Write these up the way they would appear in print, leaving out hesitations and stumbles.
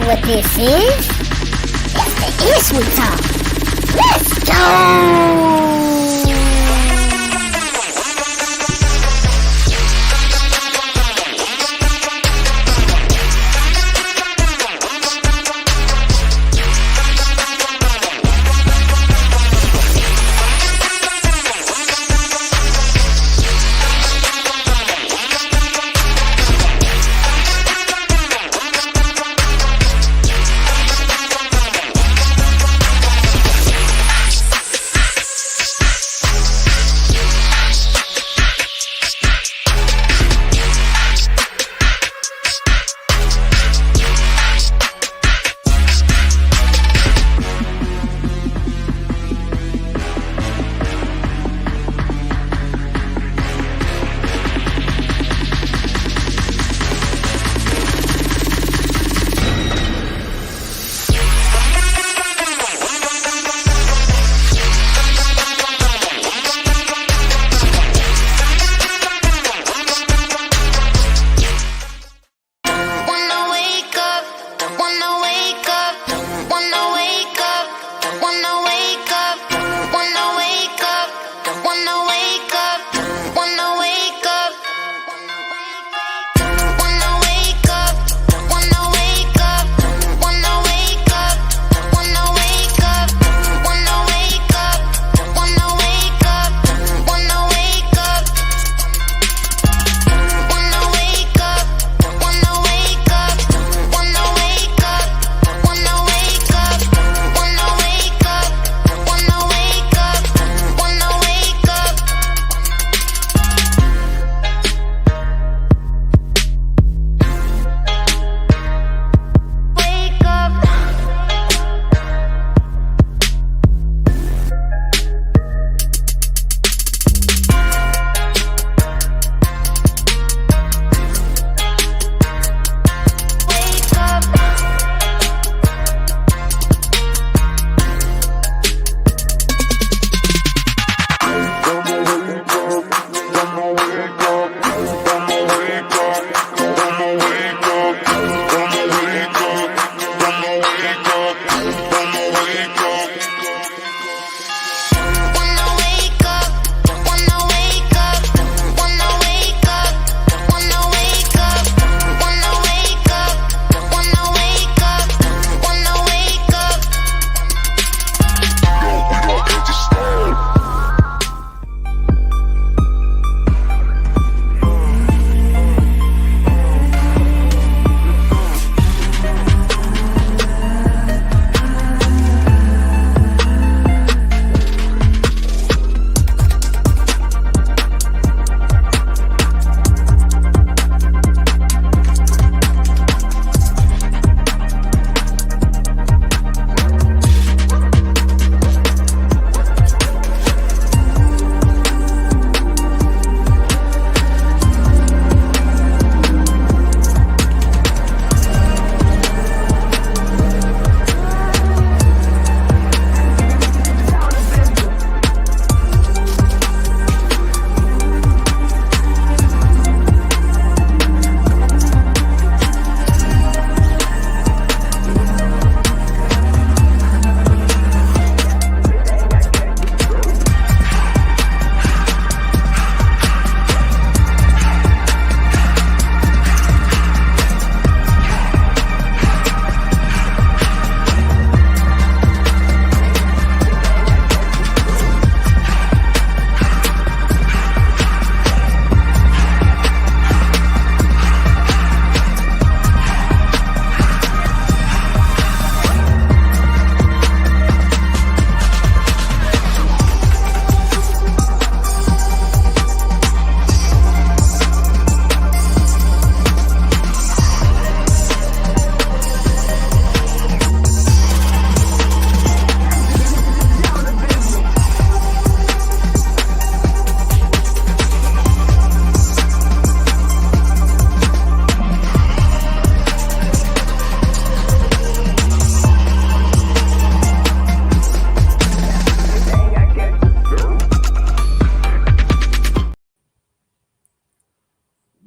know what this is. It's the Ish We Talk. Let's go!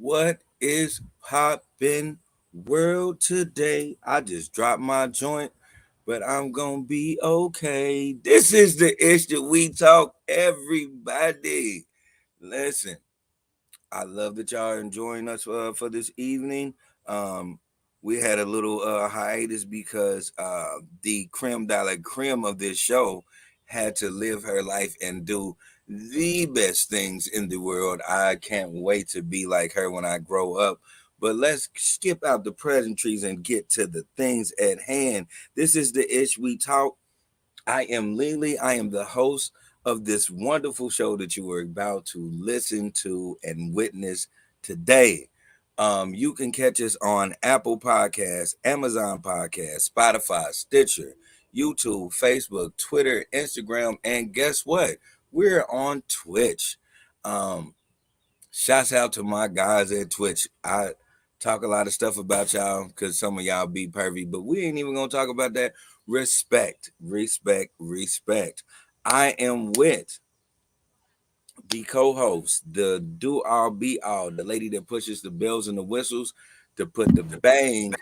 What is poppin'? World today. I just dropped my joint, but I'm gonna be okay. This is the ish that we talk, everybody. Listen, I love that y'all are enjoying us for this evening. Um, we had a little hiatus because the creme de la creme of this show had to live her life and do the best things in the world. I can't wait to be like her when I grow up. But let's skip out the pleasantries and get to the things at hand. This is the ish we talk. I am Lily. I am the host of this wonderful show that you are about to listen to and witness today. You can catch us on Apple Podcasts, Amazon Podcasts, Spotify, Stitcher, YouTube, Facebook, Twitter, Instagram, and guess what? We're on Twitch. Um, Shouts out to my guys at Twitch. I talk a lot of stuff about y'all because some of y'all be pervy, but we ain't even gonna talk about that. Respect, respect, respect. I am with the co-host, the do all be all, the lady that pushes the bells and the whistles to put the bang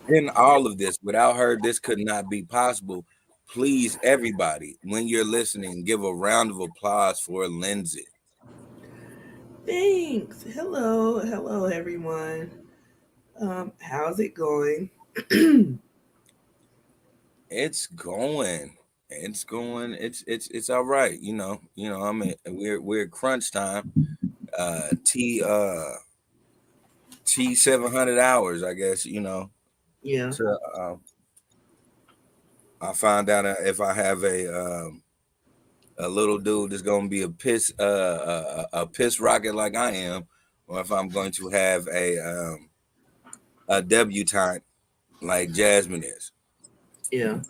in all of this. Without her, this could not be possible. Please, everybody, when you're listening, give a round of applause for Lindsay. Thanks. Hello, everyone. How's it going? It's going. It's going. It's all right. I mean, we're crunch time. T 700 hours. I guess Yeah, to I find out if I have a little dude that's gonna be a piss rocket like I am, or if I'm going to have a debutante like Jasmine is. yeah.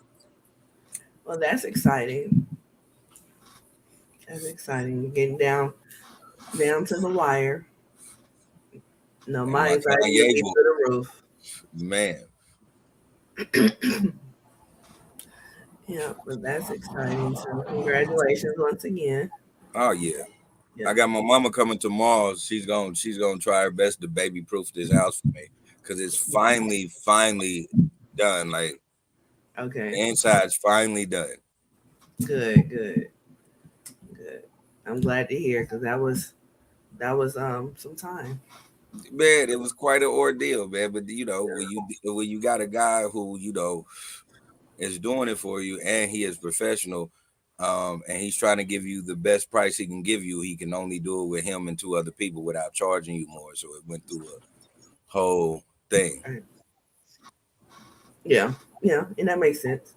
Well, that's exciting. That's exciting. Getting down to the wire. No, And my my anxiety would Kanye be boy, through the roof. man. Yeah, but that's exciting. So congratulations once again. Oh yeah. Yeah. I got my mama coming tomorrow. She's gonna try her best to baby proof this house for me because it's finally done. Like Okay. the inside's finally done. Good. Good. I'm glad to hear because that was some time. Man, it was quite an ordeal, man. But when you got a guy who is doing it for you and he is professional, and he's trying to give you the best price he can give you, he can only do it with him and two other people without charging you more. So it went through a whole thing. Right. Yeah, yeah, and that makes sense.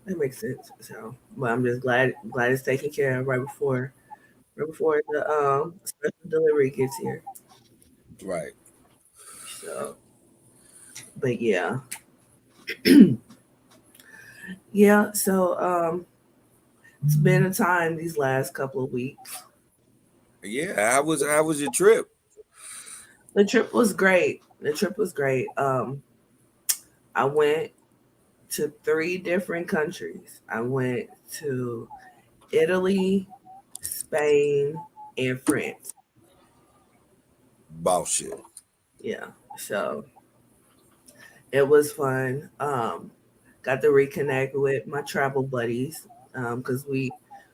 That makes sense. So, but I'm just glad it's taken care of right before the special delivery gets here. Right. So, but yeah, yeah. So it's been a time these last couple of weeks. Yeah. How was your trip? The trip was great. The trip was great. I went to three different countries. I went to Italy, Spain, and France. Bullshit. Yeah. So it was fun. Got to reconnect with my travel buddies because we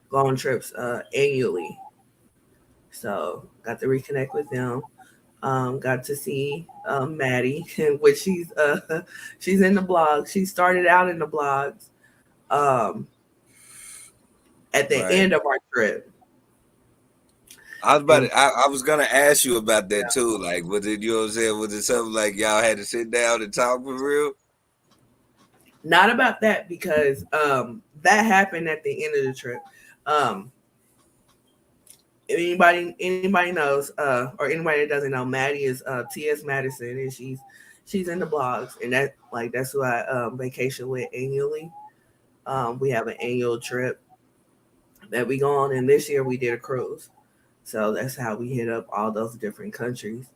go on trips annually. So got to reconnect with them. Got to see Maddie, which she's in the blog. She started out in the blogs um, at the Right. end of our trip, I was about and to, I was gonna ask you about that too. Like, was it, you know what I'm saying? Was it something like y'all had to sit down and talk for real? not about that because that happened at the end of the trip. Um, anybody knows or anybody that doesn't know, Maddie is TS Madison, and she's in the blogs, and that's who I vacation with annually. We have an annual trip that we go on, and this year we did a cruise, so that's how we hit up all those different countries.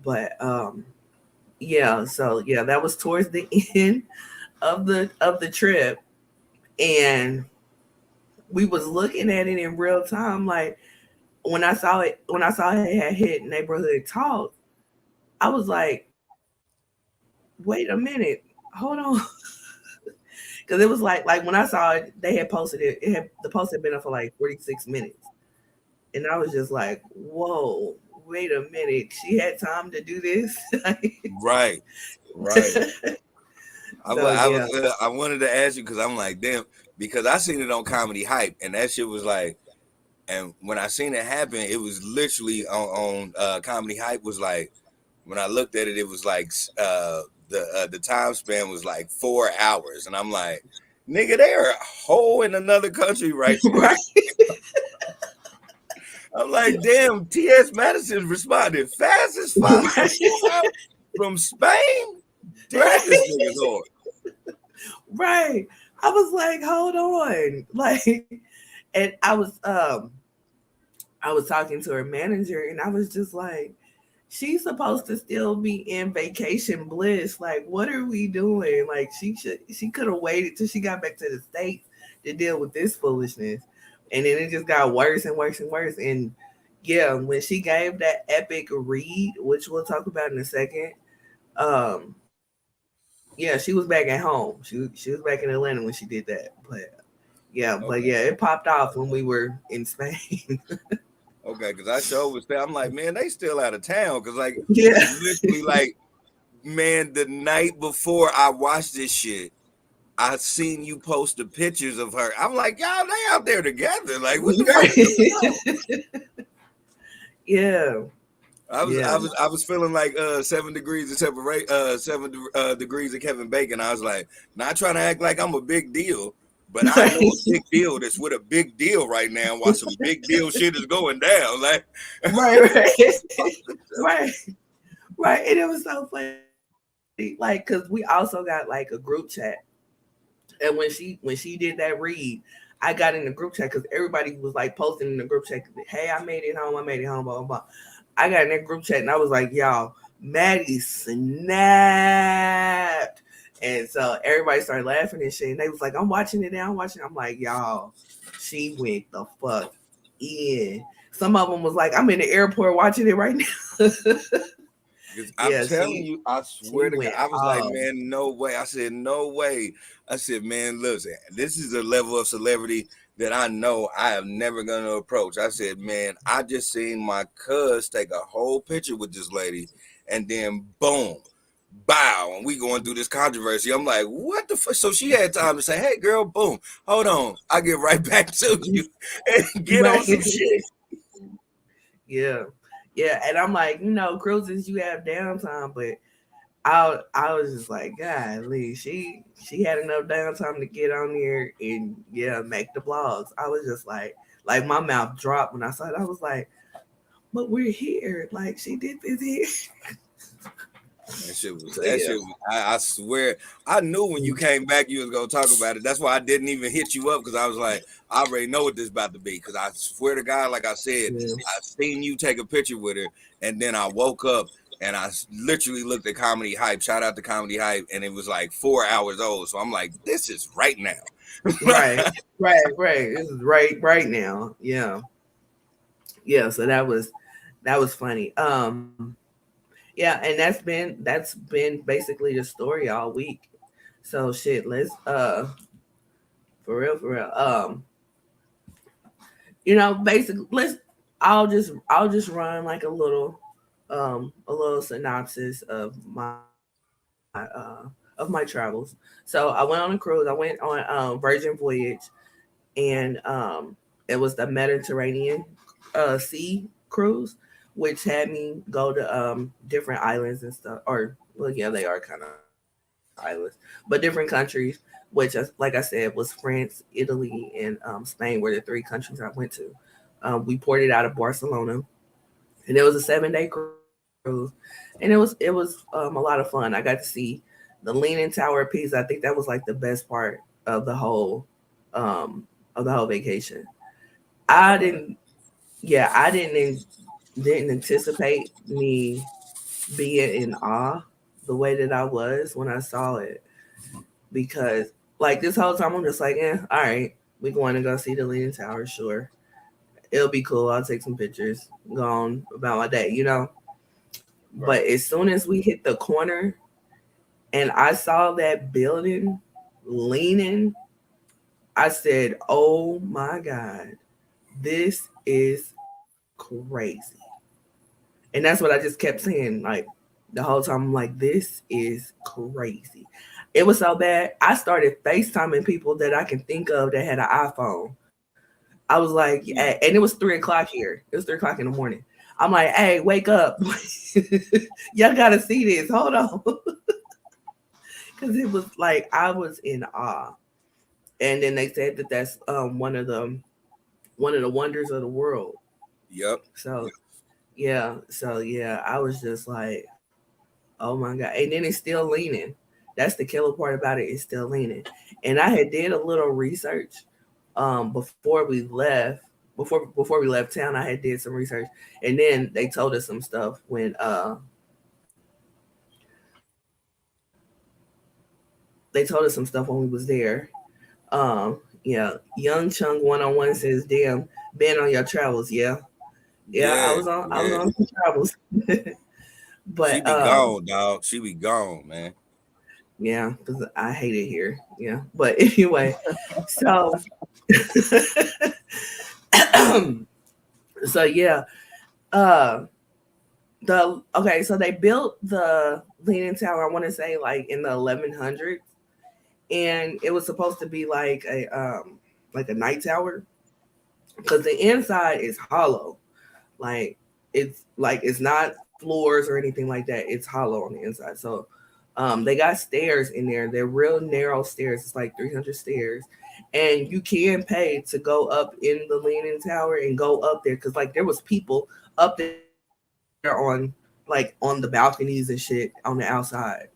But yeah, so yeah, that was towards the end of the trip, and we was looking at it in real time, like when I saw it had hit neighborhood talk, I was like, wait a minute, hold on. Because it was like when I saw it, they had posted it. It had the post had been up for like 46 minutes, and I was just like, "Whoa, wait a minute! She had time to do this." Right. Right. So yeah, I wanted to ask you because I'm like, damn, because I seen it on Comedy Hype, and that shit was like, and when I seen it happen, it was literally on Comedy Hype was like, when I looked at it, it was like the time span was like 4 hours, and I'm like, nigga, they're a whole in another country right now. right, I'm like, damn, T.S. Madison responded fast as fuck from Spain. Damn, this right, nigga's hard. right. I was like, hold on, like, and I was talking to her manager, and I was just like, she's supposed to still be in vacation bliss. Like, what are we doing? Like, she could have waited till she got back to the States to deal with this foolishness. And then it just got worse and worse and worse. And yeah, when she gave that epic read, which we'll talk about in a second, um, yeah, she was back at home. She was back in Atlanta when she did that. But Okay. yeah, it popped off when we were in Spain. Okay, because I sure was there. I'm like, man, they still out of town. Because, like, Yeah. literally, like, man, the night before I watched this shit, I seen you post the pictures of her. I'm like, y'all, they out there together. Like, what the fuck is going on? Yeah. Yeah. I was feeling like 7 degrees of separate 7 degrees of Kevin Bacon. I was like, not trying to act like I'm a big deal, but I know a big deal that's with a big deal right now while some big deal shit is going down. Like, Right. Right. Right. And it was so funny. Like, cause we also got like a group chat. And when she did that read, I got in the group chat because everybody was like posting in the group chat, hey, I made it home, blah, blah, blah. I got in that group chat and I was like, y'all, Maddie snapped. And so everybody started laughing and shit. And they was like, I'm watching it now, I'm watching it. I'm like, y'all, she went the fuck in. Some of them was like, I'm in the airport watching it right now. I'm Yeah, telling you, I she swear to God, went I was like, off. man, no way. I said, no way. I said, man, listen, this is a level of celebrity that I know I am never gonna approach. I said, man, I just seen my cuz take a whole picture with this lady, and then boom, bow, and we going through this controversy. I'm like, what the fuck? So she had time to say, hey, girl, boom, hold on, I get right back to you and get on Right. some shit. Yeah. Yeah. And I'm like, cruises you have downtime, but I was just like, golly, she had enough downtime to get on there and yeah, make the blogs. I was just like my mouth dropped when I saw it. I was like, but we're here. Like she did this here. So That yeah. shit was, I swear, I knew when you came back you was gonna talk about it. That's why I didn't even hit you up because I was like, I already know what this about to be. Because I swear to God, like I said, Yeah. I seen you take a picture with her, and then I woke up and I literally looked at Comedy Hype. Shout out to Comedy Hype, and it was like 4 hours old. So I'm like, this is right now. Right. Right. This is right now. Yeah. Yeah. So that was funny. Yeah, and that's been basically the story all week. So shit, let's for real. Basically I'll just run like a little synopsis of my travels. So I went on a cruise. I went on Virgin Voyage, and it was the Mediterranean Sea cruise, which had me go to different islands and stuff. Or well, yeah, they are kind of islands, but different countries. Which, like I said, was France, Italy, and Spain were the three countries I went to. We ported out of Barcelona, and it was a 7-day cruise, and it was a lot of fun. I got to see the Leaning Tower of Pisa. I think that was like the best part of um the whole vacation. I Okay. didn't, yeah, I didn't anticipate me being in awe the way that I was when I saw it, because like this whole time I'm just like, all right, we going to go see the Leaning Tower, sure, it'll be cool. I'll take some pictures, go on about my day. Right. But as soon as we hit the corner and I saw that building leaning, I said, "Oh my God, this is crazy." And that's what I just kept saying, like the whole time. I'm like, "This is crazy." It was so bad. I started FaceTiming people that I can think of that had an iPhone. I was like, and it was 3 o'clock here. It was 3 o'clock in the morning. I'm like, "Hey, wake up! Y'all gotta see this. Hold on," because it was like I was in awe. And then they said that that's one of the wonders of the world. Yep. So yeah, I was just like, oh my God. And then it's still leaning. That's the killer part about it. It's still leaning. And I had did a little research before we left. Before we left town, I had did some research, and then they told us some stuff when they told us some stuff when we was there. Yeah, Young Chung 101 says, "Damn, been on your travels, yeah." Yeah, Yeah. I was Yeah. on some travels. She But be gone, dog. She be gone, man. yeah, because I hate it here. Yeah, but anyway, so so yeah, uh, so they built the Leaning Tower. I want to say like in the 1100s, and it was supposed to be like a night tower because the inside is hollow. Like it's not floors or anything like that. It's hollow on the inside. So they got stairs in there. They're real narrow stairs. It's like 300 stairs. And you can pay to go up in the Leaning Tower and go up there because like there was people up there on the balconies and shit on the outside.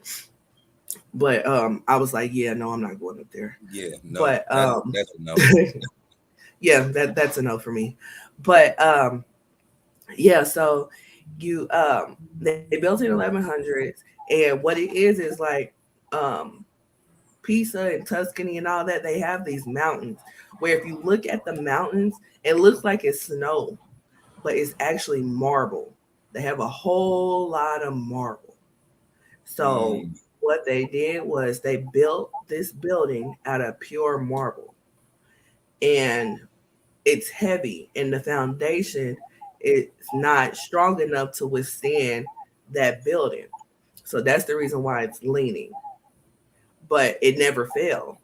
But I was like, yeah, no, I'm not going up there. Yeah, no. But That's a no. yeah, that's a no for me. But yeah, so you they built it in 1100s, and what it is like um Pisa and Tuscany and all that, they have these mountains where if you look at the mountains, it looks like it's snow, but it's actually marble. They have a whole lot of marble. So Mm, what they did was they built this building out of pure marble, and it's heavy, and the foundation is not strong enough to withstand that building. So that's the reason why it's leaning, but it never fell.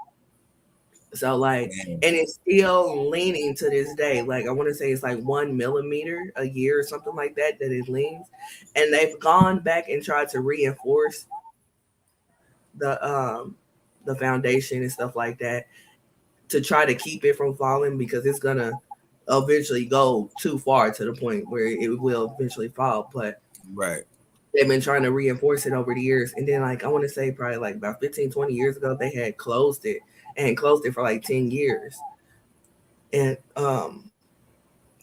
So like, man. and it's still leaning to this day. Like I want to say it's like 1 millimeter a year or something like that that it leans, and they've gone back and tried to reinforce the the foundation and stuff like that to try to keep it from falling because it's gonna eventually go too far to the point where it will eventually fall. But Right. they've been trying to reinforce it over the years. And then like I want to say probably like about 15, 20 years ago, they had closed it and closed it for like 10 years. And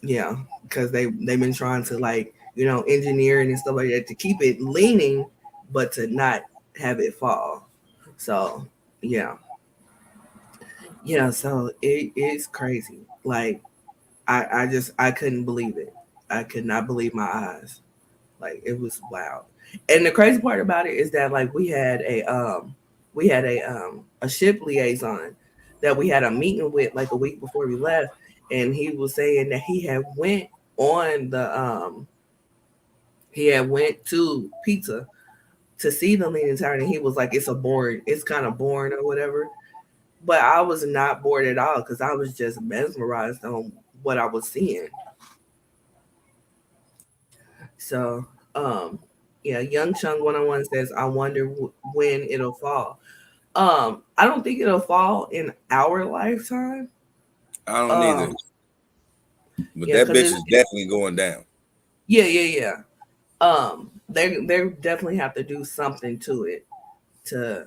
yeah, because they've been trying to like, engineering and stuff like that to keep it leaning, but to not have it fall. So yeah. Yeah, so it is crazy. Like I couldn't believe it. I could not believe my eyes. Like it was wild. And the crazy part about it is that like we had a ship liaison that we had a meeting with like a week before we left, and he was saying that on the he had went to Pizza to see the Leaning Tower, and he was like, it's kind of boring or whatever. But I was not bored at all because I was just mesmerized on what I was seeing. So, um, yeah, Young Chung 101 says, I wonder when it'll fall. I don't think it'll fall in our lifetime. I don't either. Um, But yeah, that because bitch is definitely going down. yeah. They definitely have to do something to it to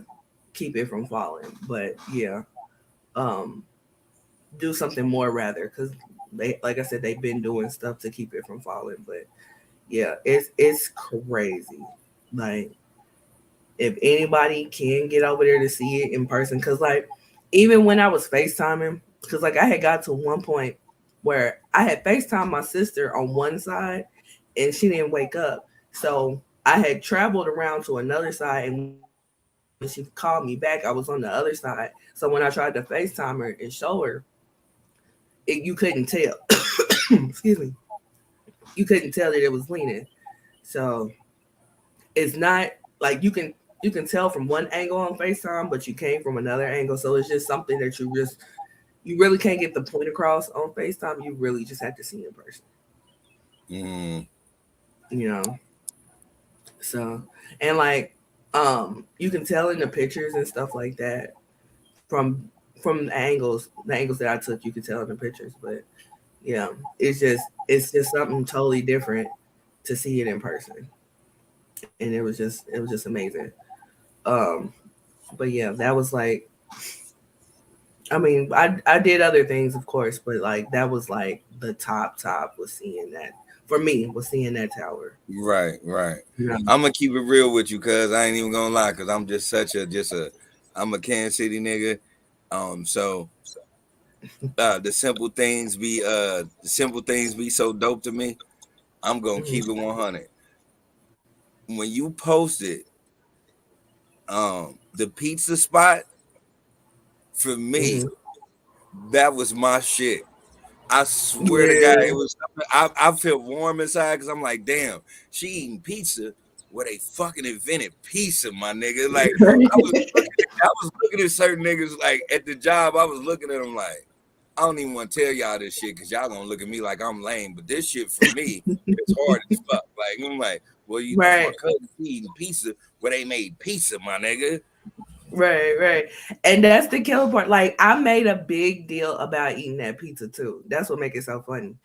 keep it from falling. But yeah, um, do something more rather because they, like I said, they've been doing stuff to keep it from falling. But yeah, it's crazy. Like if anybody can get over there to see it in person, because like even when I was FaceTiming, because like I had got to one point where I had FaceTime my sister on one side and she didn't wake up. So I had traveled around to another side and we had FaceTime when she called me back, I was on the other side. So when I tried to FaceTime her and show her, you couldn't tell. Excuse me. You couldn't tell that it was leaning. So it's not like you can tell from one angle on FaceTime, but you came from another angle. So it's just something that you really can't get the point across on FaceTime. You really just have to see in person. Mm. You know. So and like you can tell in the pictures and stuff like that from the angles that I took, you could tell in the pictures. But yeah, it's just something totally different to see it in person. And it was just amazing. Um but yeah, that was like, I mean, I did other things, of course, but like that was like the top was seeing that, for me, was seeing that tower. Right, right. You know? I'm gonna keep it real with you, cuz I ain't even gonna lie, cuz I'm just I'm a Kansas City nigga. So the simple things be so dope to me. I'm gonna Mhm. keep it 100. When you posted the pizza spot, for me, Mhm. that was my shit. I swear to God, Yeah. it was. I feel warm inside because I'm like, damn, she eating pizza where they fucking invented pizza, my nigga. Like I was looking at certain niggas like at the job. I was looking at them like, I don't even want to tell y'all this shit because y'all gonna look at me like I'm lame. But this shit for me, it's hard as fuck. Like I'm like, well, that's my Right. cousin. She eating pizza where they made pizza, my nigga. Right. And that's the killer part. Like I made a big deal about eating that pizza too. That's what makes it so funny.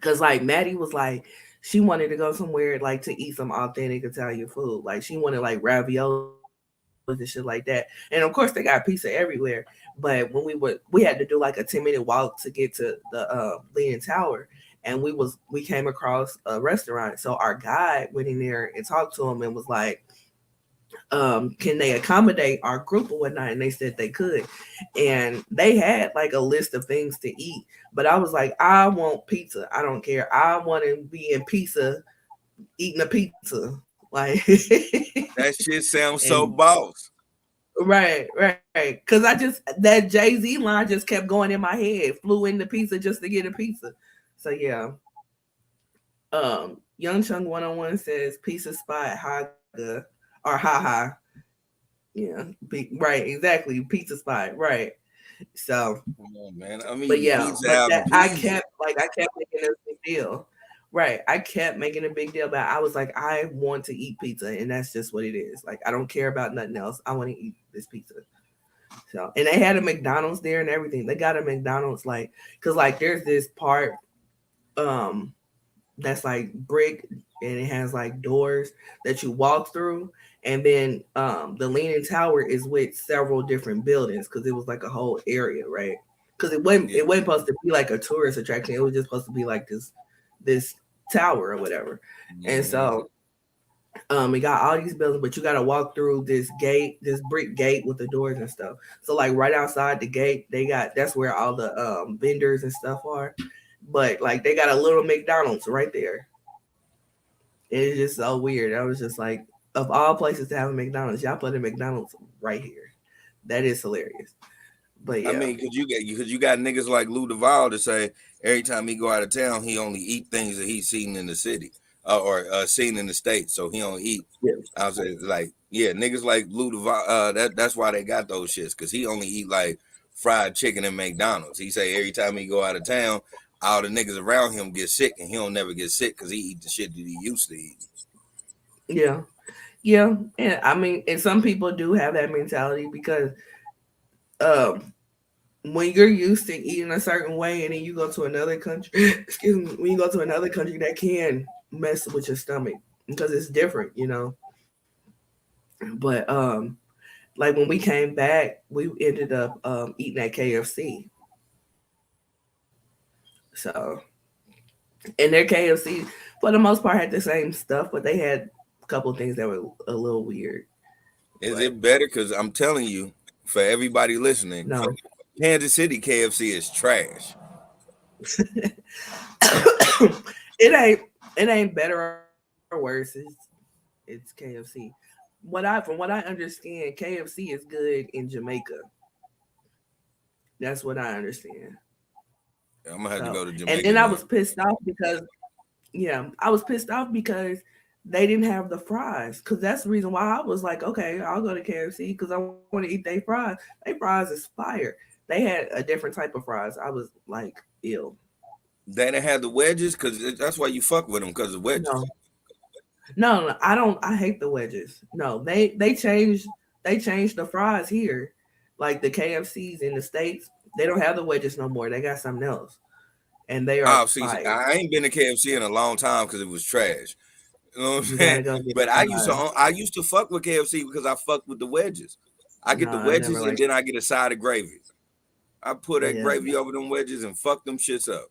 Cause like Maddie was like, she wanted to go somewhere like to eat some authentic Italian food. Like she wanted like raviolis and shit like that. And of course they got pizza everywhere. But when we had to do like a 10-minute walk to get to the Leaning Tower, and we came across a restaurant. So our guide went in there and talked to him and was like, can they accommodate our group or whatnot? And they said they could. And they had like a list of things to eat. But I was like, I want pizza. I don't care. I want to be in pizza, eating a pizza. Like, That shit sounds and so boss. right. Cause that Jay-Z line just kept going in my head, flew into pizza just to get a pizza. So yeah. Young Chung 101 says pizza spot Haga or haha. Yeah, right, exactly. Pizza spot, right. So, Come on, man. I'm but eating yeah, pizza but out that in Pleasant. I kept making a big deal. Right, I kept making a big deal about. I was like, I want to eat pizza, and that's just what it is. Like, I don't care about nothing else. I want to eat this pizza. So, and they had a McDonald's there and everything. They got a McDonald's like, cause like there's this part, um, that's like brick and it has like doors that you walk through, and then the Leaning Tower is with several different buildings because it was like a whole area, right? Because Yeah. it wasn't supposed to be like a tourist attraction. It was just supposed to be like this tower or whatever. And Mhm. so it got all these buildings, but you got to walk through this brick gate with the doors and stuff. So like right outside the gate, that's where all the vendors and stuff are. But like they got a little McDonald's right there. It's just so weird. I was just like, of all places to have a McDonald's, y'all put a McDonald's right here. That is hilarious. But I yeah, mean, because you got niggas like Lou Duval to say every time he go out of town, he only eat things that he's seen in the city or seen in the states. So he don't eat. yeah, I was like, yeah, niggas like Lou Duval. That's why they got those shits because he only eat like fried chicken and McDonald's. He say every time he go out of town, all the niggas around him get sick, and he don't never get sick because he eat the shit that he used to eat. yeah, yeah. And I mean, and some people do have that mentality because um, when you're used to eating a certain way, and then you go to another country, excuse me, when you go to another country, that can mess with your stomach because it's different, you know. But like when we came back, we ended up eating at KFC. So, and their KFC for the most part had the same stuff, but they had a couple of things that were a little weird. Is But it better? Because I'm telling you, for everybody listening, no, Kansas City KFC is trash. it ain't better or worse. It's KFC. from what I understand, KFC is good in Jamaica. That's what I understand. I'm gonna have to So, go to and Jamaica then I now. was pissed off because yeah, I was pissed off because they didn't have the fries. Cause that's the reason why I was like, okay, I'll go to KFC because I want to eat their fries. Their fries is fire. They had a different type of fries. I was like, ew. They didn't have the wedges because that's why you fuck with them because of wedges. No, no, I don't. I hate the wedges. No, they changed the fries here, like the KFCs in the states. They don't have the wedges no more. They got something else, and they are Oh, see, fire. I ain't been to KFC in a long time because it was trash. You know what I'm You saying? gotta go get the But fries. I used to fuck with KFC because I fucked with the wedges. I No, get the I never wedges and like. then I get a side of gravy. I put that Yeah, gravy over them wedges and fuck them shits up.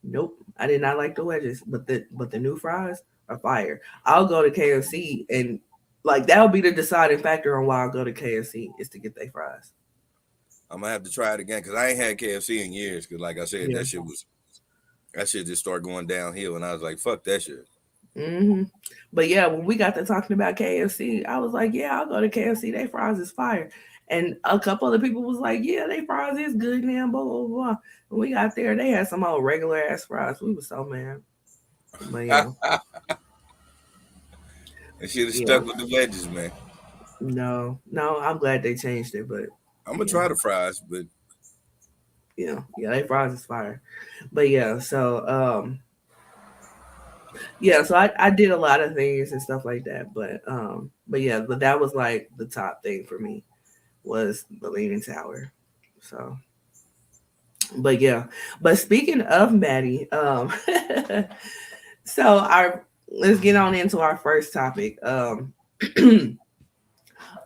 nope. I did not like the wedges, but the new fries are fire. I'll go to KFC and like that'll be the deciding factor on why I'll go to KFC is to get their fries. I'm gonna have to try it again because I ain't had KFC in years. Because like I said, Yeah. that shit just started going downhill, and I was like, fuck that shit. hmm But yeah, when we got to talking about KFC, I was like, yeah, I'll go to KFC. They fries is fire. And a couple other people was like, yeah, they fries is good now, blah, blah, blah. When we got there, they had some old regular ass fries. We was so mad. But yeah, And should have yeah. stuck with the wedges, man. No, no, I'm glad they changed it, but I'm gonna yeah, try the fries, but yeah, they fries is fire. But yeah, yeah, so I did a lot of things and stuff like that, but yeah, but that was like the top thing for me was the Leaning Tower. So, but yeah, but speaking of Maddie, so our let's get on into our first topic.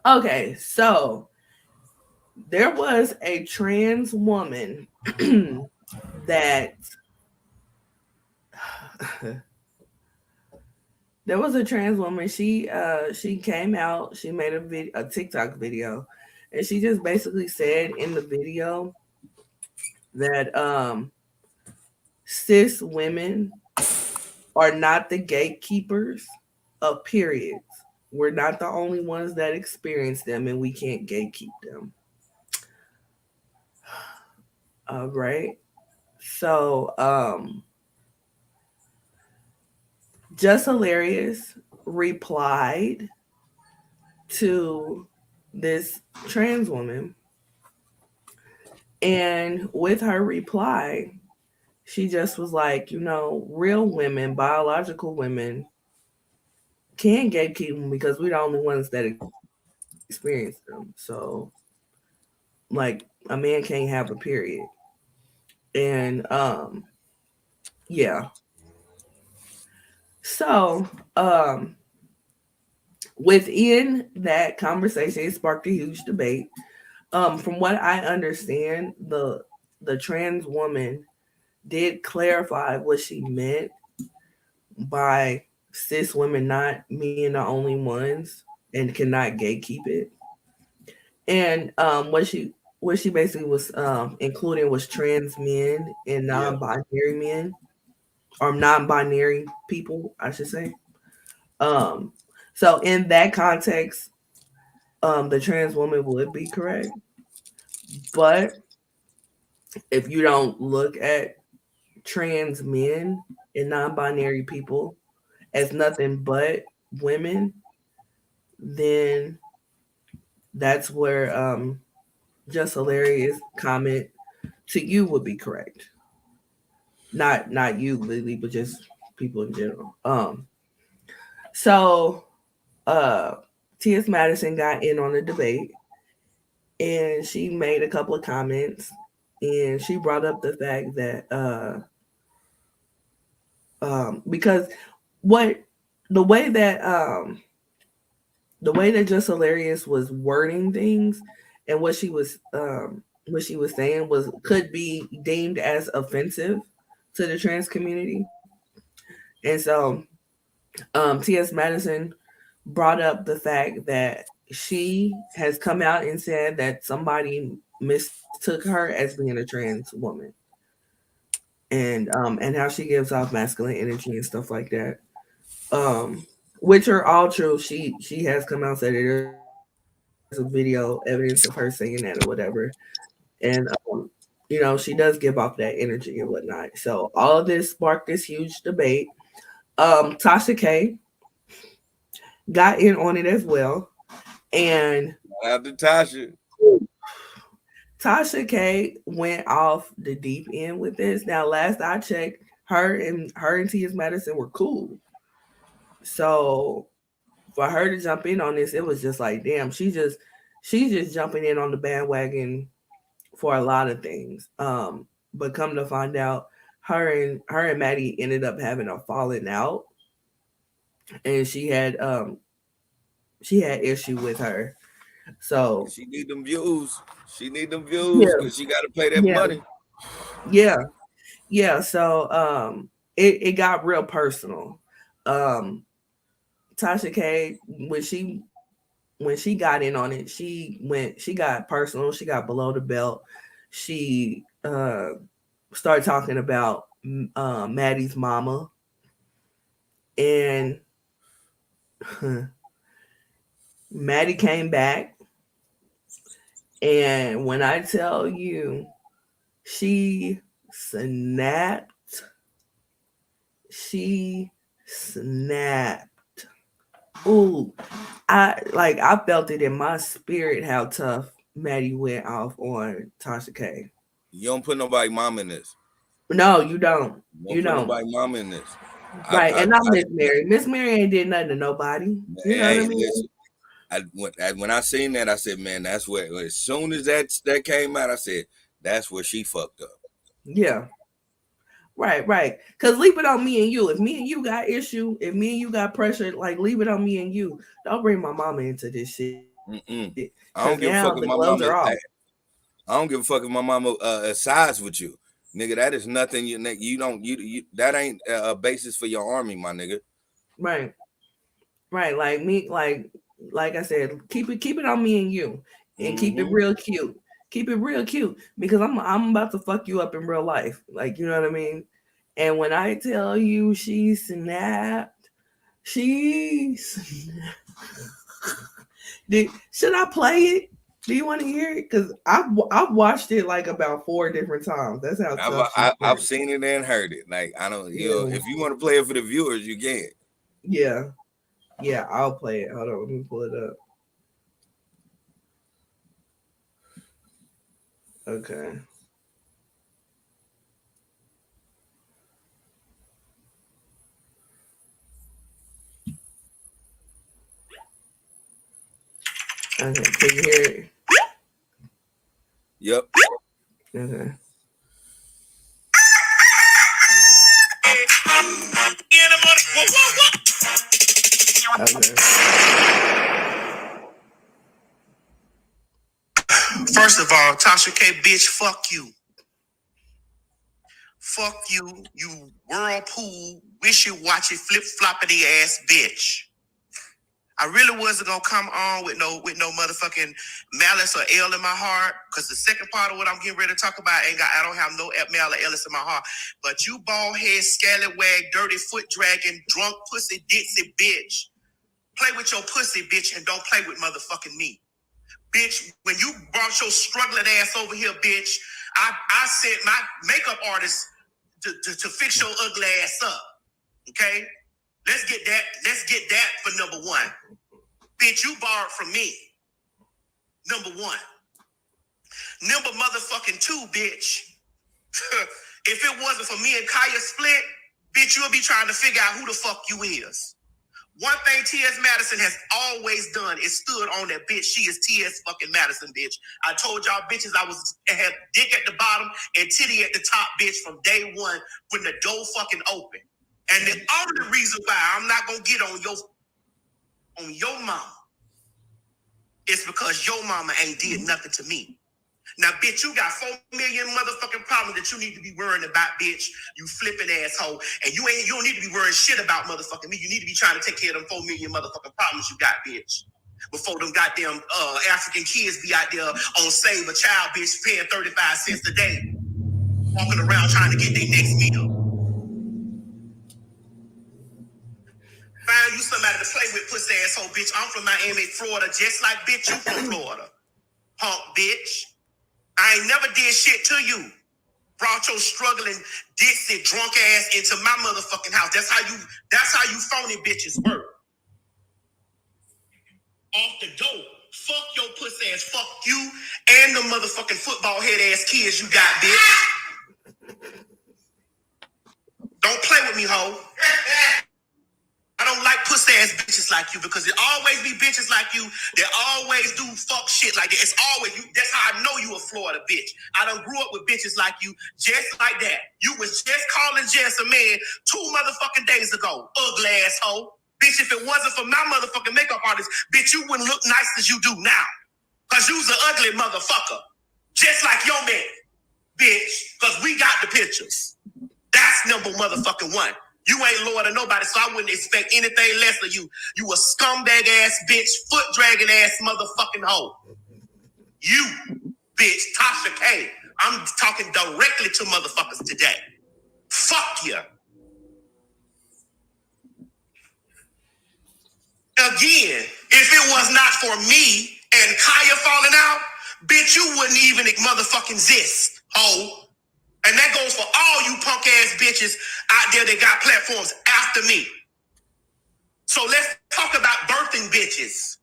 Okay, so there was a trans woman that there was a trans woman. She came out. She made a TikTok video, and she just basically said in the video that cis women are not the gatekeepers of periods. We're not the only ones that experience them, and we can't gatekeep them. All right. So, Just Hilarious replied to this trans woman, and with her reply, she just was like, real women, biological women, can gatekeep them because we're the only ones that experience them. So, like, a man can't have a period. And yeah. So, within that conversation, it sparked a huge debate. From what I understand, the trans woman did clarify what she meant by cis women not being the only ones and cannot gatekeep it. And what she basically was including was trans men and yeah, non-binary men or non-binary people, I should say. Um, so in that context, the trans woman would be correct. But if you don't look at trans men and non-binary people as nothing but women, then that's where Just Hilarious comment to you would be correct. Not you, Lily, but just people in general. So uh T.S. Madison got in on the debate and she made a couple of comments and she brought up the fact that because what the way that Just Hilarious was wording things and what she was saying was could be deemed as offensive to the trans community. And so T.S. Madison brought up the fact that she has come out and said that somebody mistook her as being a trans woman, and how she gives off masculine energy and stuff like that. Um, which are all true. She has come out and said that there's a video evidence of her saying that or whatever, and she does give off that energy and whatnot. So all of this sparked this huge debate. Tasha K got in on it as well, and After Tasha. Tasha K went off the deep end with this. Now, last I checked, her and T.S. Madison were cool. So for her to jump in on this, it was just like, damn, she's just jumping in on the bandwagon for a lot of things. But come to find out, her and Maddie ended up having a falling out, and she had issue with her. So She need them views. She need them views yeah, because she got to pay that yeah, money. yeah, yeah. So it got real personal. Um, Tasha K, when she got in on it, she got personal, she got below the belt. She started talking about Maddie's mama, and Maddie came back, and when I tell you she snapped, she snapped. Ooh, I felt it in my spirit how tough Maddie went off on Tasha K. You don't put nobody mom in this. No, you don't. You You don't put don't. nobody mom in this. Right. And not Miss Mary. Miss Mary ain't did nothing to nobody. You know what I hey, mean? listen. When I seen that, I said, man, that's where. As soon as that came out, I said, that's where she fucked up. Yeah. Right, right. Cause leave it on me and you. If me and you got issue, if me and you got pressure, like leave it on me and you. Don't bring my mama into this shit. Mm-mm. Cause I don't now give a the fuck if gloves my are off. mama. I don't give a fuck if my mama sides with you, nigga. That is nothing. You don't. You that ain't a basis for your army, my nigga. Right. Right. Like me, like I said, keep it on me and you. And keep it Mm-hmm. real cute. Keep it real cute. Because I'm about to fuck you up in real life. Like, you know what I mean? And when I tell you she snapped, she snapped. Should I play it? Do you want to hear it? Because I've watched it like about 4 different times. That's how tough she I've snapped. seen it and heard it. Like I don't. Yeah, If you want to play it for the viewers, you can. yeah, yeah. I'll play it. Hold on, let me pull it up. Okay. Okay. Can you hear it? Yep. Okay. Okay. First of all, Tasha K, bitch, fuck you. Fuck you, you whirlpool, wishy-washy, flip-floppity ass bitch. I really wasn't gonna come on with no motherfucking malice or ill in my heart, because the second part of what I'm getting ready to talk about I don't have no malice or illness in my heart. But you bald head, scallywag, dirty foot dragging, drunk pussy, ditzy bitch. Play with your pussy, bitch, and don't play with motherfucking me. Bitch, when you brought your struggling ass over here, bitch, I sent my makeup artist to fix your ugly ass up. Okay? Let's get that for number one. Bitch, you borrowed from me. Number one. Number motherfucking two, bitch. If it wasn't for me and Kaya split, bitch, you'll be trying to figure out who the fuck you is. One thing T.S. Madison has always done is stood on that bitch. She is T.S. fucking Madison, bitch. I told y'all bitches I had dick at the bottom and titty at the top, bitch, from day one when the door fucking opened. And the only reason why I'm not gonna get on your mama is because your mama ain't did nothing to me. Now, bitch, you got 4 million motherfucking problems that you need to be worrying about, bitch. You flipping asshole. And you don't need to be worrying shit about motherfucking me. You need to be trying to take care of them 4 million motherfucking problems you got, bitch. Before them goddamn African kids be out there on Save a Child, bitch, paying 35 cents a day, walking around trying to get their next meal. Find find you somebody to play with, pussy asshole bitch. I'm from Miami, Florida, just like bitch you from Florida. Punk bitch. I ain't never did shit to you. Brought your struggling, ditsy, drunk ass into my motherfucking house. That's how you phony bitches work. Off the door. Fuck your pussy ass. Fuck you and the motherfucking football head ass kids you got, bitch. Don't play with me, hoe. I don't like pussy ass bitches like you because it always be bitches like you that always do fuck shit like that. It's always you. That's how I know you a Florida bitch. I done grew up with bitches like you just like that. You was just calling Jess a man 2 motherfucking days ago. Ugly asshole. Bitch, if it wasn't for my motherfucking makeup artist, bitch, you wouldn't look nice as you do now. Cause you's an ugly motherfucker. Just like your man, bitch. Cause we got the pictures. That's number motherfucking one. You ain't loyal to nobody, so I wouldn't expect anything less of you. You a scumbag ass bitch, foot dragging ass motherfucking hoe. You, bitch, Tasha K. I'm talking directly to motherfuckers today. Fuck you. Again, if it was not for me and Kaya falling out, bitch, you wouldn't even motherfucking exist, hoe. And that goes for all you punk ass bitches out there that got platforms after me. So let's talk about birthing bitches.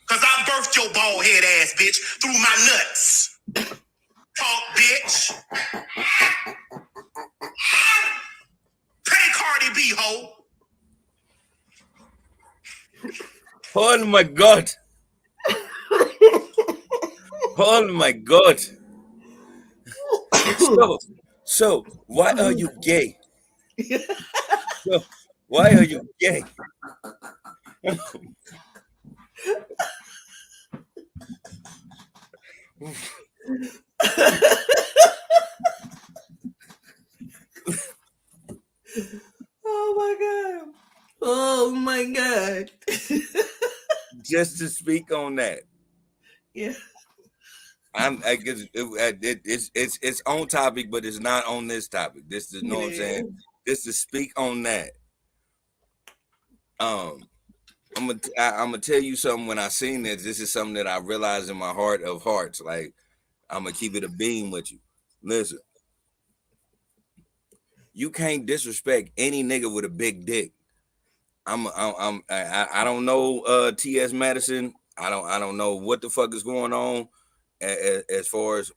Cause I birthed your bald head ass bitch through my nuts. Punk bitch. Pay Cardi B, hoe. Oh my God. Oh my God. So why are you gay? So, why are you gay? Oh my God. Oh my God. Just to speak on that. Yeah. I guess it's on topic, but it's not on this topic. This is, you know what I'm saying? Just to speak on that. I'm gonna tell you something. When I seen this is something that I realized in my heart of hearts. Like, I'm gonna keep it a beam with you. Listen, you can't disrespect any nigga with a big dick. I don't know T.S. Madison. I don't know what the fuck is going on as far as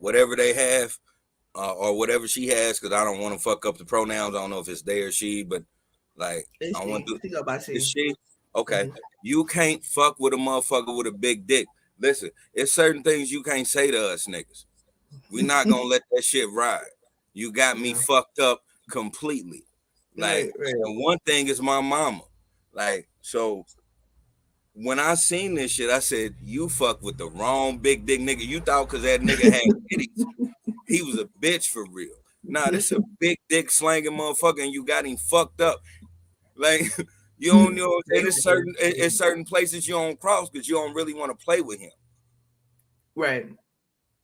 whatever they have or whatever she has, because I don't want to fuck up the pronouns. I don't know if it's they or she, but like It's I want to. go by she. Is she? Okay. You can't fuck with a motherfucker with a big dick. Listen, it's certain things you can't say to us niggas. We're not gonna let that shit ride. You got me fucked up completely. Like, right. And one thing is my mama. Like, so when I seen this shit, I said, you fuck with the wrong big dick nigga. You thought because that nigga had titties, he was a bitch for real. Nah, this a big dick slanging motherfucker, and you got him fucked up. Like, you don't know, and it's certain places you don't cross because you don't really want to play with him. Right.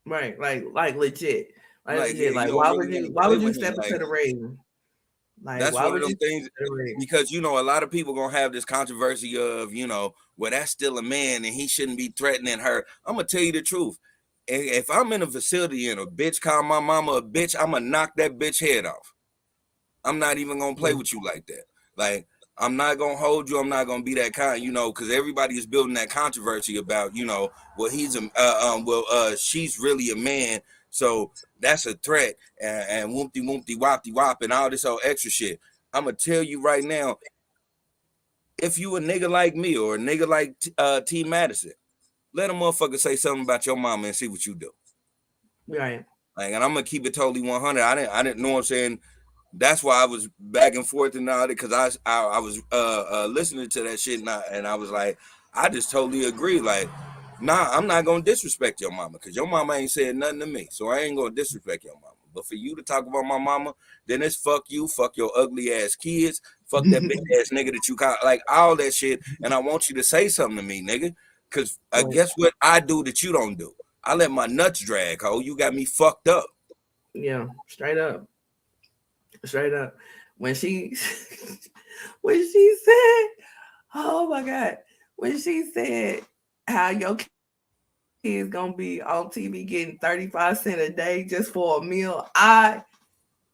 Like legit. Like yeah, why would you step into the ring? Like, that's why one would of them things, because a lot of people gonna have this controversy of, well, that's still a man and he shouldn't be threatening her. I'm gonna tell you the truth. If I'm in a facility and a bitch call my mama a bitch, I'm gonna knock that bitch head off. I'm not even gonna play with you like that. Like, I'm not gonna hold you. I'm not gonna be that kind, because everybody is building that controversy about, well, she's really a man, so that's a threat, and whoopty whoopty whoppty whop and all this old extra shit. I'm gonna tell you right now, if you a nigga like me or a nigga like T Madison, let a motherfucker say something about your mama and see what you do. Right. Like, and I'm gonna keep it totally 100. I didn't know what I'm saying. That's why I was back and forth and all that, because I was listening to that shit, and I was like, I just totally agree. Like, nah, I'm not gonna disrespect your mama because your mama ain't said nothing to me, so I ain't gonna disrespect your mama. But for you to talk about my mama, then it's fuck you, fuck your ugly ass kids, fuck that big ass nigga that you got, like all that shit. And I want you to say something to me, nigga, because guess what I do that you don't do? I let my nuts drag, ho. You got me fucked up. Yeah, straight up. When she said, Oh my God. When she said how your kids gonna be on TV getting 35 cents a day just for a meal, I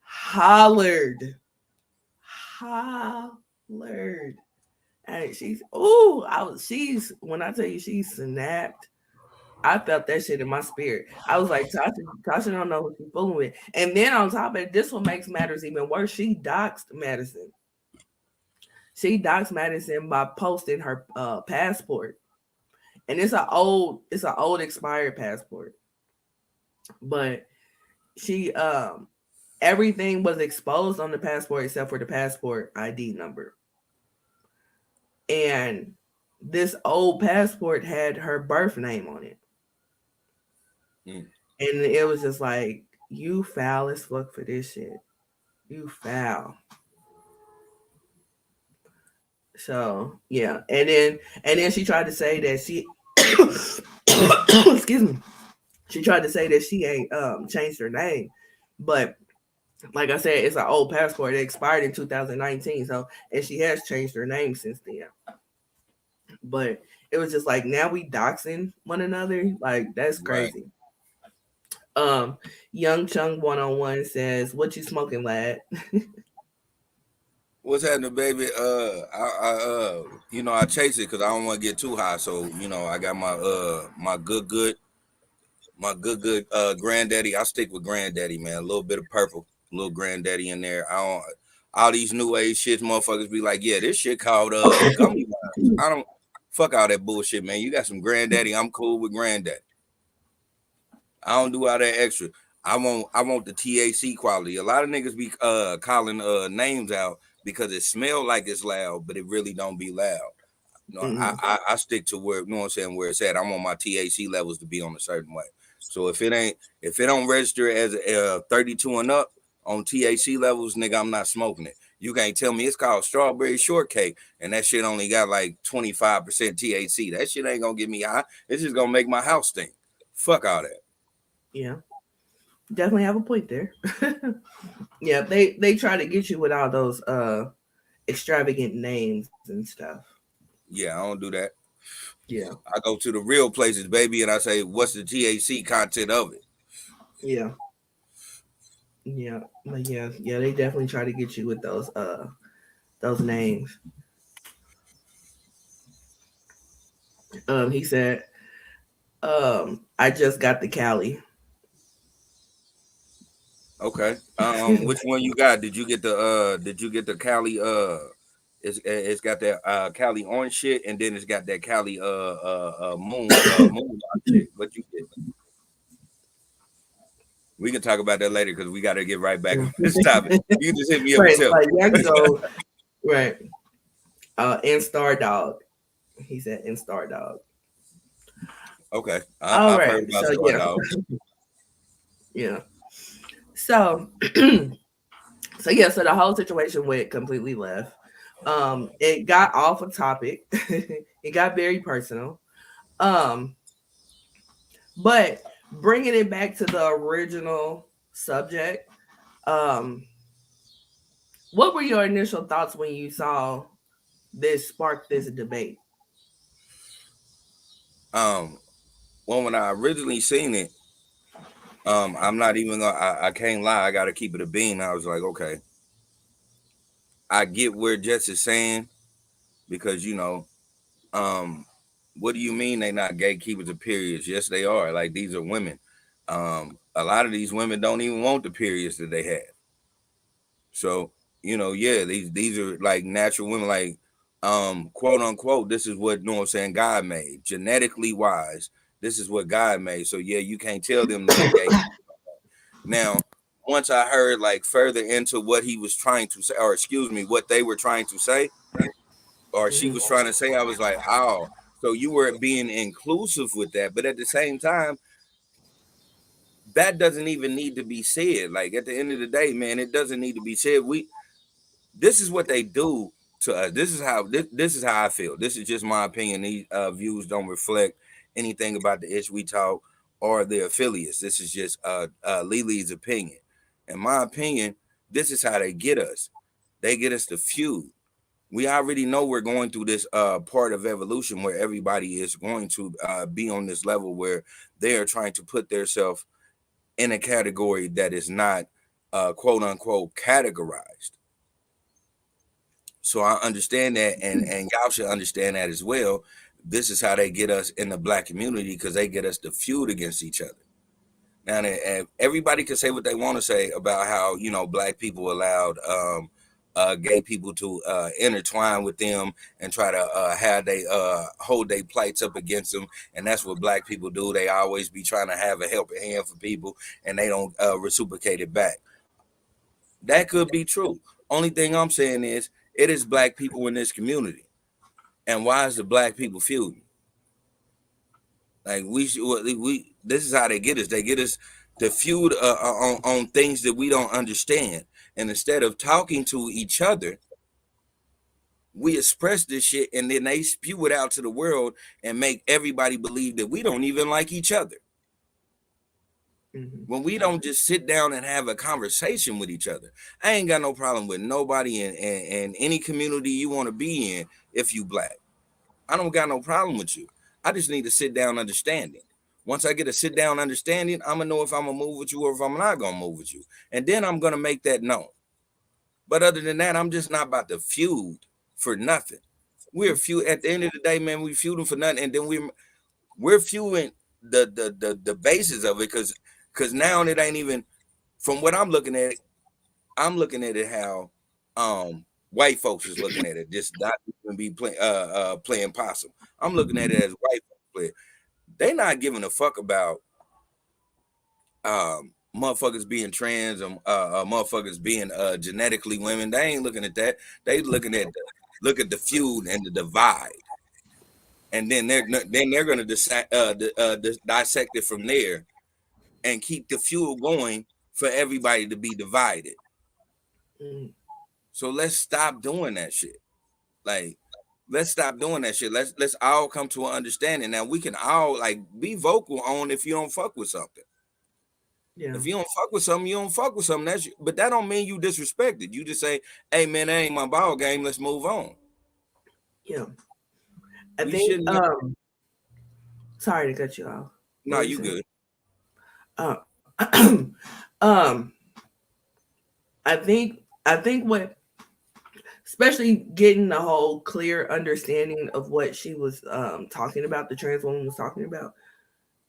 hollered. Hollered. And she's when I tell you she snapped, I felt that shit in my spirit. I was like, Tasha don't know who she's fooling with. And then on top of it, this one makes matters even worse. She doxed Madison. She doxed Madison by posting her passport. And it's an old expired passport. But she everything was exposed on the passport except for the passport ID number. And this old passport had her birth name on it. Mm. And it was just like, you foul as fuck for this shit. You foul. So yeah. And then she tried to say that she excuse me. She tried to say that she ain't changed her name. But like I said, it's an old passport. It expired in 2019. So and she has changed her name since then. But it was just like now we doxing one another. Like that's Right. crazy. Um, Young Chung 101 says, "What you smoking, lad?" What's happening, baby? I chase it because I don't want to get too high. So, I got my good granddaddy. I stick with granddaddy, man. A little bit of purple, a little granddaddy in there. I don't. All these new age shits, motherfuckers be like, yeah, this shit called gummy worms. I don't fuck all that bullshit, man. You got some granddaddy. I'm cool with granddaddy. I don't do all that extra. I want the THC quality. A lot of niggas be calling names out because it smell like it's loud, but it really don't be loud. Mm-hmm. I stick to where, you know what I'm saying, where it's at. I want my THC levels to be on a certain way. So if it don't register as 32 and up on THC levels, nigga, I'm not smoking it. You can't tell me it's called strawberry shortcake and that shit only got like 25% THC. That shit ain't gonna get me high. It's just gonna make my house stink. Fuck all that. Yeah, definitely have a point there. Yeah, they try to get you with all those extravagant names and stuff. Yeah, I don't do that. Yeah, I go to the real places, baby, and I say, what's the THC content of it? yeah, yeah, but yeah. They definitely try to get you with those names. He said, I just got the Cali. Okay. Which one you got? Did you get the Cali it's got that Cali orange shit and then it's got that Cali moon shit. What you get? We can talk about that later because we gotta get right back on this topic. You can just hit me up and Right, tell like me. Young Joe, right. And Star Dog. He said and Star Dog. Okay. All I've right. heard about So Star yeah, Dog. yeah. So so yeah, so the whole situation went completely left. It got off a topic. It got very personal. Um, but bringing it back to the original subject, um, what were your initial thoughts when you saw this spark this debate? Um, well, when I originally seen it, I'm not even gonna I can't lie, I gotta keep it a bean. I was like, okay, I get where Jess is saying because um, what do you mean they not gatekeepers of periods? Yes, they are. Like these are women. A lot of these women don't even want the periods that they have. So, yeah, these are like natural women, like quote unquote, this is what, you know what I'm saying, God made. Genetically wise, this is what God made. So yeah, you can't tell them to be gay. Now, once I heard like further into what he was trying to say, or excuse me, what they were trying to say, or she Mhm. was trying to say, I was like, oh, so you were being inclusive with that. But at the same time, that doesn't even need to be said. Like at the end of the day, man, it doesn't need to be said. This is what they do to us. This is how I feel. This is just my opinion. These views don't reflect anything about the ish we talk or the affiliates. This is just Lily's opinion. In my opinion, this is how they get us. They get us to feud. We already know we're going through this part of evolution where everybody is going to be on this level where they are trying to put themselves in a category that is not quote unquote categorized. So I understand that, and y'all should understand that as well. This is how they get us in the black community, because they get us to feud against each other. Now, and everybody can say what they want to say about how, you know, black people allowed gay people to intertwine with them and try to have they hold their plights up against them, and that's what black people do. They always be trying to have a helping hand for people, and they don't reciprocate it back. That could be true. Only thing I'm saying is it is black people in this community, and why is the black people feuding? Like we this is how they get us. They get us to feud on things that we don't understand, and instead of talking to each other, we express this shit, and then they spew it out to the world and make everybody believe that we don't even like each other. Mm-hmm. When we don't just sit down and have a conversation with each other. I ain't got no problem with nobody in any community you want to be in if you black. I don't got no problem with you. I just need to sit down understanding. Once I get a sit down understanding, I'm gonna know if I'm gonna move with you or if I'm not gonna move with you. And then I'm gonna make that known. But other than that, I'm just not about to feud for nothing. We're feud at the end of the day, man, we feuding for nothing, and then we're feuding the basis of it, because now it ain't even from what I'm looking at it. I'm looking at it how white folks is looking at it, just not even be playing possum. I'm looking at it as white folks play. They not giving a fuck about motherfuckers being trans or motherfuckers being genetically women. They ain't looking at that. They looking at the feud and the divide, and then they're gonna dissect it from there and keep the feud going for everybody to be divided. Mm-hmm. So let's stop doing that shit. Like, let's stop doing that shit. Let's all come to an understanding. Now we can all like be vocal on if you don't fuck with something. Yeah. If you don't fuck with something, you don't fuck with something. But that don't mean you disrespected. You just say, "Hey man, that ain't my ball game. Let's move on." Yeah. I We think shouldn't. sorry to cut you off. What No, were you you saying? good. Uh, um I think what, especially getting the whole clear understanding of what she was talking about, the trans woman was talking about.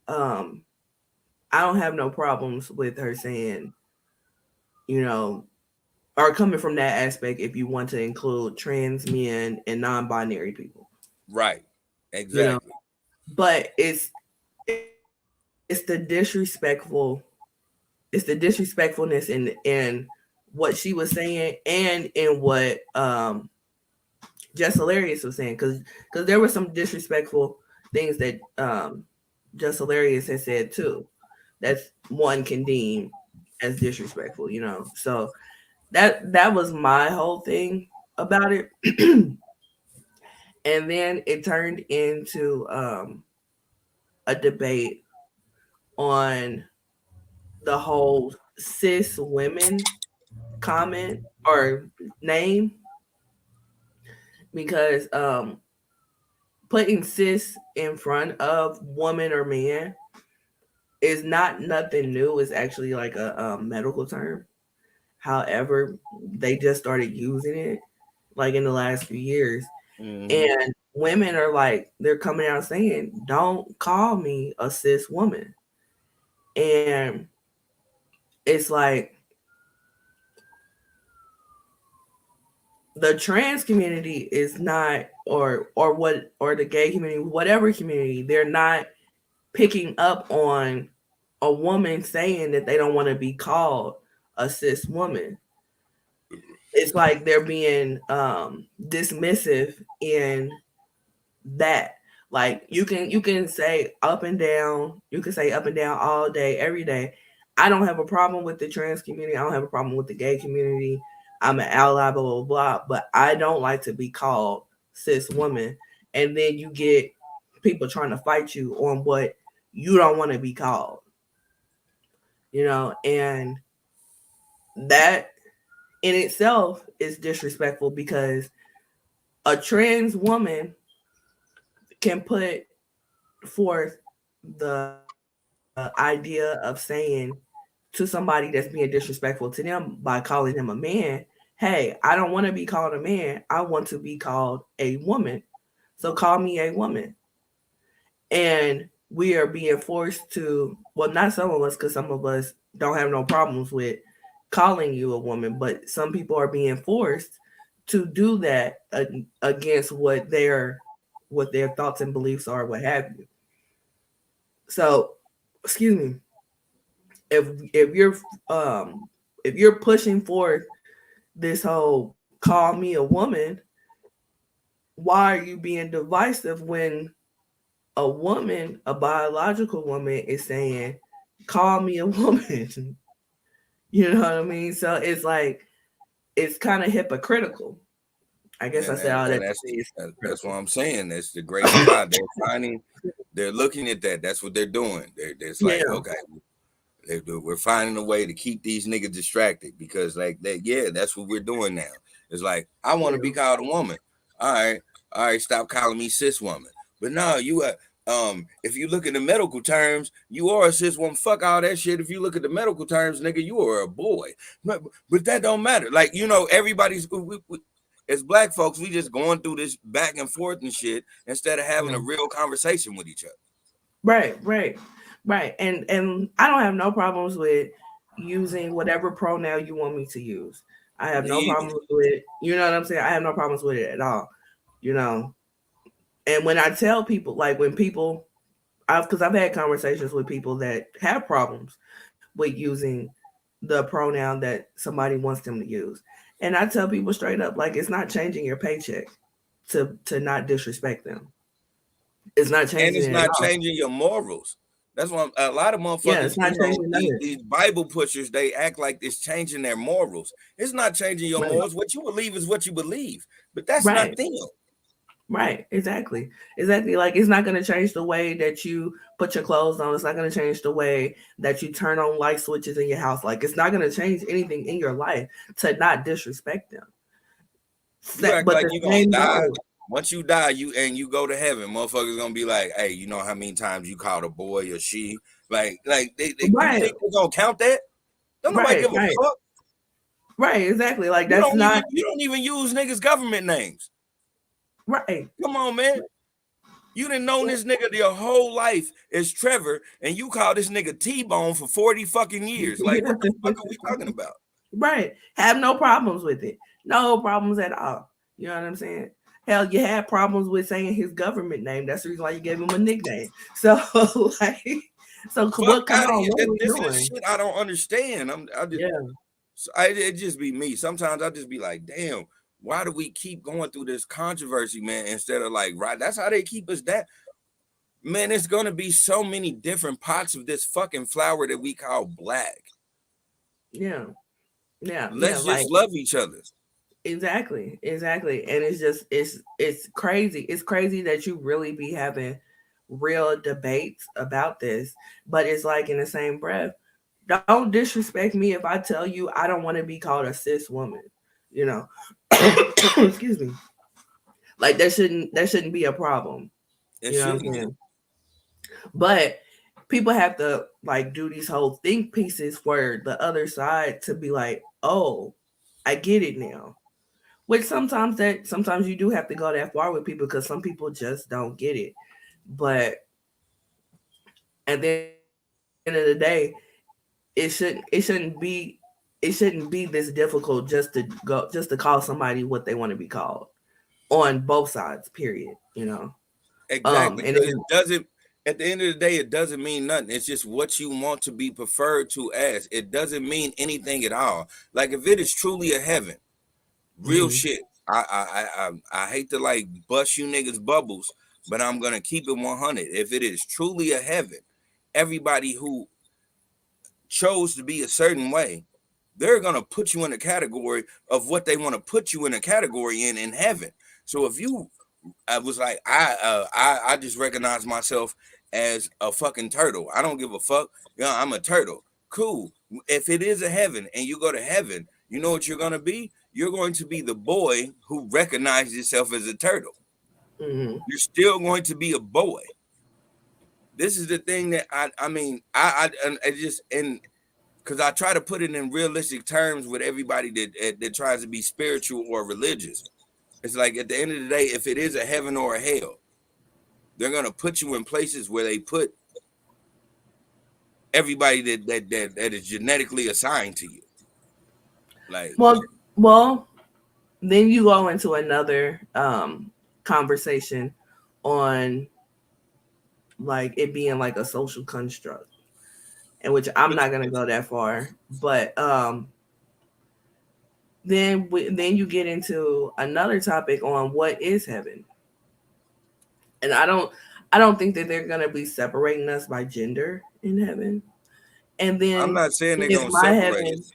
Um I don't have no problems with her saying, you know, or coming from that aspect if you want to include trans men and non-binary people. Right. You know, Exactly. but it's the disrespectfulness in what she was saying and in what Just Hilarious was saying, because there were some disrespectful things that Just Hilarious has said too. That's one can deem as disrespectful, you know. So that was my whole thing about it. And then it turned into a debate on the whole cis women comment or name, because putting cis in front of woman or man is not nothing new. It's actually like a medical term. However, they just started using it like in the last few years. Mm-hmm. And women are like, they're coming out saying, don't call me a cis woman. And it's like the trans community is not, or the gay community, whatever community, they're not picking up on a woman saying that they don't want to be called a cis woman. It's like they're being dismissive in that. Like you can say up and down, you can say up and down all day, every day. I don't have a problem with the trans community. I don't have a problem with the gay community. I'm an ally, blah blah blah. But I don't like to be called cis woman. And then you get people trying to fight you on what you don't want to be called. And that in itself is disrespectful because A trans woman can put forth the idea of saying to somebody that's being disrespectful to them by calling them a man, hey, I don't want to be called a man. I want to be called a woman. So call me a woman. And we are being forced to, well, not some of us, because some of us don't have no problems with calling you a woman, but some people are being forced to do that against what their thoughts and beliefs are, what have you. So, excuse me, if if you're um if you're pushing forth this whole call me a woman, why are you being divisive when a woman, a biological woman, is saying, call me a woman? You know what I mean? So it's like, it's kind of hypocritical. I guess I said all that to say it's That's what hypocritical. I'm saying. That's the great divide. They're looking at that. That's what they're doing. It's like, Yeah. okay, we're finding a way to keep these niggas distracted because, like, yeah, that's what we're doing now. It's like, I want to Yeah. be called a woman. All right, stop calling me cis woman. But no, if you look at the medical terms, you are a cis woman. Fuck all that shit. If you look at the medical terms, nigga, you are a boy. But that don't matter. Like, everybody's as black folks, we just going through this back and forth and shit instead of having a Yeah. real conversation with each other. Right, right, right. And I don't have no problems with using whatever pronoun you want me to use. I have no Me problems with it. You know what I'm saying? I have no problems with it at all. You know. And when I tell people, like when people, because I've had conversations with people that have problems with using the pronoun that somebody wants them to use, and I tell people straight up, like, it's not changing your paycheck to not disrespect them. It's not and changing it's it at not all. changing your morals. That's why a lot of Yeah, motherfuckers, it's not changing nothing. these Bible pushers, they act like it's changing their morals. It's not changing your Right, morals. What you believe is what you believe, but that's not right, them. right. Exactly, exactly. Like, it's not going to change the way that you put your clothes on. It's not going to change the way that you turn on light switches in your house. Like, it's not going to change anything in your life to not disrespect them. You act But like the you gonna same die. goes. Once you die, you go to heaven. Motherfuckers gonna be like, hey, you know how many times you called a boy or she? You Right, think they gonna count that? Don't nobody right, give a right, fuck. right. Exactly. Like, that's not You don't even use niggas' government names. right. Come on, man. You didn't know this nigga your whole life is Trevor, and you call this nigga T-Bone for 40 fucking years. Like, what the fuck are we talking about? Right. Have no problems with it. No problems at all. You know what I'm saying? Hell, you had problems with saying his government name. That's the reason why you gave him a nickname. So, like, so Fuck what? Come out of on, here. what are we This is doing? shit I don't understand. Yeah, It just be me. Sometimes I just be like, damn, why do we keep going through this controversy, man? Instead of like, right, that's how they keep us down. Man, it's gonna be so many different pots of this fucking flour that we call black. yeah, yeah, yeah. Let's Like, just love each other. exactly, exactly. And it's just it's crazy. It's crazy that you really be having real debates about this, but it's like, in the same breath, don't disrespect me if I tell you I don't want to be called a cis woman. You know, excuse me. Like, that shouldn't be a problem. It You know what I'm shouldn't be. saying? But people have to, like, do these whole think pieces for the other side to be like, oh, I get it now. Which sometimes you do have to go that far with people, because some people just don't get it. But at the end of the day, it shouldn't be this difficult just to call somebody what they want to be called on both sides. Period. You know. Exactly. And Because then it doesn't, at the end of the day, it doesn't mean nothing. It's just what you want to be preferred to as. It doesn't mean anything at all. Like, if it is truly a heaven, real mhm, shit. I hate to like bust you niggas bubbles, but I'm gonna keep it 100. If it is truly a heaven, everybody who chose to be a certain way, they're gonna put you in a category of what they want to put you in a category in heaven. So if you, I was like, I just recognize myself as a fucking turtle. I don't give a fuck. You know, I'm a turtle. Cool. If it is a heaven and you go to heaven, you know what you're gonna be? you're going to be the boy who recognizes yourself as a turtle. Mm-hmm. You're still going to be a boy. This is the thing that I just, and because I try to put it in realistic terms with everybody that tries to be spiritual or religious. It's like at the end of the day, if it is a heaven or a hell, they're gonna put you in places where they put everybody that is genetically assigned to you. Like, Well, then you go into another conversation on like it being like a social construct, in which I'm not gonna go that far, but then you get into another topic on what is heaven, and I don't think that they're gonna be separating us by gender in heaven, and I'm then not saying they're is gonna my separate heaven us.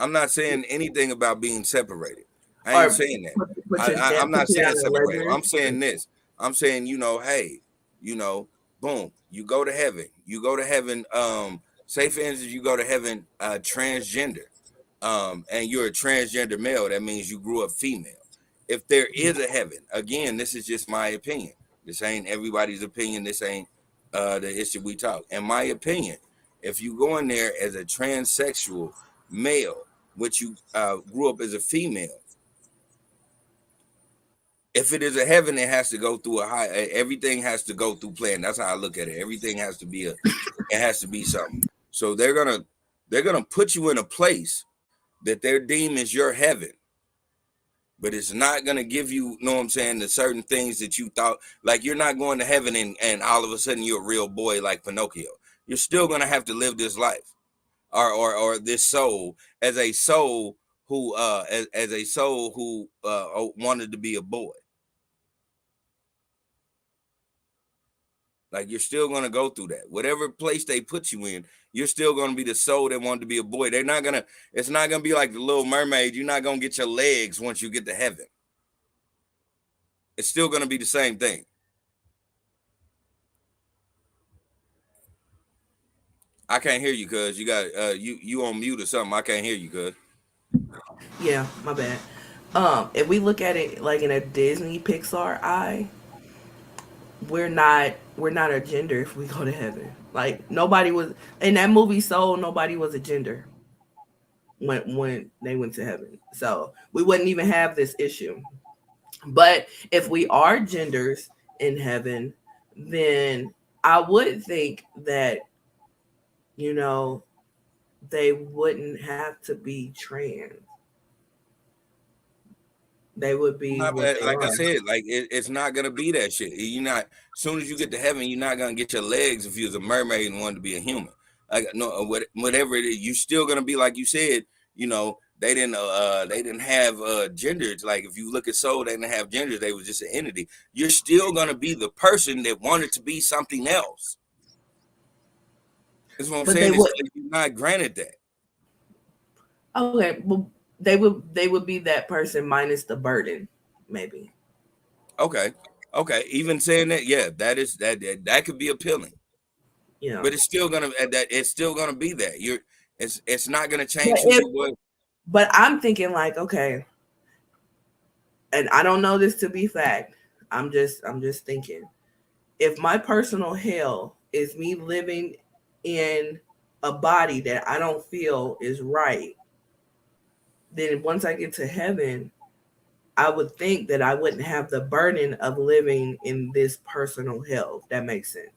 I'm not saying anything about being separated. I ain't or saying that. put your I'm put not you saying down in separated. ledgers. I'm saying this. I'm saying, hey, boom, you go to heaven. You go to heaven. Say for instance, you go to heaven transgender. And you're a transgender male. That means you grew up female. If there is a heaven, again, this is just my opinion. This ain't everybody's opinion. This ain't the issue we talk. In my opinion, if you go in there as a transsexual male, which you grew up as a female, if it is a heaven, it has to go through everything has to go through plan. That's how I look at it. Everything has to be it has to be something. So they're gonna put you in a place that they deem as your heaven, but it's not gonna give you, know what I'm saying, the certain things that you thought. Like, you're not going to heaven and all of a sudden you're a real boy like Pinocchio. You're still gonna have to live this life, or this soul as a soul who as a soul who wanted to be a boy. Like, you're still gonna go through that. Whatever place they put you in, you're still gonna be the soul that wanted to be a boy. It's not gonna be like the Little Mermaid. You're not gonna get your legs once you get to heaven. It's still gonna be the same thing. I can't hear you, cuz you got you on mute or something. I can't hear you, cuz. Yeah, my bad. If we look at it like in a Disney Pixar eye, we're not a gender if we go to heaven. Like nobody was in that movie Soul, nobody was a gender when they went to heaven. So we wouldn't even have this issue. But if we are genders in heaven, then I would think that, you know, they wouldn't have to be trans. They would be Not, what they like I are. said, like it's not gonna be that shit. You're not. As soon as you get to heaven, you're not gonna get your legs if you was a mermaid and wanted to be a human. Like, no, whatever it is, you're still gonna be like you said. They didn't have genders. Like, if you look at Soul, they didn't have genders. They was just an entity. You're still gonna be the person that wanted to be something else. That's what I'm But they saying. Is would you're not granted that. okay, well they would be that person minus the burden, maybe. Okay, okay. Even saying that, yeah, that could be appealing. You know. But it's still gonna be that. It's not gonna But change who if you were. but I'm thinking like, okay, and I don't know this to be fact. I'm just thinking. If my personal hell is me living in a body that I don't feel is right, then once I get to heaven, I would think that I wouldn't have the burden of living in this personal hell. If that makes sense.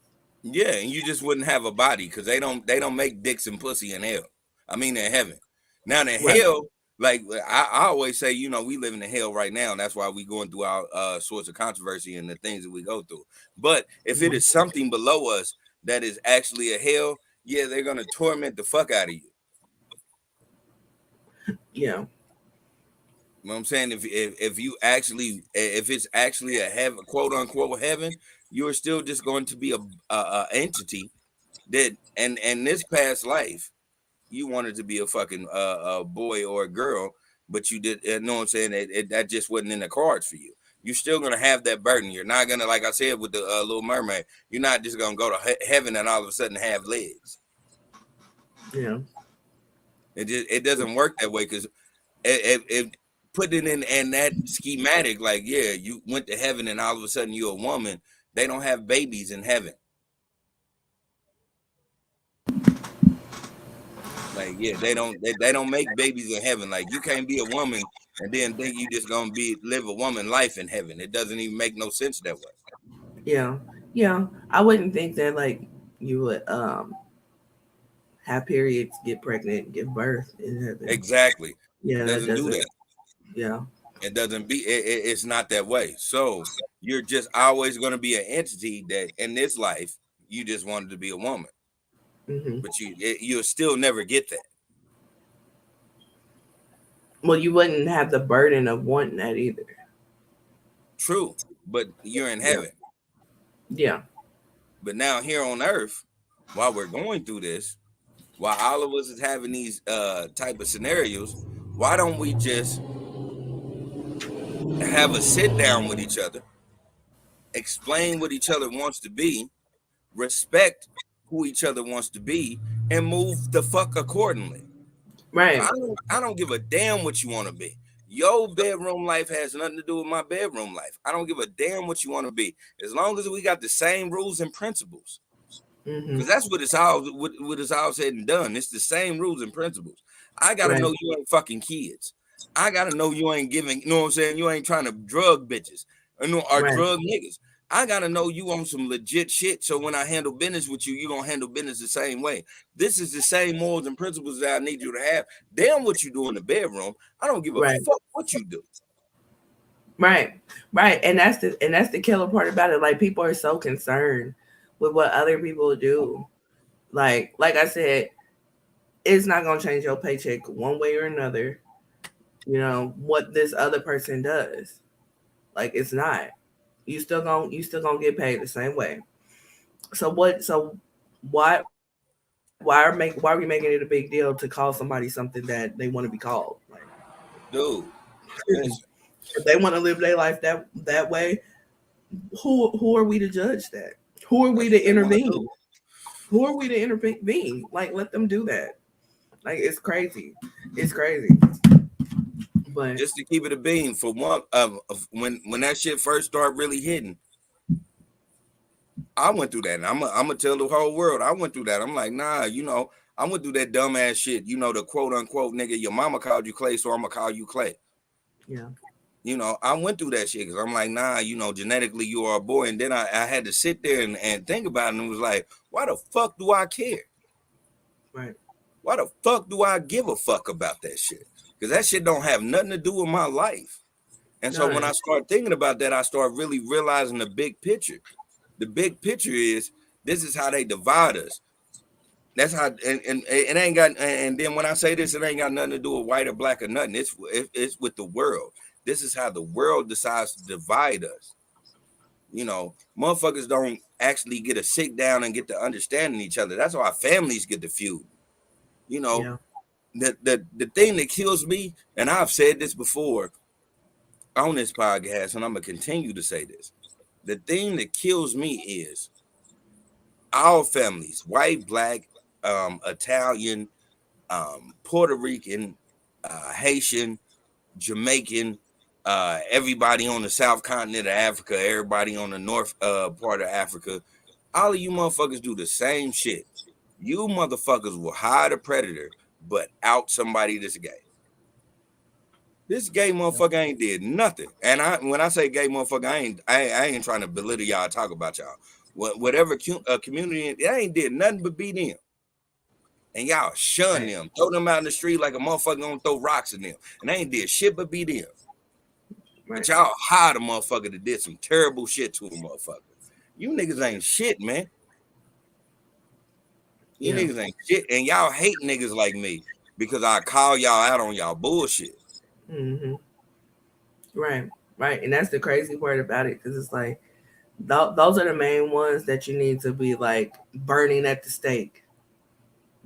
Yeah, and you just wouldn't have a body because they don't make dicks and pussy in hell. I mean, in heaven. Now in Right. hell, like I always say, we live in the hell right now, and that's why we going through our sorts of controversy and the things that we go through. But if it is something below us that is actually a hell, yeah, they're gonna torment the fuck out of you. Yeah. You know what I'm saying? If it's actually a heaven, quote unquote heaven, you're still just going to be a entity that, and this past life you wanted to be a fucking a boy or a girl, but you did, know what I'm saying, that just wasn't in the cards for you. You're still gonna have that burden. You're not gonna, like I said with the Little Mermaid, you're not just gonna go to heaven and all of a sudden have legs. Yeah. It doesn't work that way, because if put it in that schematic, like, yeah, you went to heaven and all of a sudden you're a woman. They don't have babies in heaven. Like, yeah, they don't make babies in heaven. Like, you can't be a woman and then think you just gonna live a woman life in heaven. It doesn't even make no sense that way. Yeah. Yeah. I wouldn't think that like you would have periods, get pregnant, give birth in heaven. Exactly. Yeah, It that doesn't do doesn't. that. Yeah. It doesn't it's not that way. So you're just always gonna be an entity that in this life you just wanted to be a woman, Hmm. but you'll still never get that. Well, you wouldn't have the burden of wanting that either. True, but you're in Yeah. heaven. Yeah. But now here on earth, while we're going through this, while all of us is having these type of scenarios, why don't we just have a sit down with each other, explain what each other wants to be, respect who each other wants to be, and move the fuck accordingly. Right. I don't give a damn what you want to be. Your bedroom life has nothing to do with my bedroom life. I don't give a damn what you want to be. As long as we got the same rules and principles. Hmm. Because that's what it's all said and done. It's the same rules and principles. I gotta Right. know you ain't fucking kids. I gotta know you ain't giving, you know what I'm saying? You ain't trying to drug bitches or Right. drug niggas. I gotta know you on some legit shit. So when I handle business with you, you gonna handle business the same way. This is the same morals and principles that I need you to have. Damn what you do in the bedroom. I don't give a Right. fuck what you do. Right. Right. And that's the killer part about it. Like people are so concerned with what other people do. Like I said, it's not gonna change your paycheck one way or another. You know what this other person does. Like it's not. You still gonna get paid the same way. So what? So why are we making it a big deal to call somebody something that they want to be called? Like Dude, listen. if they want to live their life that way, who are we to judge that? Who are we That's to what they want to do. intervene? Who are we to intervene? Like let them do that. Like it's crazy. It's crazy. But Just to keep it a bean for one when that shit first started really hitting, I went through that, and I'm gonna tell the whole world I went through that. I'm like, nah, I went through that dumbass shit. The quote unquote nigga, your mama called you Clay, so I'm gonna call you Clay. yeah, I went through that shit because I'm like, nah, genetically you are a boy, and then I had to sit there and think about it, and was like, why the fuck do I care? right. Why the fuck do I give a fuck about that shit? Because that shit don't have nothing to do with my life. And so when None. I start thinking about that, I start really realizing the big picture. The big picture is this is how they divide us. That's how, and it ain't got. And then when I say this, it ain't got nothing to do with white or black or nothing. It's with the world. This is how the world decides to divide us. Motherfuckers don't actually get to sit down and get to understanding each other. That's why families get the feud. You know, Yeah. the thing that kills me, and I've said this before on this podcast, and I'm gonna continue to say this. The thing that kills me is our families, white, black, Italian, Puerto Rican, Haitian, Jamaican, everybody on the south continent of Africa, everybody on the north part of Africa. All of you motherfuckers do the same shit. You motherfuckers will hide a predator, but out somebody that's gay. This gay motherfucker ain't did nothing. And when I say gay motherfucker, I ain't trying to belittle y'all, talk about y'all. Whatever community, it ain't did nothing but beat them. And y'all shun Right. them, throw them out in the street like a motherfucker gonna throw rocks in them. And they ain't did shit but beat them. But Right. y'all hired a motherfucker that did some terrible shit to a motherfucker. You niggas ain't shit, man. You Yeah. niggas ain't shit. And y'all hate niggas like me because I call y'all out on y'all bullshit. Hmm. Right. Right. And that's the crazy part about it because it's like those are the main ones that you need to be like burning at the stake.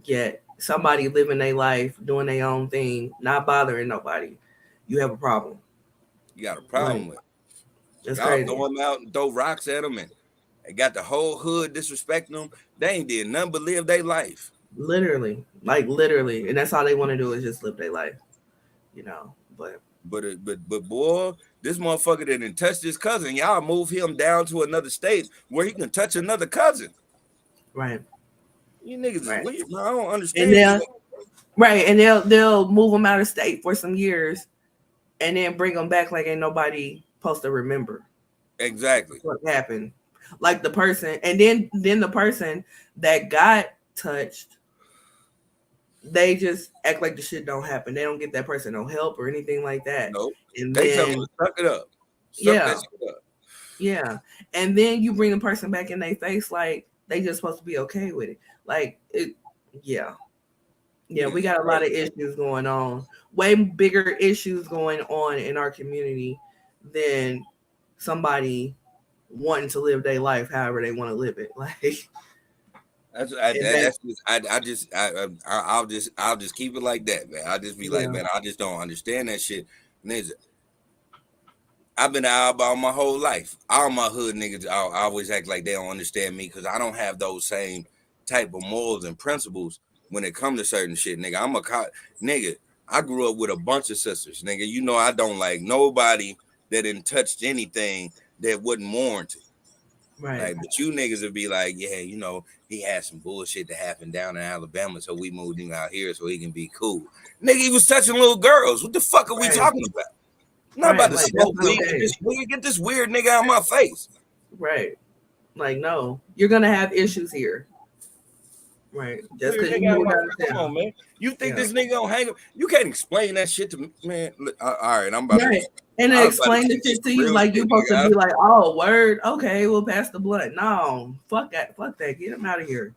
Yet somebody living their life, doing their own thing, not bothering nobody. You have a problem. You got a Like problem with. it's Y'all crazy. throw them out and throw rocks at them and got the whole hood disrespecting them. They ain't did nothing but live their life. Literally. Like literally. And that's all they want to do is just live their life. you know. But But boy, this motherfucker that done touched his cousin, y'all move him down to another state where he can touch another cousin. right, You niggas is right, weird. Man, I don't and understand these they'll niggas. right, and they'll move them out of state for some years, and then bring them back like ain't nobody supposed to remember Exactly. what happened. Like the person, and then the person that got touched, they just act like the shit don't happen. They don't get that person no help or anything like that. Nope. And They tell them then to suck it up. Suck that yeah, shit up. yeah, and then you bring the person back in their face like they just supposed to be okay with it. Like it, yeah, yeah. We Niggas is got a lot of crazy. issues going on. Way bigger issues going on in our community than somebody wanting to live their life however they want to live it. Like, and that, That's just I'll just keep it like that, man. I'll just be like, yeah, man, I just don't understand that shit. Niggas, I've been out about my whole life. All my hood niggas I always act like they don't understand me because I don't have those same type of morals and principles when it comes to certain shit, nigga. Nigga. I grew up with a bunch of sisters, nigga. You know I don't like nobody that didn't touched anything that wasn't warranted. right, Like, but you niggas would be like, yeah, you know, he had some bullshit that happened down in Alabama, so we moved him out here so he can be cool. Nigga, he was touching little girls. What the fuck are we right, talking about? I'm not about right. to Like that's smoke not weed. okay. Get this weird nigga out of my face. Right. Like no, you're gonna have issues here. Right. Just Weird because you nigga out of moved my out face. of Come on, town. man. You think Yeah. this nigga gonna hang up? You can't explain that shit to me, man. Look, all right, Right. And I they was about to explain the kick shit some to you real like you're shit, supposed to nigga. be like, oh, word, okay, we'll pass the blunt. No, fuck that, fuck that. Get him out of here.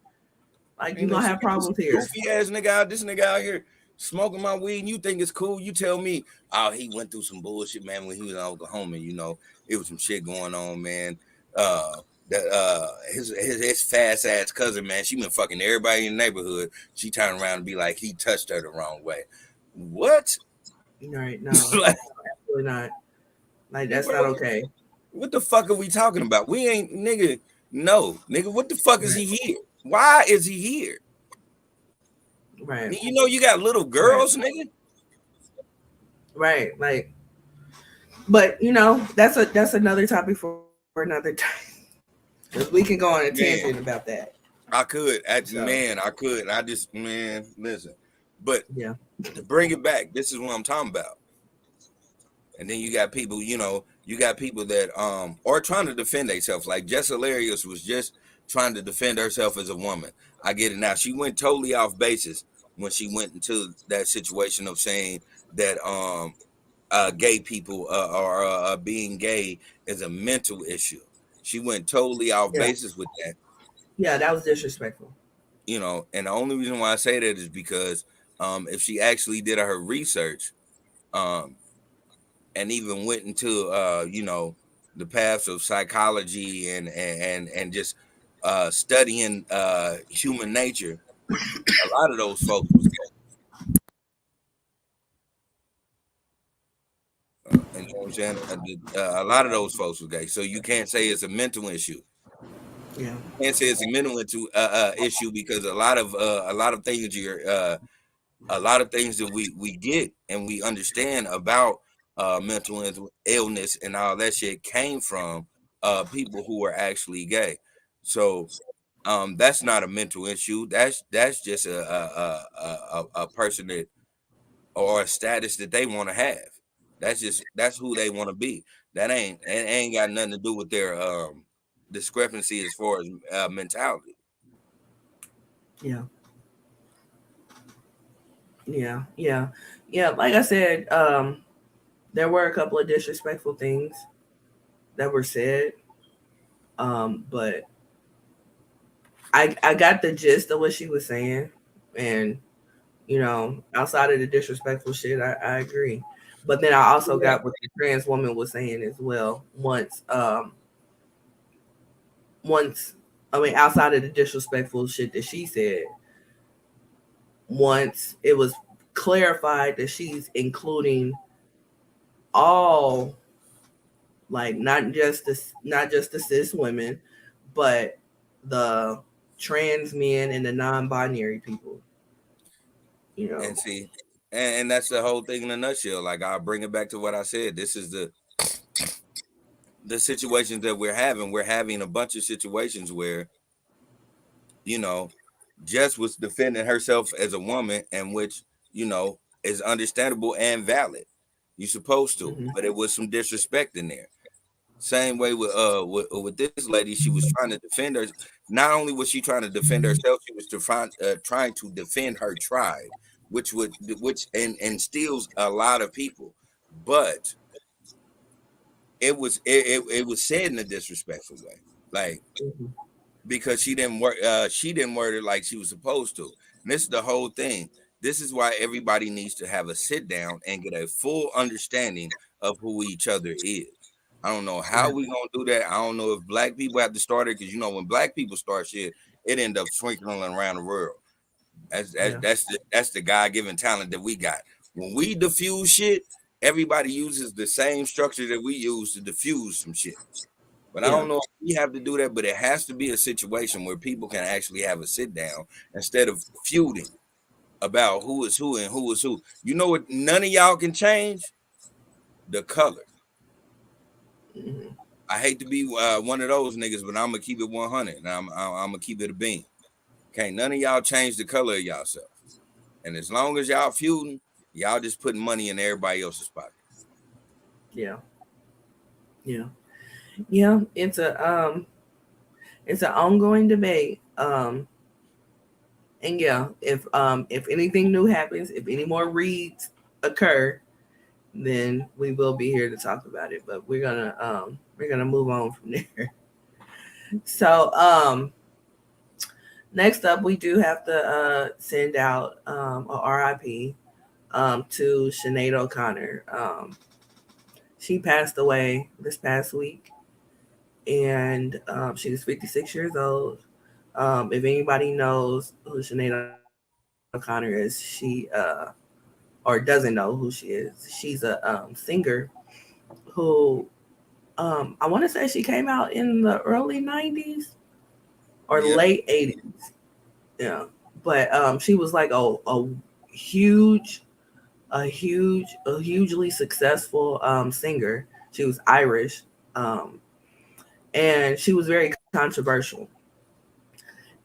Like you're Ain't no gonna shit. have Get this problems here. goofy ass nigga out. This nigga out here smoking my weed, and you think it's cool? You tell me, oh, he went through some bullshit, man, when he was in Oklahoma. You know, it was some shit going on, man. That his fast ass cousin, man, she been fucking everybody in the neighborhood. She turned around and be like, he touched her the wrong way. What? Right, no, Like, absolutely not. Like that's bro, not okay. what the fuck are we talking about? We ain't nigga. No, nigga. What the fuck is Right, he here? Why is he here? right, You know, you got little right, girls, nigga. right. Like, but you know, that's another topic for another time. Because we can go on a tangent Man, about that. I could. So Man, I could. I just, man, listen. But yeah, to bring it back, this is what I'm talking about. And then you got people, you got people that are trying to defend themselves. Like Jess Hilarious was just trying to defend herself as a woman. I get it now. She went totally off basis when she went into that situation of saying that gay people are being gay is a mental issue. She went totally off yeah, basis with that. yeah. That was disrespectful. And the only reason why I say that is because if she actually did her research um, and even went into the paths of psychology and just studying human nature, a lot of those folks was gay. And you know what I'm saying? A lot of those folks was gay. So you can't say it's a mental issue. Yeah, Can't say it's a mental issue because a lot of things a lot of things that we get and we understand about mental illness and all that shit came from people who were actually gay. So that's not a mental issue. That's just a person that or a status that they want to have. That's who they want to be. It ain't got nothing to do with their discrepancy as far as mentality. yeah, yeah, yeah, yeah. Like I said, there were a couple of disrespectful things that were said, but I got the gist of what she was saying, and outside of the disrespectful shit, I agree. But then I also Yeah. got what the trans woman was saying as well. Once I mean, outside of the disrespectful shit that she said, once it was clarified that she's including all, like not just the cis women, but the trans men and the non-binary people. You know, And see, And that's the whole thing in a nutshell. Like, I'll bring it back to what I said. This is the situations that we're having. We're having a bunch of situations where, you know, Jess was defending herself as a woman, and which, you know, is understandable and valid. You're supposed to, Mm-hmm. but it was some disrespect in there. Same way with this lady, she was trying to defend her. Not only was she trying to defend herself, she was trying to defend her tribe, which instills a lot of people. But it was said in a disrespectful way, like, Mm-hmm. because she didn't word it like she was supposed to. And this is the whole thing. This is why everybody needs to have a sit down and get a full understanding of who each other is. I don't know how Right. we gonna do that. I don't know if black people have to start it, because you know when black people start shit, it end up sprinkling around the world. Yeah. That's the God given talent that we got. When we diffuse shit, everybody uses the same structure that we use to diffuse some shit. But I Yeah. don't know if we have to do that, but it has to be a situation where people can actually have a sit down instead of feuding about who is who and who is who. You know what? None of y'all can change the color. Mm-hmm. I hate to be one of those niggas, but I'm gonna keep it 100, and I'm gonna keep it a bean. Can't none of y'all change the color of yourself. And as long as y'all feuding, y'all just putting money in everybody else's pocket. Yeah. Yeah. Yeah. It's an ongoing debate. And yeah, if anything new happens, if any more reads occur, then we will be here to talk about it. But we're gonna move on from there. So next up, we do have to send out a RIP to Sinead O'Connor. She passed away this past week, and she was 56 years old. If anybody knows who Sinead O'Connor is, or doesn't know who she is, she's a singer who I want to say she came out in the early 90s or Yeah, late 80s. Yeah. But she was like a huge, a hugely successful singer. She was Irish. Um, and she was very controversial.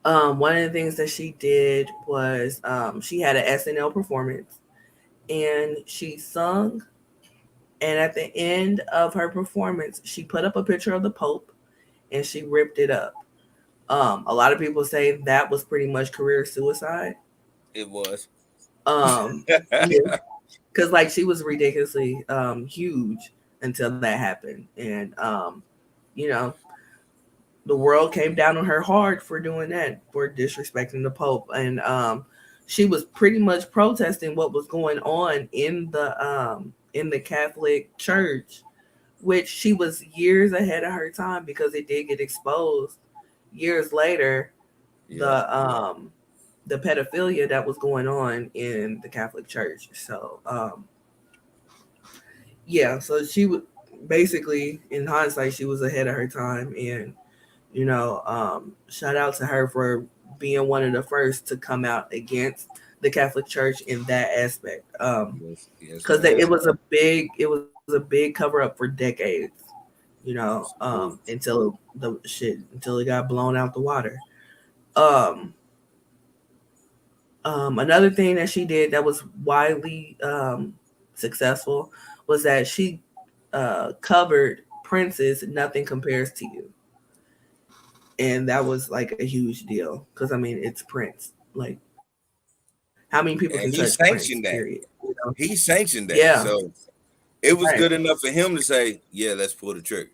One of the things that she did was she had an SNL performance and she sung. And at the end of her performance, she put up a picture of the Pope and she ripped it up. A lot of people say that was pretty much career suicide. it was. Yeah, because like she was ridiculously huge until that happened, and you know, the world came down on her hard for doing that, for disrespecting the Pope, and she was pretty much protesting what was going on in the Catholic Church, which she was years ahead of her time because it did get exposed years later. Yeah. The pedophilia that was going on in the Catholic Church. So yeah, so she would basically, in hindsight, she was ahead of her time, and shout out to her for being one of the first to come out against the Catholic Church in that aspect. Yes, yes, Because ma'am. it was a big cover up for decades. Absolutely. Until it got blown out the water. Um, Another thing that she did that was widely successful was that she covered Prince's "Nothing Compares to You," and that was like a huge deal because I mean it's Prince. Like, how many people can touch And Prince? he Period. sanctioned that. He sanctioned Yeah, that. So it was right, good enough for him to say, "Yeah, let's pull the trigger."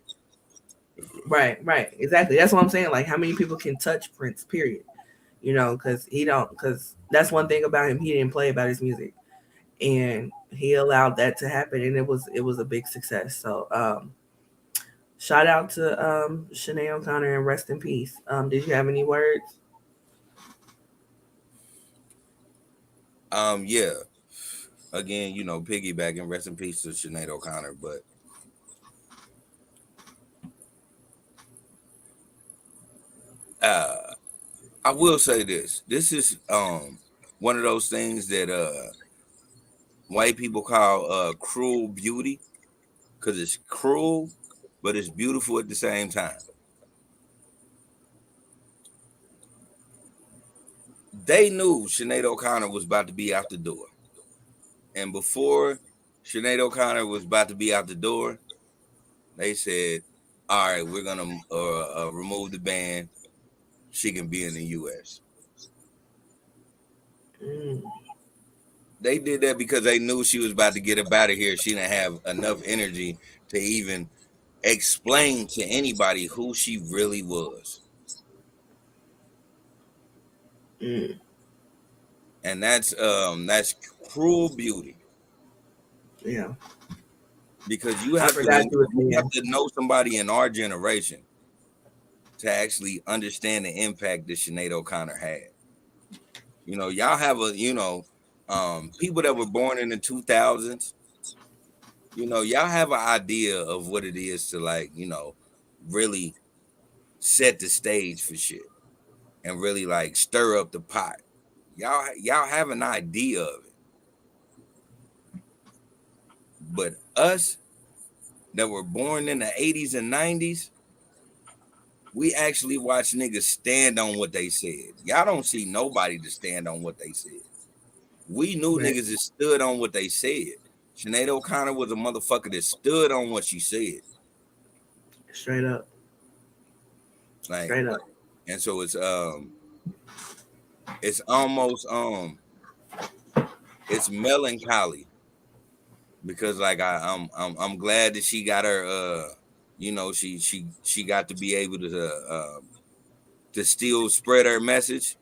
right, exactly. That's what I'm saying. Like, how many people can touch Prince? Period. Because he don't. Because that's one thing about him. He didn't play about his music, and he allowed that to happen, and it was a big success. So shout out to Sinead O'Connor and rest in peace. Did you have any words? Yeah. Again, piggybacking, rest in peace to Sinead O'Connor. But uh, I will say this: this is one of those things that white people call cruel beauty, because it's cruel, but it's beautiful at the same time. They knew Sinead O'Connor was about to be out the door. And before Sinead O'Connor was about to be out the door, they said, all right, we're going to remove the ban. She can be in the U.S. Mm. They did that because they knew she was about to get up out of here. She didn't have enough energy to even explain to anybody who she really was. Mm. And that's cruel beauty, Yeah, because you I have to forgot you were you have saying. to know somebody in our generation to actually understand the impact that Sinead O'Connor had. Y'all have people that were born in the 2000s. Y'all have an idea of what it is to, like, really set the stage for shit and really, like, stir up the pot. Y'all have an idea of it. But us that were born in the 80s and 90s, we actually watch niggas stand on what they said. Y'all don't see nobody to stand on what they said. We knew Right. niggas that stood on what they said. Sinead O'Connor was a motherfucker that stood on what she said. Straight up. Like, Straight up. and so it's almost it's melancholy, because, like, I'm glad that she got her she got to be able to still spread her message.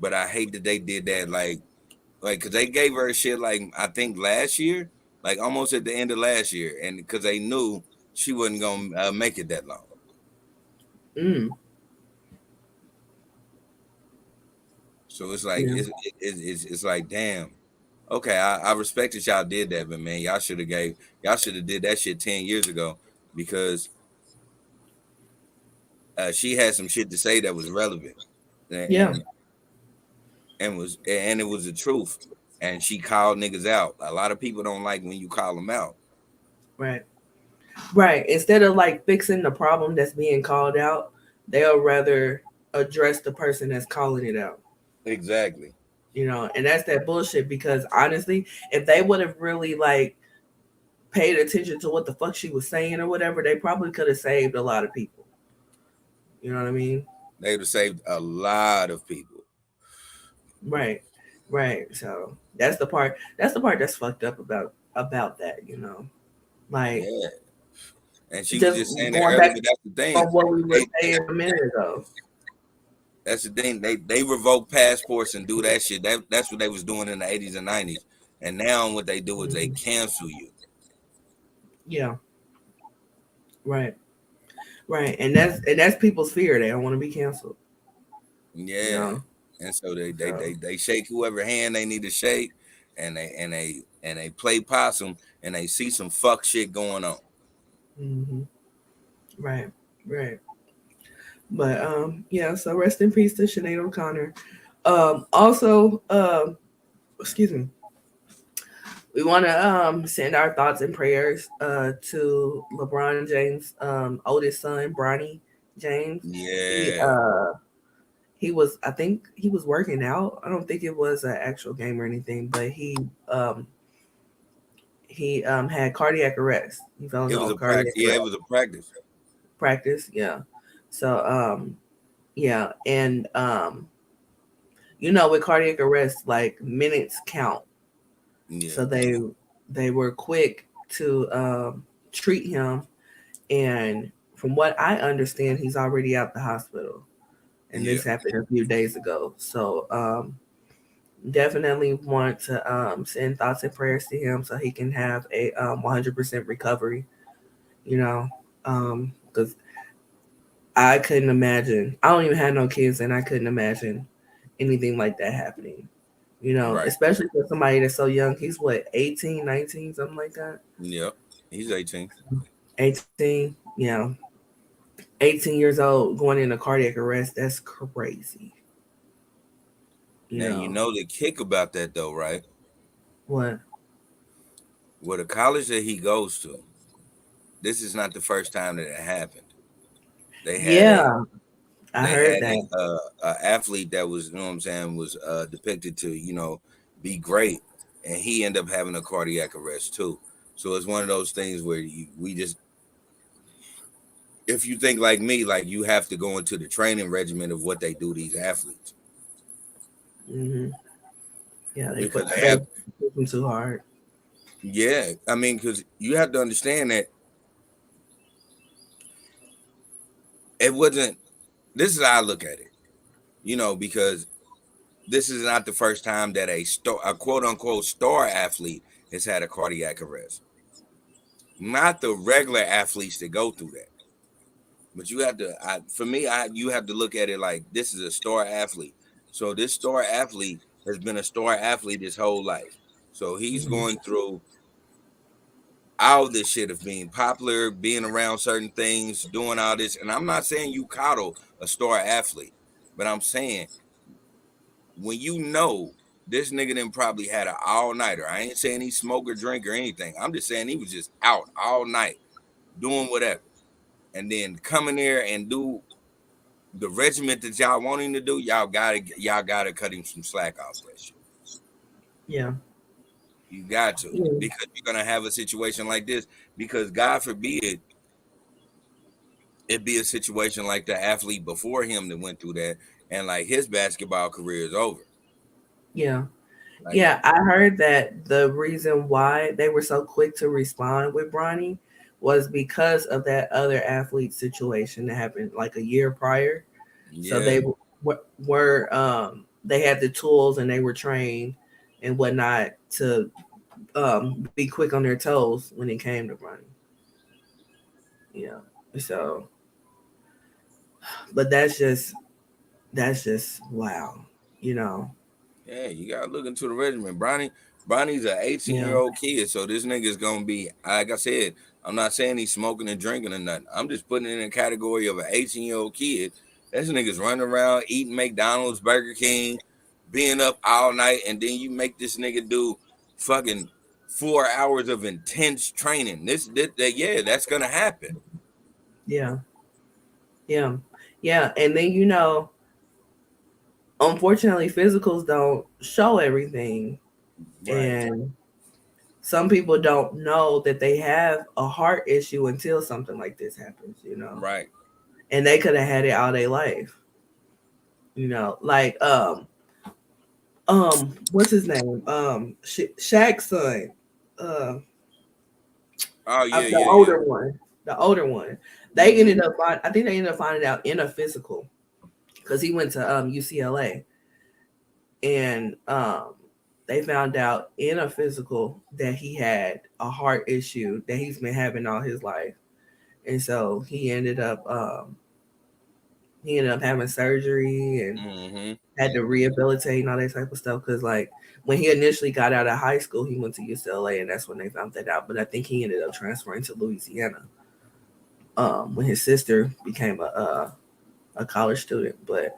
But I hate that they did that, like, because they gave her shit, like, I think last year, like almost at the end of last year, and because they knew she wasn't gonna make it that long. Mm. So it's like Yeah. it's like, damn. Okay, I respect that y'all did that, but man, y'all should have did that shit 10 years ago, because she had some shit to say that was relevant, and Yeah. and it was the truth, and she called niggas out. A lot of people don't like when you call them out. Right. Right. Instead of like fixing the problem that's being called out, they'll rather address the person that's calling it out. Exactly. And that's that bullshit, because honestly, if they would have really like paid attention to what the fuck she was saying or whatever, they probably could have saved a lot of people. You know what I mean? They would have saved a lot of people. Right. Right. So that's the part that's fucked up about that. Like, Yeah. And she was just just saying it going earlier, back but that's the thing. on what we were They, saying a minute ago. that's the thing. They revoke passports and do that shit. That's what they was doing in the 80s and 90s. And now what they do is they Mhm. cancel you. Yeah. Right. Right. And that's people's fear. They don't want to be canceled. You Yeah. know. And so they they So. they, they shake whoever hand they need to shake, and they play possum, and they see some fuck shit going on. Hmm. Right. Right. But yeah. So rest in peace to Sinead O'Connor. Also, excuse me. We want to send our thoughts and prayers to LeBron James' oldest son, Bronny James. He Yeah. uh he was, I think he was working out. I don't think it was an actual game or anything, but um he had cardiac arrest. He fell It into was a a practice. cardiac Yeah, it arrest was a practice. practice. Yeah. So yeah, and with cardiac arrest, like minutes count. Yeah. So they were quick to treat him, and from what I understand, he's already out the hospital, and Yeah. this happened a few days ago. So definitely want to send thoughts and prayers to him so he can have a 100% recovery. You know, because I couldn't imagine. I don't even have no kids, and I couldn't imagine anything like that happening. Right. Especially for somebody that's so young. He's what, 18, 19, something like that. Yep. He's 18. 18, 18 years old going into cardiac arrest. That's crazy. You Now, know. the kick about that, though, right? What? Well, the college that he goes to, this is not the first time that it happened. They had a Yeah, I they heard had that. a athlete that was, you know what I'm saying, was depicted to, be great, and he ended up having a cardiac arrest too. So it's one of those things where we just, if you think like me, like you have to go into the training regimen of what they do these athletes, Hmm. Yeah, because they they have, push them too hard. yeah, I mean, because you have to understand that it wasn't. This is how I look at it, because this is not the first time that a quote unquote star athlete has had a cardiac arrest. Not the regular athletes that go through that. But you have to, for me, you have to look at it like this is a star athlete. So this star athlete has been a star athlete his whole life. So he's Hmm. going through all this shit of being popular, being around certain things, doing all this. And I'm not saying you coddle a star athlete, but I'm saying when this nigga then probably had an all nighter. I ain't saying he smoke or drink or anything. I'm just saying he was just out all night doing whatever. And then come in there and do the regiment that y'all want him to do, y'all gotta cut him some slack off that shit. Yeah. You got to, Yeah. because you're gonna have a situation like this. Because God forbid it be a situation like the athlete before him that went through that, and like his basketball career is over. Yeah. Like, Yeah, I heard that the reason why they were so quick to respond with Bronny was because of that other athlete situation that happened like a year prior. So yeah, they they had the tools and they were trained and whatnot to be quick on their toes when it came to Bronny. Yeah. So, but that's just wow. You know. yeah, you gotta look into the regimen. Bronny's an 18-year Yeah. old kid, so this nigga's gonna be, like I said, I'm not saying he's smoking and drinking or nothing. I'm just putting it in a category of an 18-year-old kid. This nigga's running around eating McDonald's, Burger King, being up all night, and then you make this nigga do fucking 4 hours of intense training. Yeah, that's gonna happen. Yeah. Yeah. Yeah. And then unfortunately physicals don't show everything, Right, and some people don't know that they have a heart issue until something like this happens. right. And they could have had it all their life. Like what's his name, Shaq's son, uh Oh yeah, the yeah, yeah. older one. They Hmm. ended up I think they ended up finding out in a physical because he went to UCLA, and they found out in a physical that he had a heart issue that he's been having all his life, and so he ended up having surgery and Hmm. had to rehabilitate and all that type of stuff. Because like when he initially got out of high school, he went to UCLA, and that's when they found that out. But I think he ended up transferring to Louisiana when his sister became a college student. But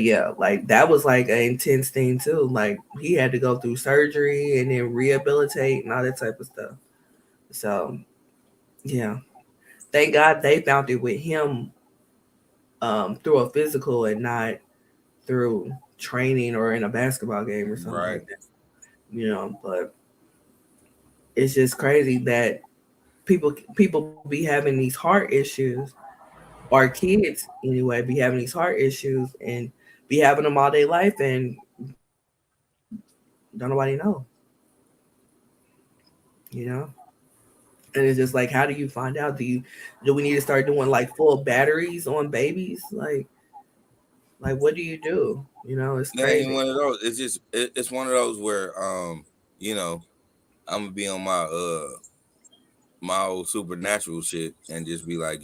yeah, like that was like an intense thing too. Like he had to go through surgery and then rehabilitate and all that type of stuff. So yeah, thank God they found it with him through a physical and not through training or in a basketball game or something Right, like that. But it's just crazy that people be having these heart issues, or kids anyway, be having these heart issues and be having them all day life, and don't nobody know. And it's just like, how do you find out? Do we need to start doing like full batteries on babies? Like what do you do? It's it ain't crazy. one of those. It's just it's one of those where you know I'm gonna be on my old supernatural shit and just be like,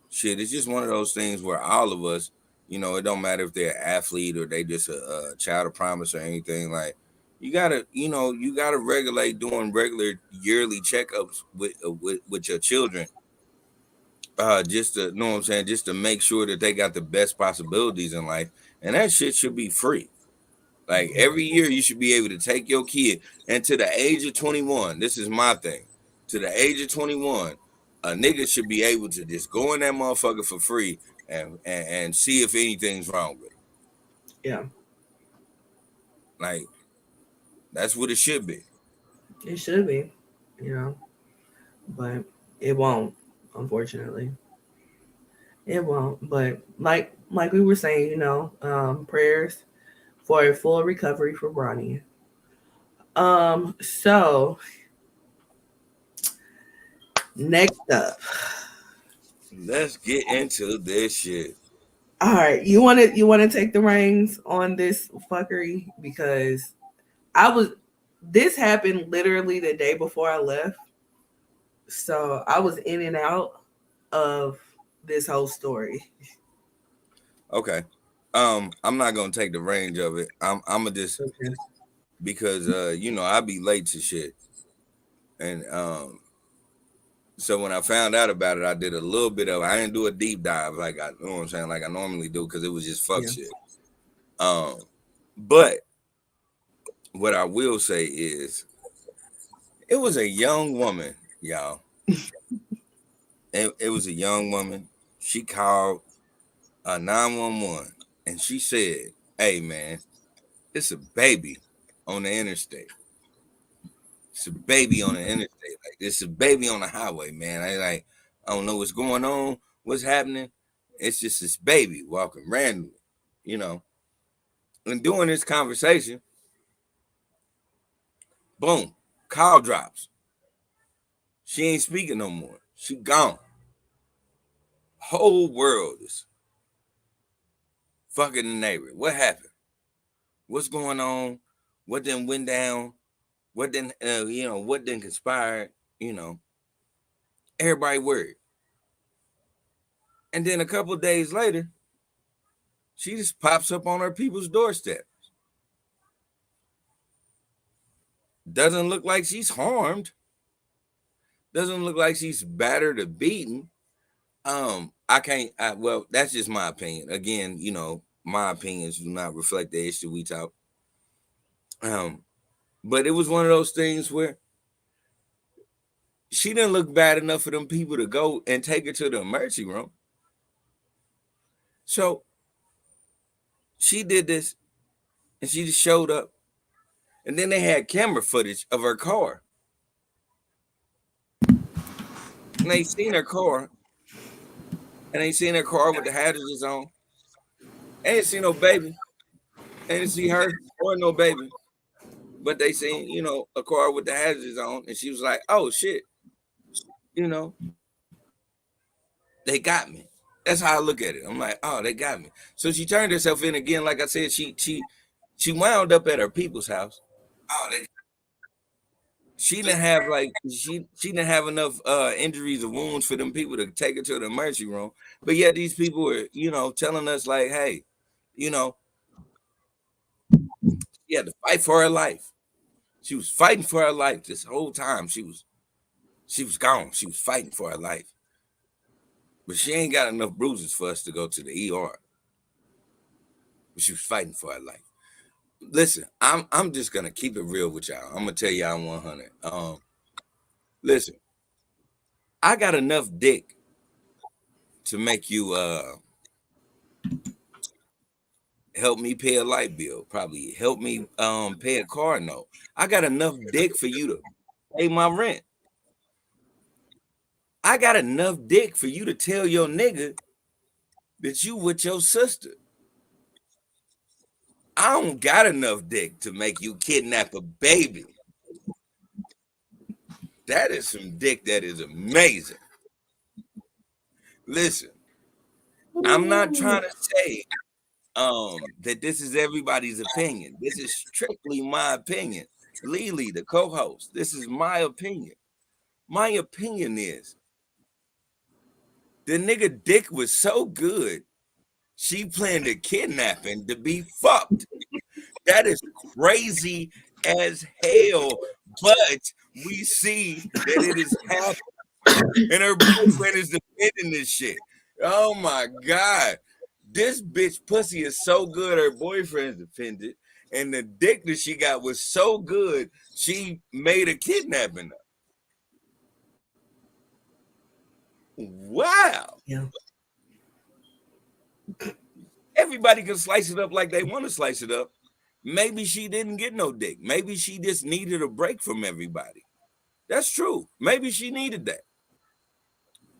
shit. It's just one of those things where all of us, it don't matter if they're an athlete or they just a child of promise or anything. Like, you gotta regulate doing regular yearly checkups with your children. Just to know what I'm saying, just to make sure that they got the best possibilities in life, and that shit should be free. Like every year, you should be able to take your kid, and to the age of 21. This is my thing. To the age of 21, a nigga should be able to just go in that motherfucker for free and see if anything's wrong with him. Yeah, Like that's what it should be. it should be, you know, but it won't. Unfortunately, it won't. But like we were saying, you know, prayers for a full recovery for Bronny. So next up, Let's get into this shit. all right, you want to take the reins on this fuckery because I was. This happened literally the day before I left, so I was in and out of this whole story. Okay. I'm not gonna take the range of it. I'm gonna just Okay. because I be late to shit. And so when I found out about it, I did a little bit of I didn't do a deep dive like I you know what I'm saying, like I normally do, because it was just fuck Yeah. shit. But what I will say is it was a young woman, y'all. It was a young woman. She called 911 and she said, "Hey man, it's a baby on the interstate. It's a baby on the interstate. Like it's a baby on the highway, man. I don't know what's going on, what's happening. It's just this baby walking randomly, you know." And during this conversation, boom, call drops. She ain't speaking no more. She gone. Whole world is fucking the neighbor. What happened? What's going on? What then went down? What then what then conspired? You know, everybody worried. And then a couple of days later, she just pops up on her people's doorstep. Doesn't look like she's harmed. Doesn't look like she's battered or beaten. Well, that's just my opinion. Again, my opinions do not reflect the issue we talk. But it was one of those things where she didn't look bad enough for them people to go and take her to the emergency room. So she did this and she just showed up. And then they had camera footage of her car. And they seen her car. And they seen her car with the hazards on. They didn't see no baby. They didn't see her or no baby. But they seen, a car with the hazards on. And she was like, oh, shit. They got me. That's how I look at it. I'm like, oh, they got me. So she turned herself in again. Like I said, she wound up at her people's house. Oh, she didn't have she didn't have enough injuries or wounds for them people to take her to the emergency room. But yet these people were, telling us like, hey, she had to fight for her life. She was fighting for her life this whole time. She was gone. She was fighting for her life. But she ain't got enough bruises for us to go to the ER. But she was fighting for her life. Listen, I'm just gonna keep it real with y'all. I'm gonna tell y'all 100. Listen, I got enough dick to make you help me pay a light bill, probably help me pay a car note. I got enough dick for you to pay my rent. I got enough dick for you to tell your nigga that you with your sister. I don't got enough dick to make you kidnap a baby. That is some dick that is amazing. Listen, I'm not trying to say that this is everybody's opinion. This is strictly my opinion. Lily, the co-host, this is my opinion. My opinion is the nigga dick was so good, she planned a kidnapping to be fucked. That is crazy as hell, but we see that it is happening, and her boyfriend is defending this shit. Oh my God. This bitch pussy is so good, her boyfriend's defended, And the dick that she got was so good, she made a kidnapping. Wow. Yeah. Everybody can slice it up like they want to slice it up. Maybe she didn't get no dick. Maybe she just needed a break from everybody. That's true. Maybe she needed that.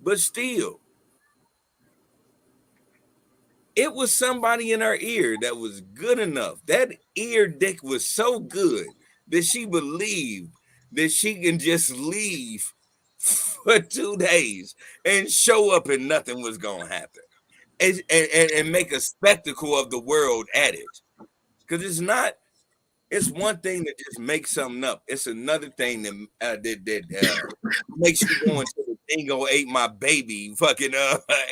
But still, it was somebody in her ear that was good enough. That ear dick was so good that she believed that she can just leave for 2 days and show up and nothing was going to happen. And make a spectacle of the world at it. Because it's one thing to just make something up. It's another thing that makes you go into the dingo ate my baby fucking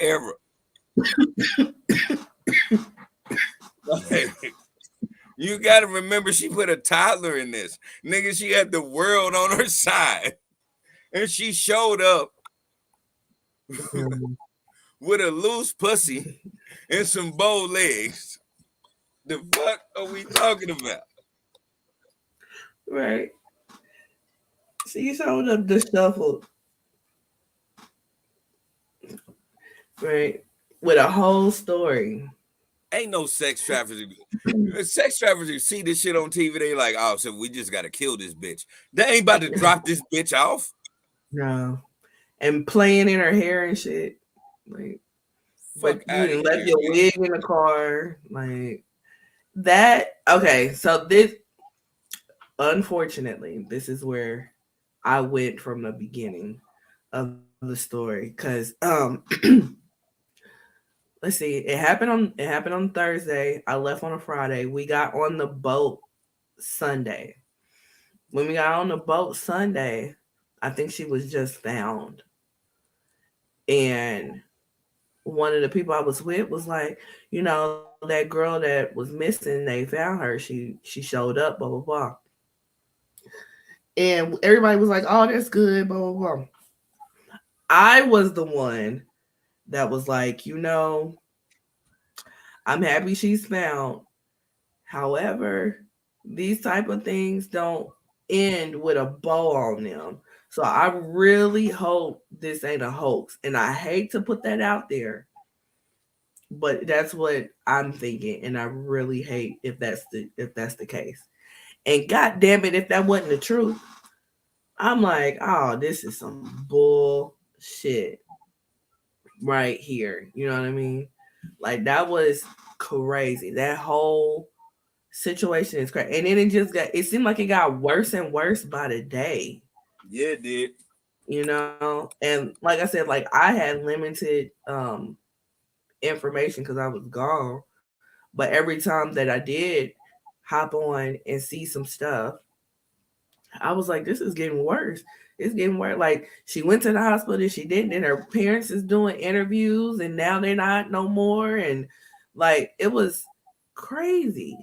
era. You got to remember, she put a toddler in this. Nigga, she had the world on her side. And she showed up with a loose pussy and some bow legs. The fuck are we talking about? Right. She showed up disheveled. Right. With a whole story. Ain't no sex trafficking. Sex traffickers see this shit on TV. They like, oh, so we just gotta kill this bitch. They ain't about to drop this bitch off. No. And playing in her hair and shit. Like, fuck but you didn't left your wig in the car. Like that. Okay, so this, unfortunately, this is where I went from the beginning of the story. Cause let's see, it happened on Thursday. I left on a Friday. We got on the boat Sunday. When we got on the boat Sunday, I think she was just found. And one of the people I was with was like, that girl that was missing, they found her. She showed up, blah, blah, blah. And everybody was like, oh, that's good, blah, blah, blah. I was the one that was like, I'm happy she's found. However, these type of things don't end with a bow on them. So I really hope this ain't a hoax. And I hate to put that out there, but that's what I'm thinking. And I really hate if that's the case. And god damn it, if that wasn't the truth, I'm like, oh, this is some bullshit right here. You know what I mean? Like that was crazy. That whole situation is crazy. And then it seemed like it got worse and worse by the day. Yeah, it did. And like I said, like I had limited information because I was gone. But every time that I did hop on and see some stuff, I was like, this is getting worse. It's getting worse. Like she went to the hospital, she didn't, and her parents is doing interviews, and now they're not no more. And like it was crazy.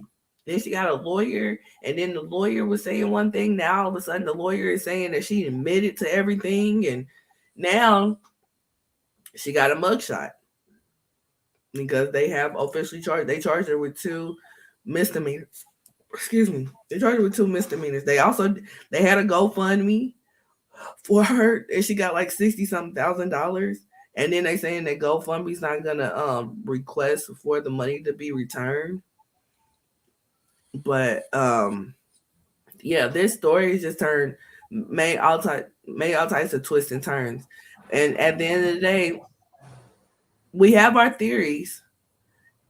Then she got a lawyer, and then the lawyer was saying one thing. Now all of a sudden the lawyer is saying that she admitted to everything, and now she got a mugshot because they have officially charged. They charged her with 2 misdemeanors. Excuse me. They charged her with 2 misdemeanors. They had a GoFundMe for her, and she got like $60-something thousand. And then they saying that GoFundMe's not gonna request for the money to be returned. But yeah, this story just made all types of twists and turns. And at the end of the day, we have our theories,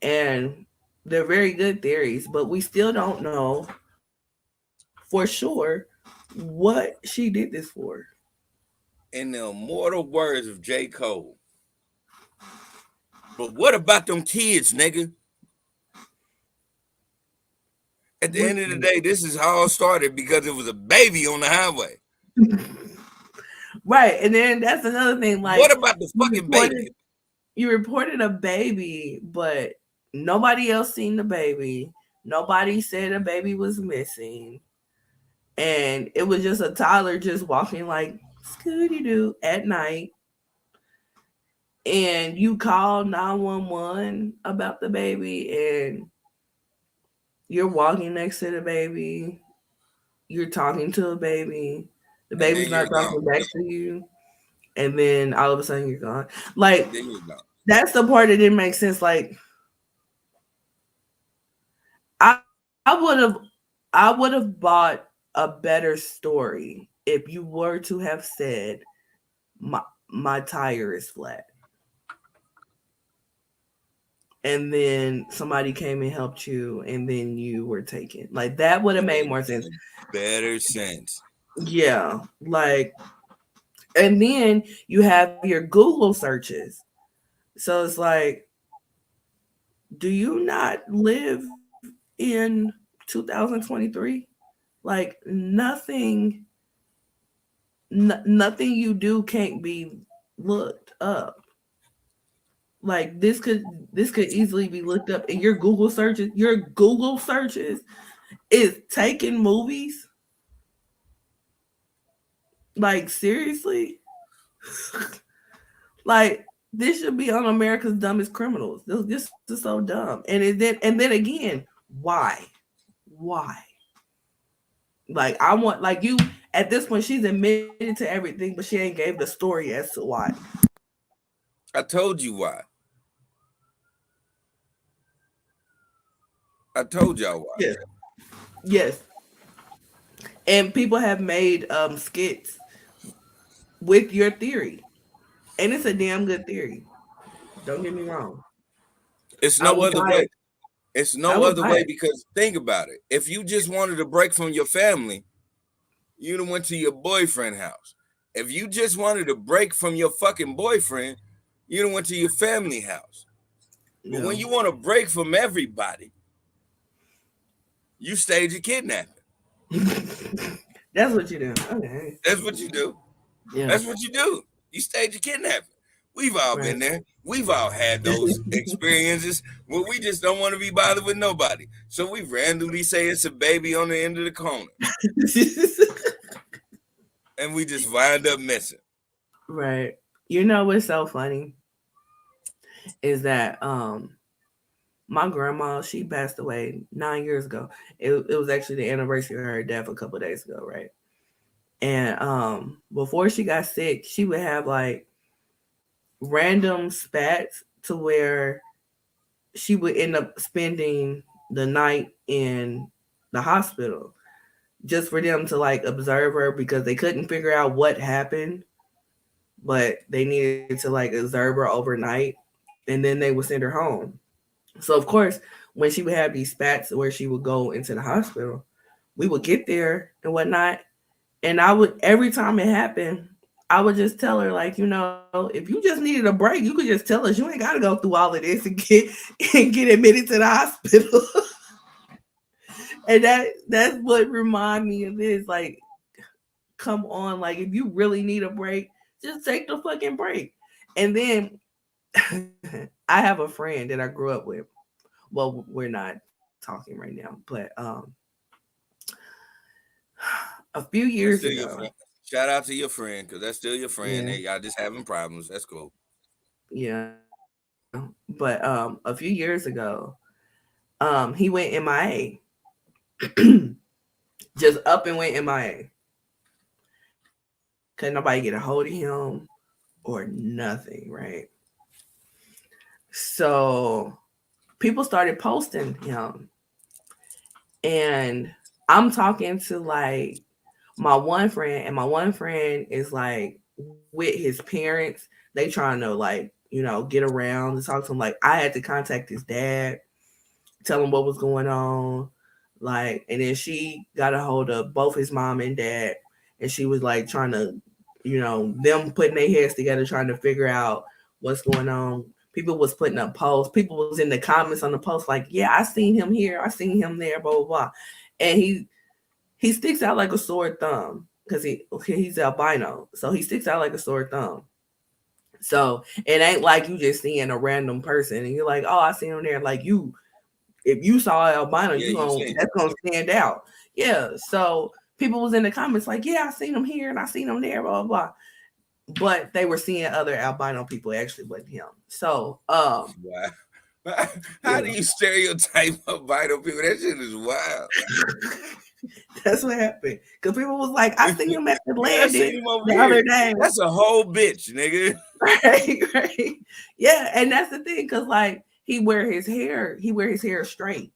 and they're very good theories, but we still don't know for sure what she did this for. In the immortal words of J. Cole, but what about them kids, nigga? At the end of the day, this is how it started because it was a baby on the highway. Right. And then that's another thing. Like, what about the fucking baby? You reported a baby, but nobody else seen the baby. Nobody said a baby was missing. And it was just a toddler just walking like Scooty-Doo at night. And you called 911 about the baby, and you're walking next to the baby, you're talking to a baby, the And then baby's you're not gone. talking back to you, and then all of a sudden you're gone. Like Then you're gone. that's the part that didn't make sense. Like I would have I would have bought a better story if you were to have said my tire is flat, and then somebody came and helped you, and then you were taken. Like that would have made more sense. Better sense. Yeah, like, and then you have your Google searches. So it's like, do you not live in 2023? Like nothing you do can't be looked up. Like this could easily be looked up in your Google searches. Your Google searches is taking movies. Like seriously, like this should be on America's Dumbest Criminals. This is so dumb. And then again, why? Why? Like I want like you at this point she's admitted to everything, but she ain't gave the story as to why. I told you why. I told y'all why. Yes. Yes. And people have made skits with your theory. And it's a damn good theory. Don't get me wrong. It's I no would other buy way. it. It's I no would other buy way it. because think about it. If you just wanted a break from your family, you'd have went to your boyfriend's house. If you just wanted a break from your fucking boyfriend, you'd have went to your family house. But when No. you want a break from everybody, you stage a kidnapping. That's what you do. Okay. That's what you do. Yeah. That's what you do. You stage a kidnapping. We've all Right. been there. We've all had those experiences where we just don't want to be bothered with nobody. So we randomly say it's a baby on the end of the corner, and we just wind up missing. Right. You know what's so funny is that my grandma, she passed away 9 years ago. It was actually the anniversary of her death a couple of days ago, right? And before she got sick, she would have like random spats to where she would end up spending the night in the hospital just for them to like observe her because they couldn't figure out what happened, but they needed to like observe her overnight and then they would send her home. So of course, when she would have these spats where she would go into the hospital, we would get there and whatnot. And I would every time it happened, I would just tell her like, if you just needed a break, you could just tell us. You ain't got to go through all of this and get admitted to the hospital. And that's what remind me of this. Like, come on, like if you really need a break, just take the fucking break. And then I have a friend that I grew up with. Well, we're not talking right now, but a few That's years still your ago, friend. Shout out to your friend, because that's still your friend. yeah, Hey, y'all just having problems. That's cool. yeah. But a few years ago, he went MIA. Just up and went MIA. Couldn't nobody get a hold of him or nothing, right? So people started posting him. And I'm talking to like my one friend, and my one friend is like with his parents. They trying to like, get around and talk to him. Like I had to contact his dad, tell him what was going on. Like, and then she got a hold of both his mom and dad, and she was like trying to, them putting their heads together, trying to figure out what's going on. People was putting up posts. People was in the comments on the post like, "Yeah, I seen him here. I seen him there." Blah blah blah. And he sticks out like a sore thumb because he's albino, so he sticks out like a sore thumb. So it ain't like you just seeing a random person and you're like, "Oh, I seen him there." Like if you saw albino, Yeah, you seen that's gonna stand out. Yeah. So people was in the comments like, "Yeah, I seen him here and I seen him there." Blah blah blah. But they were seeing other albino people. It actually wasn't him. So Wow. How Yeah. do you stereotype albino people? That shit is wild. That's what happened. Because people was like, I seen him at the Yeah, I landing seen him over the other here. day. That's a whole bitch, nigga. Right. Yeah, and that's the thing, because like he wear his hair straight.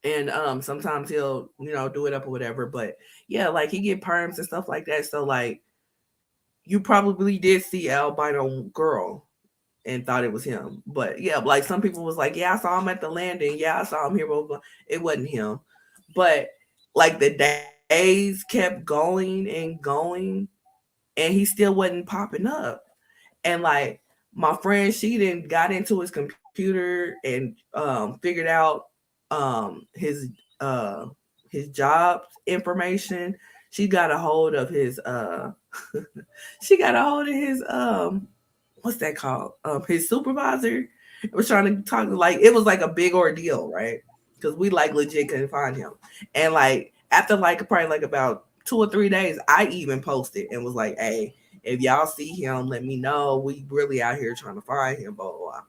And sometimes he'll, do it up or whatever. But yeah, like he get perms and stuff like that. So like you probably did see albino girl and thought it was him. But yeah, like some people was like, yeah, I saw him at the landing. Yeah, I saw him here. Blah, blah, blah. It wasn't him. But like the days kept going and going, and he still wasn't popping up. And like my friend, she then got into his computer and figured out his uh his job information. She got a hold of his she got a hold of his what's that called? His supervisor was trying to talk, like it was like a big ordeal, right? Because we like legit couldn't find him. And like after like probably like about 2 or 3 days, I even posted and was like, hey, if y'all see him, let me know. We really out here trying to find him, blah, blah, blah.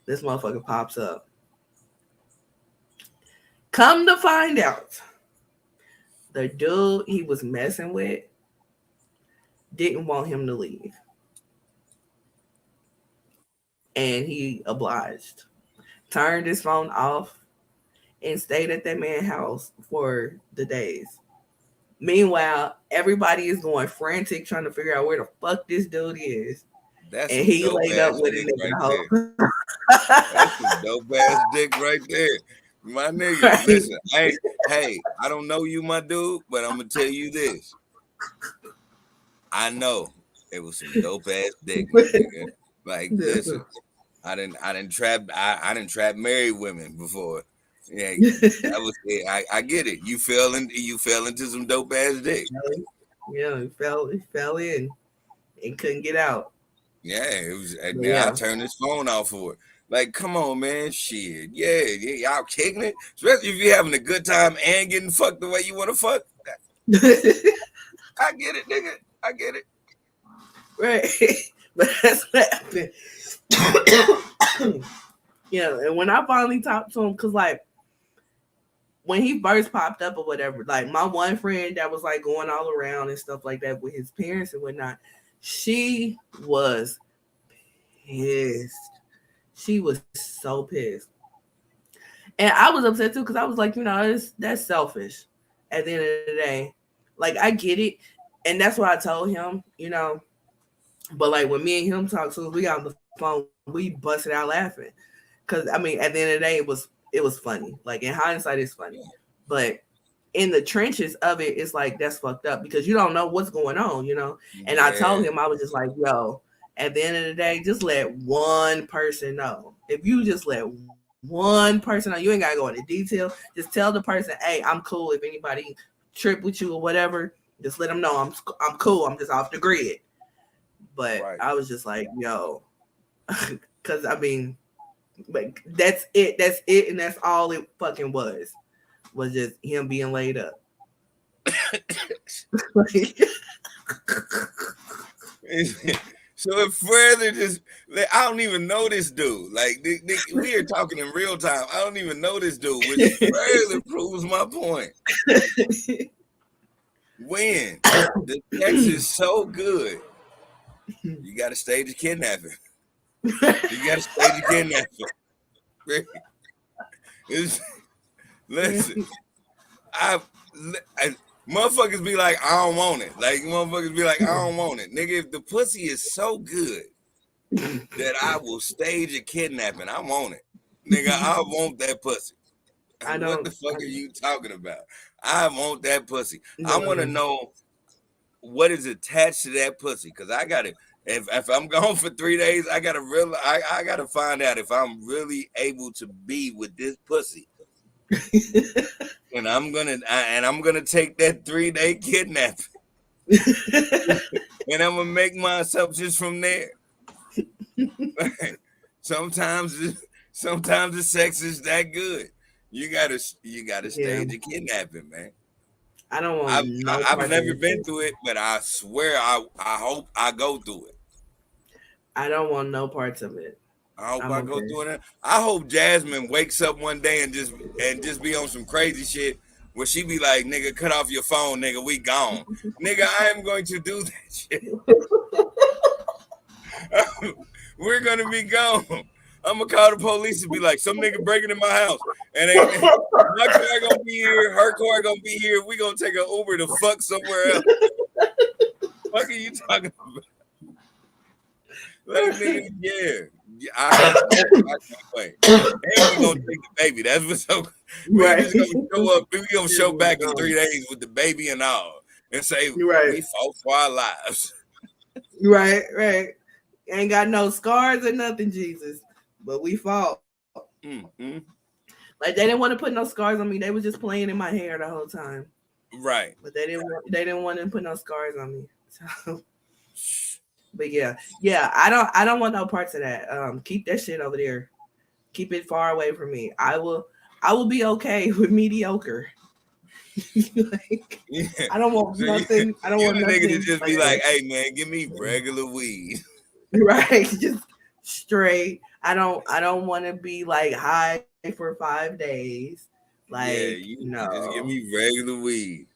This motherfucker pops up. Come to find out, the dude he was messing with didn't want him to leave. And he obliged. Turned his phone off and stayed at that man's house for the days. Meanwhile, everybody is going frantic trying to figure out where the fuck this dude is. That's And some he dope laid up ass with a dick nigga right the there. whole That's some dope ass dick right there. My nigga, right. listen, hey, I don't know you, my dude, but I'm gonna tell you this. I know it was some dope ass dick, my nigga. Like, listen, I didn't trap married women before. Yeah, that was it. I get it. You fell into some dope ass dick. Yeah, he fell in and couldn't get out. Yeah, it was. And But now I yeah. turned his phone off for it. Like, come on, man, shit. Yeah, y'all kicking it. Especially if you're having a good time and getting fucked the way you want to fuck. I get it, nigga. I get it. Right. But that's what happened. Yeah, and when I finally talked to him, because like when he first popped up or whatever, like my one friend that was like going all around and stuff like that with his parents and whatnot, she was pissed. She was so pissed. And I was upset too, because I was like, that's selfish at the end of the day. Like I get it. And that's why I told him, but like when me and him talked, so we got on the phone, we busted out laughing. Cause I mean, at the end of the day, it was funny. Like in hindsight, it's funny. But in the trenches of it, it's like that's fucked up because you don't know what's going on. And I told Yeah, him, I was just like, yo, at the end of the day, just let one person know. If you just let one person know, you ain't gotta go into detail. Just tell the person, hey, I'm cool. If anybody trip with you or whatever, just let them know I'm cool. I'm just off the grid. But right. I was just like, yo, because I mean, but that's it. That's it, and that's all it fucking was just him being laid up. So it further just, I don't even know this dude. Like we are talking in real time. I don't even know this dude, which further proves my point. When the sex is so good, you got to stage a kidnapping. You got to stage a kidnapping. Listen, I motherfuckers be like, I don't want it. Like motherfuckers be like, I don't want it. Nigga, if the pussy is so good that I will stage a kidnapping, I want it. Nigga, I want that pussy. I What don't. the fuck are you talking about? I want that pussy. I want to No. know what is attached to that pussy. Cause I gotta, if I'm gone for 3 days, I gotta find out if I'm really able to be with this pussy. And I'm gonna take that 3-day kidnapping. And I'm gonna make my assumptions from there. sometimes the sex is that good. You gotta Yeah, stage a kidnapping, man. I don't want I've no I've part of never it. been through it, but I swear I hope I go through it. I don't want no parts of it. I hope I'm I go okay. through it. I hope Jasmine wakes up one day and just be on some crazy shit where she be like, "Nigga, cut off your phone, nigga. We gone, nigga. I am going to do that shit. We're gonna be gone. I'm gonna call the police and be like, some nigga breaking in my house, and my car gonna be here, her car gonna be here. We gonna take an Uber to fuck somewhere else. What are you talking about? Like, nigga, yeah, I can't wait. And we gonna take the baby. That's what's so. We Right. just gonna show up. We gonna show back in Um, 3 days with the baby and all, and say right. we fought for our lives. Right. Right. Ain't got no scars or nothing, Jesus. But we fought. Mm-hmm. Like they didn't want to put no scars on me. They was just playing in my hair the whole time. Right. But they didn't want to put no scars on me. So, but yeah, I don't want no parts of that. Keep that shit over there. Keep it far away from me. I will be okay with mediocre. Like Yeah. I don't want So nothing. I don't you want the nigga to nothing just be like, hey man, give me regular weed. right, just straight. I don't want to be like high for 5 days. Yeah, Like you just give no, me regular weed.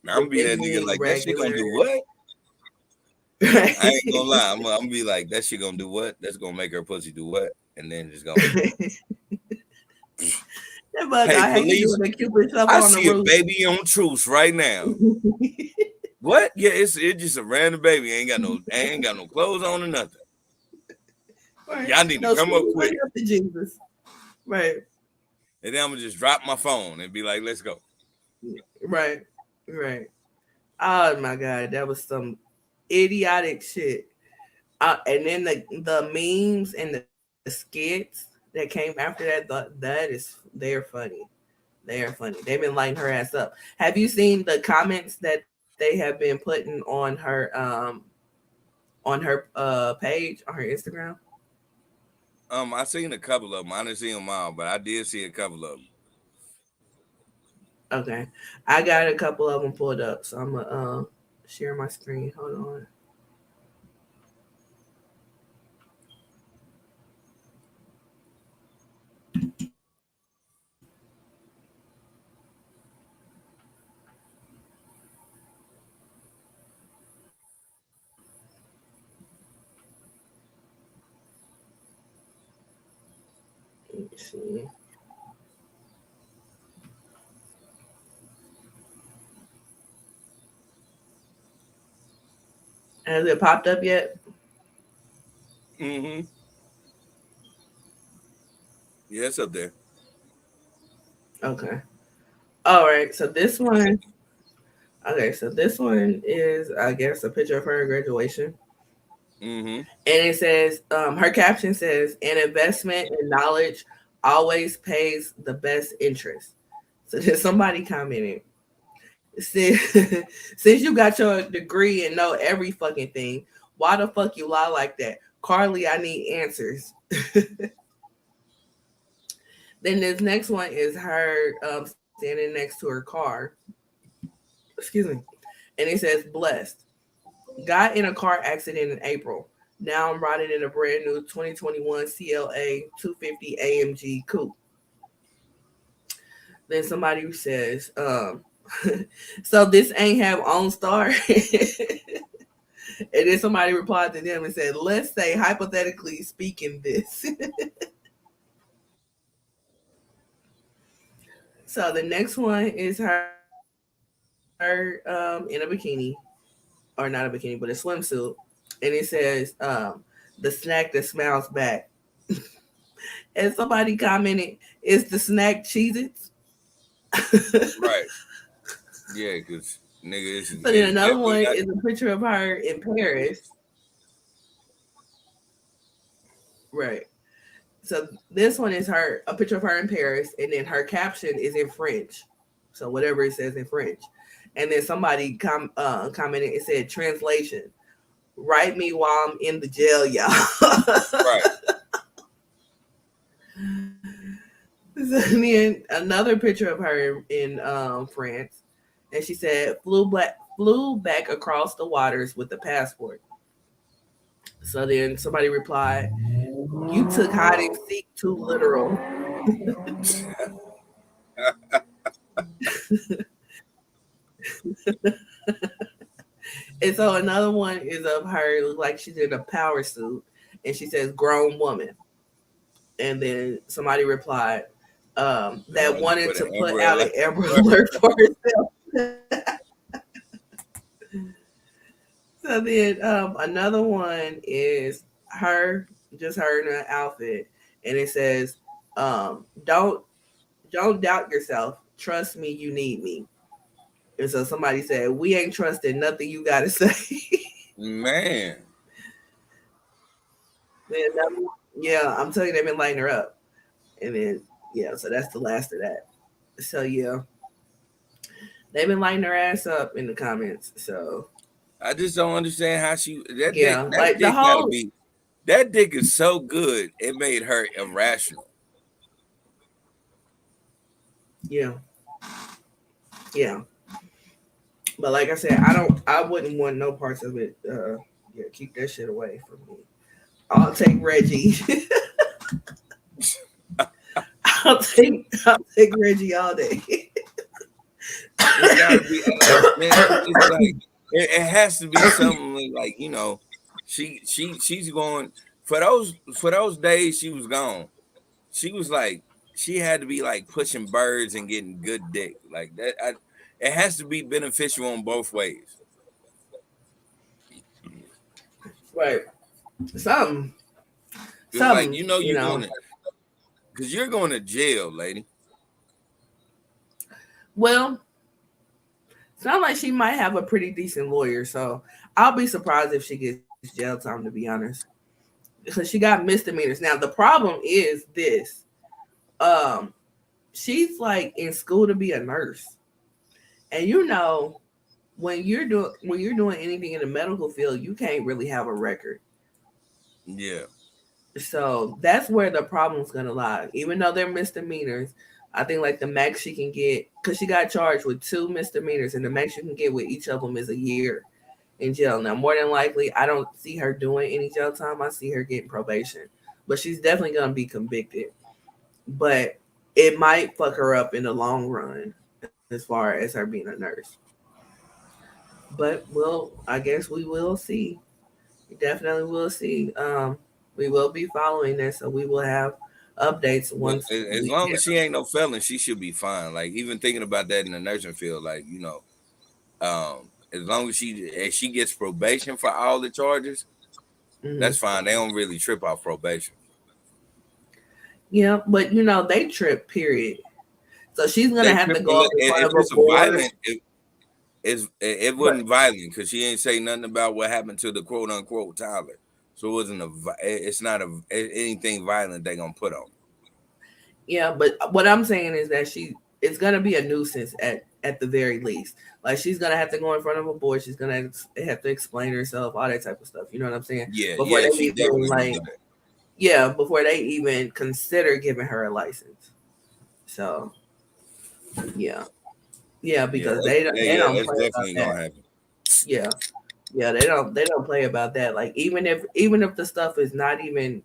Now, I'm just gonna be give that nigga me like that shit gonna regular. do what? Right. I ain't gonna lie. I'm gonna be like that shit gonna do what? That's gonna make her pussy do what? And then just gonna. That bug Hey I hate to do police, the Cupid I shuffle on the see a roof. baby on truce right now. What? Yeah, it's just a random baby. Ain't got no clothes on or nothing. Right. Y'all need to No, come up scream quick. up to Jesus. Right. And then I'm gonna just drop my phone and be like, let's go. Right. Right. Oh my god, that was some idiotic shit. And then the memes and the skits that came after that, they're funny. They are funny. They've been lighting her ass up. Have you seen the comments that they have been putting on her page on her Instagram? I seen a couple of them. I didn't see them all, but I did see a couple of them. Okay, I got a couple of them pulled up, so I'm gonna share my screen. Hold on. Let me see. Has it popped up yet? Mm-hmm. Yeah, it's up there. Okay. All right. So this one. Okay. So this one is, I guess, a picture of her at graduation. Mm-hmm. And it says, her caption says, an investment in knowledge always pays the best interest. So then somebody commented, said, since you got your degree and know every fucking thing, why the fuck you lie like that? Carlee, I need answers. Then this next one is her standing next to her car. Excuse me. And it says, blessed. Got in a car accident in April. Now I'm riding in a brand new 2021 CLA 250 AMG coupe. Then somebody says, so this ain't have OnStar. And then somebody replied to them and said, let's say hypothetically speaking this. So the next one is her in a bikini, or not a bikini, but a swimsuit. And it says, the snack that smiles back. And somebody commented, is the snack Cheez-Its? Right. Yeah, because nigga, So then it's another definitely one not. is a picture of her in Paris. Right. So this one is a picture of her in Paris, and then her caption is in French. So whatever it says in French. And then somebody commented, it said, translation, write me while I'm in the jail, y'all. Right. So then another picture of her in France, and she said flew back across the waters with the passport. So then somebody replied, "You took hide and seek too literal." And so another one is of her, look like she's in a power suit, and she says "grown woman." And then somebody replied, The that one that wanted put to an put Amber out an Alert. Amber Alert for herself. So then another one is her, just her in an outfit, and it says, "Don't doubt yourself. Trust me, you need me." And so somebody said, "We ain't trusting nothing you gotta say." Man, Then yeah, I'm telling you, they've been lighting her up. And then yeah, so that's the last of that. So yeah, they've been lighting her ass up in the comments. So I just don't understand how she yeah, that like the dick gotta whole be that dick is so good it made her irrational. yeah, yeah. But like I said, I wouldn't want no parts of it. Yeah, keep that shit away from me. I'll take Reggie. I'll take Reggie all day. It's gotta be man, it's like it has to be something like, she's going for those days she was gone. She was like she had to be like pushing birds and getting good dick. Like that it has to be beneficial on both ways. Right. Something, Cause like something, you you're know. going to cause you're going to jail, lady. Well, sounds like she might have a pretty decent lawyer, so I'll be surprised if she gets jail time, to be honest. Because she got misdemeanors. Now the problem is this. Um, she's like in school to be a nurse. And when you're doing anything in the medical field, you can't really have a record. Yeah. So that's where the problem's gonna lie. Even though they're misdemeanors, I think like the max she can get, because she got charged with two misdemeanors, and the max you can get with each of them is a year in jail. Now, more than likely, I don't see her doing any jail time. I see her getting probation, but she's definitely gonna be convicted. But it might fuck her up in the long run, as far as her being a nurse. But I guess we will see. We definitely will see. We will be following this, so we will have updates Well, once as we long get. as she ain't no felon, she should be fine. Like even thinking about that in the nursing field, like as long as she gets probation for all the charges, Mhm. that's fine. They don't really trip off probation. Yeah, but they trip. Period. So she's gonna They have to trip go up in front if of a it's a board. violent. It Right. wasn't violent because she ain't say nothing about what happened to the quote unquote Tyler. So it wasn't it's not anything violent they gonna put on. Yeah, but what I'm saying is that it's gonna be a nuisance at the very least. Like she's gonna have to go in front of a board. She's gonna have to explain herself, all that type of stuff. You know what I'm saying? Yeah, Before yeah, they she even definitely gonna like do that. yeah, before they even consider giving her a license. So yeah, yeah, because they don't That's play about definitely that. gonna happen. Yeah, yeah, they don't play about that. Like even if the stuff is not even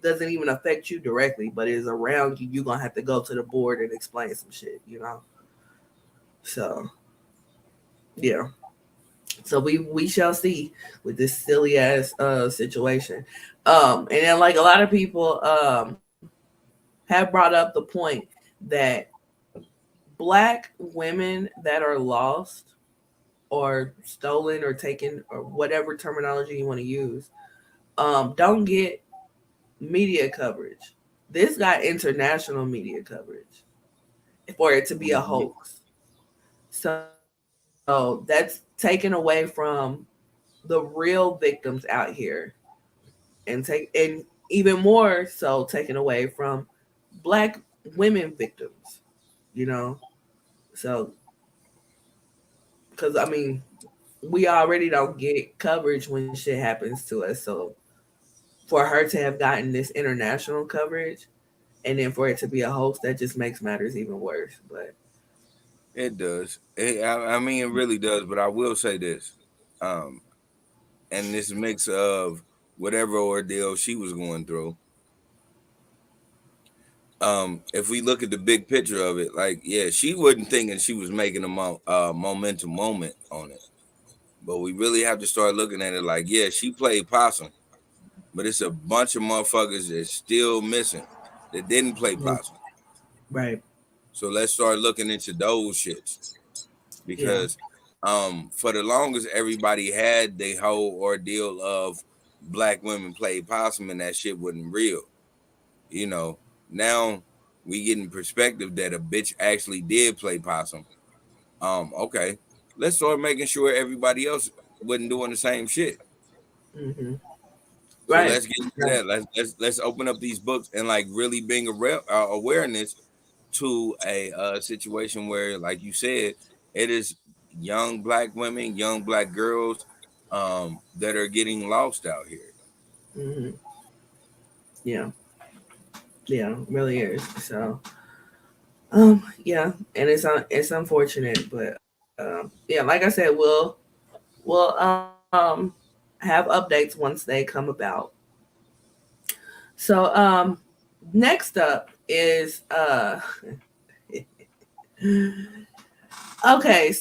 doesn't even affect you directly, but is around you, you're gonna have to go to the board and explain some shit. So yeah. So we shall see with this silly ass situation. And then like a lot of people have brought up the point that black women that are lost or stolen or taken or whatever terminology you want to use don't get media coverage. This got international media coverage for it to be a Mhm. hoax. So that's taken away from the real victims out here, and even more so taken away from black women victims. You know, so because I mean we already don't get coverage when shit happens to us. So for her to have gotten this international coverage and then for it to be a hoax, that just makes matters even worse. But It does. I mean, it really does. But I will say this, um, and this mix of whatever ordeal she was going through. If we look at the big picture of it, like, yeah, she wasn't thinking she was making a momentum moment on it. But we really have to start looking at it like, yeah, she played possum, but it's a bunch of motherfuckers that's still missing that didn't play possum. Right. So let's start looking into those shits. Yeah. Because for the longest everybody had the whole ordeal of black women played possum and that shit wasn't real. You know, now we getting perspective that a bitch actually did play possum. Okay. Let's start making sure everybody else wasn't doing the same shit. Mm-hmm. So Right. let's get into Right. that. Let's open up these books and like really bring awareness to a situation where, like you said, it is young black women, young black girls that are getting lost out here. Mm-hmm. Yeah. Yeah. Really is. So. Yeah, and it's unfortunate, but yeah, like I said, we'll have updates once they come about. So next up is okay,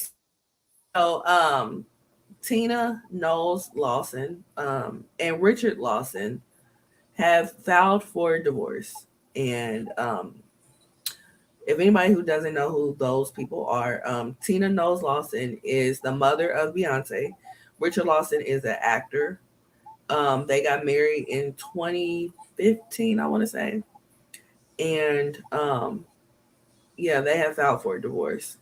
so Tina Knowles Lawson and Richard Lawson have filed for divorce, and if anybody who doesn't know who those people are, Tina Knowles Lawson is the mother of Beyonce. Richard Lawson is an actor. They got married in 2015, I want to say, and yeah, they have filed for a divorce,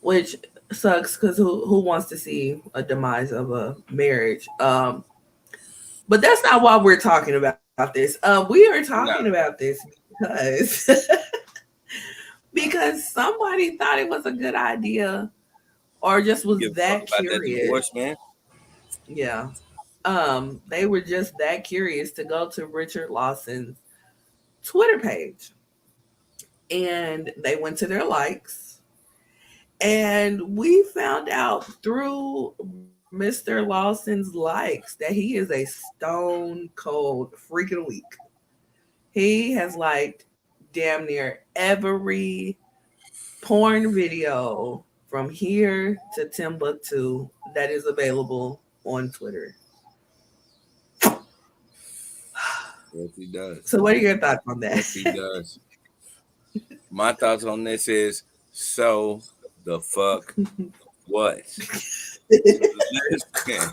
which sucks because who wants to see a demise of a marriage? But that's not why we're talking about this. We are talking Nah, about this because because somebody thought it was a good idea or just was give a fuck that about that curious. divorce, man. Yeah. They were just that curious to go to Richard Lawson's Twitter page. And they went to their likes. And we found out through Mr. Lawson's likes that he is a stone cold freaking week. He has liked damn near every porn video from here to Timbuktu that is available on Twitter. Yes, he does. So, what are your thoughts on that? Yes, he does. My thoughts on this is so the fuck what? Listen,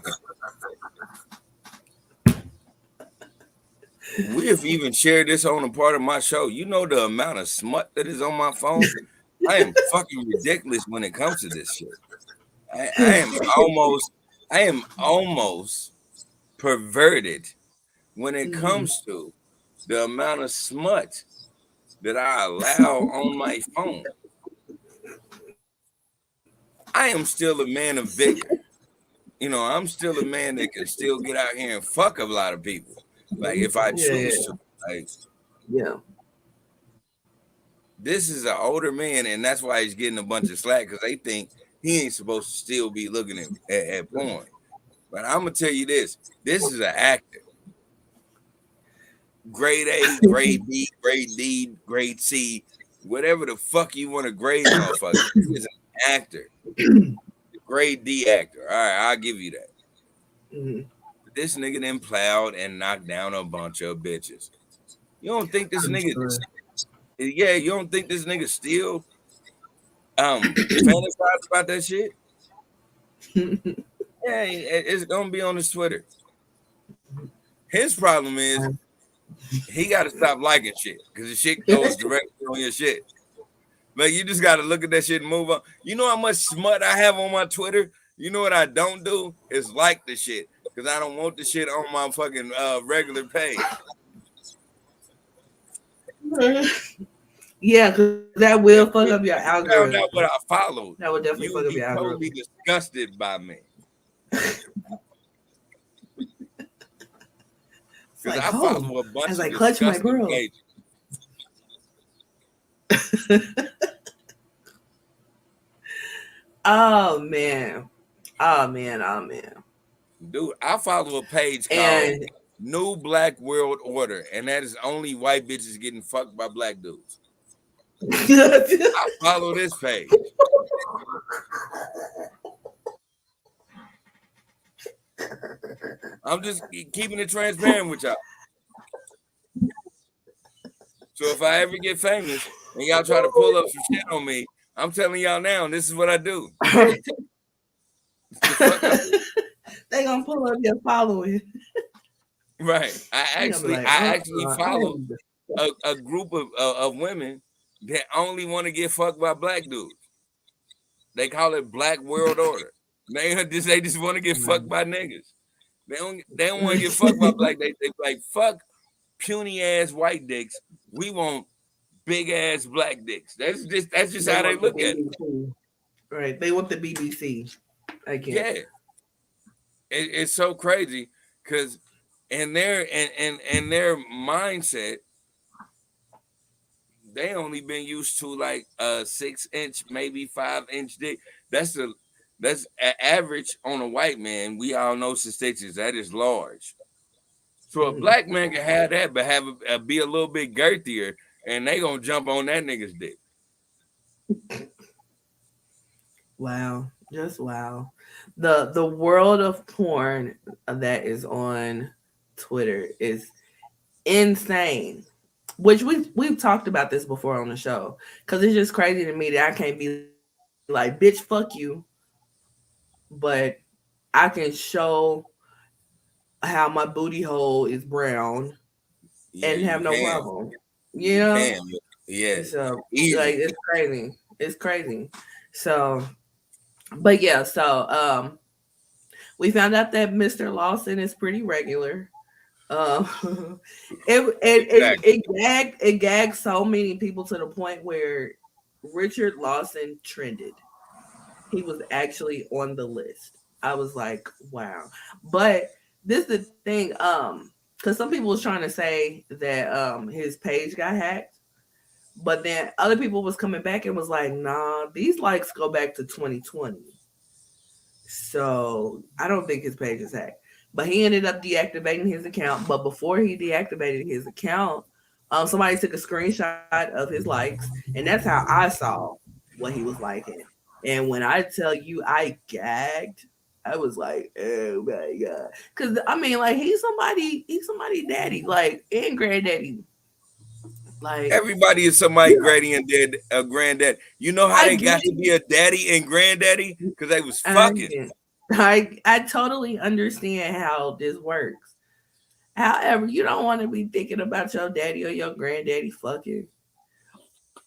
we have even shared this on a part of my show. You know the amount of smut that is on my phone. I am fucking ridiculous when it comes to this shit. I am almost, I am almost perverted when it Mhm. comes to the amount of smut that I allow on my phone. I am still a man of vigor. You know, I'm still a man that can still get out here and fuck a lot of people. Like if I Yeah, choose to. Like yeah, this is an older man, and that's why he's getting a bunch of slack because they think he ain't supposed to still be looking at porn. But I'm gonna tell you this: this is an actor. Grade A, grade B, grade D, grade C, whatever the fuck you want to grade, motherfucker. He is an actor, grade D actor. All right, I'll give you that. Mhm. This nigga then plowed and knocked down a bunch of bitches. You don't think this I'm nigga? sure. Yeah, you don't think this nigga still fantasize about that shit? Yeah, it's gonna be on his Twitter. His problem is he got to stop liking shit because the shit goes directly on your shit. Like you just got to look at that shit and move on. You know how much smut I have on my Twitter? You know what I don't do is like the shit because I don't want the shit on my fucking regular page. Yeah, because that will fuck up your If you found algorithm. out what I That followed, would definitely fuck you up would your be algorithm. totally disgusted by me It's because like, I oh, follow a I was bunch of like, clutch my disgusting pearl. pages. Oh man, oh man, oh man. Dude, I follow a page called And New Black World Order, and that is only white bitches getting fucked by black dudes. I follow this page. I'm just keeping it transparent with y'all. So if I ever get famous and y'all try to pull up some shit on me, I'm telling y'all now, this is what I do. The fuck I do. they gonna pull up your following. Right. They gonna be like, I actually I follow am a group of women that only want to get fucked by black dudes. They call it Black World Order. They just want to get fucked by niggas. They don't want to get fucked by black. They like fuck puny ass white dicks. We want big ass black dicks. That's just they how they want the look at it. BBC. Right. They want the BBC. I can't. Yeah, it's so crazy because in their mindset, they only been used to like a 6 inch, maybe 5 inch dick. That's average on a white man. We all know 6 inches. That is large. So a Mhm. black man can have that, but be a little bit girthier, and they gonna jump on that nigga's dick. Wow. Just wow. The world of porn that is on Twitter is insane. Which we've talked about this before on the show. Cause it's just crazy to me that I can't be like, bitch, fuck you, but I can show how my booty hole is brown and Yeah, have you no can. problem. You You know? can. Yeah, So like easy. it's crazy. It's crazy. So but yeah, so we found out that Mr. Lawson is pretty regular. Um Exactly. it gagged so many people to the point where Richard Lawson trended. He was actually on the list. I was like, wow. But this is the thing, because some people was trying to say that his page got hacked, but then other people was coming back and was like, nah, these likes go back to 2020. So I don't think his page is hacked. But he ended up deactivating his account. But before he deactivated his account, somebody took a screenshot of his likes, and that's how I saw what he was liking. And when I tell you I gagged, I was like, oh my god. Cause I mean, like he's somebody daddy, like and granddaddy. Like, Everybody is somebody you know, granny and dad, a granddad. You know how I they get got to be it. a daddy and granddaddy? Because they was I fucking. get I totally understand how this works. However, you don't want to be thinking about your daddy or your granddaddy fucking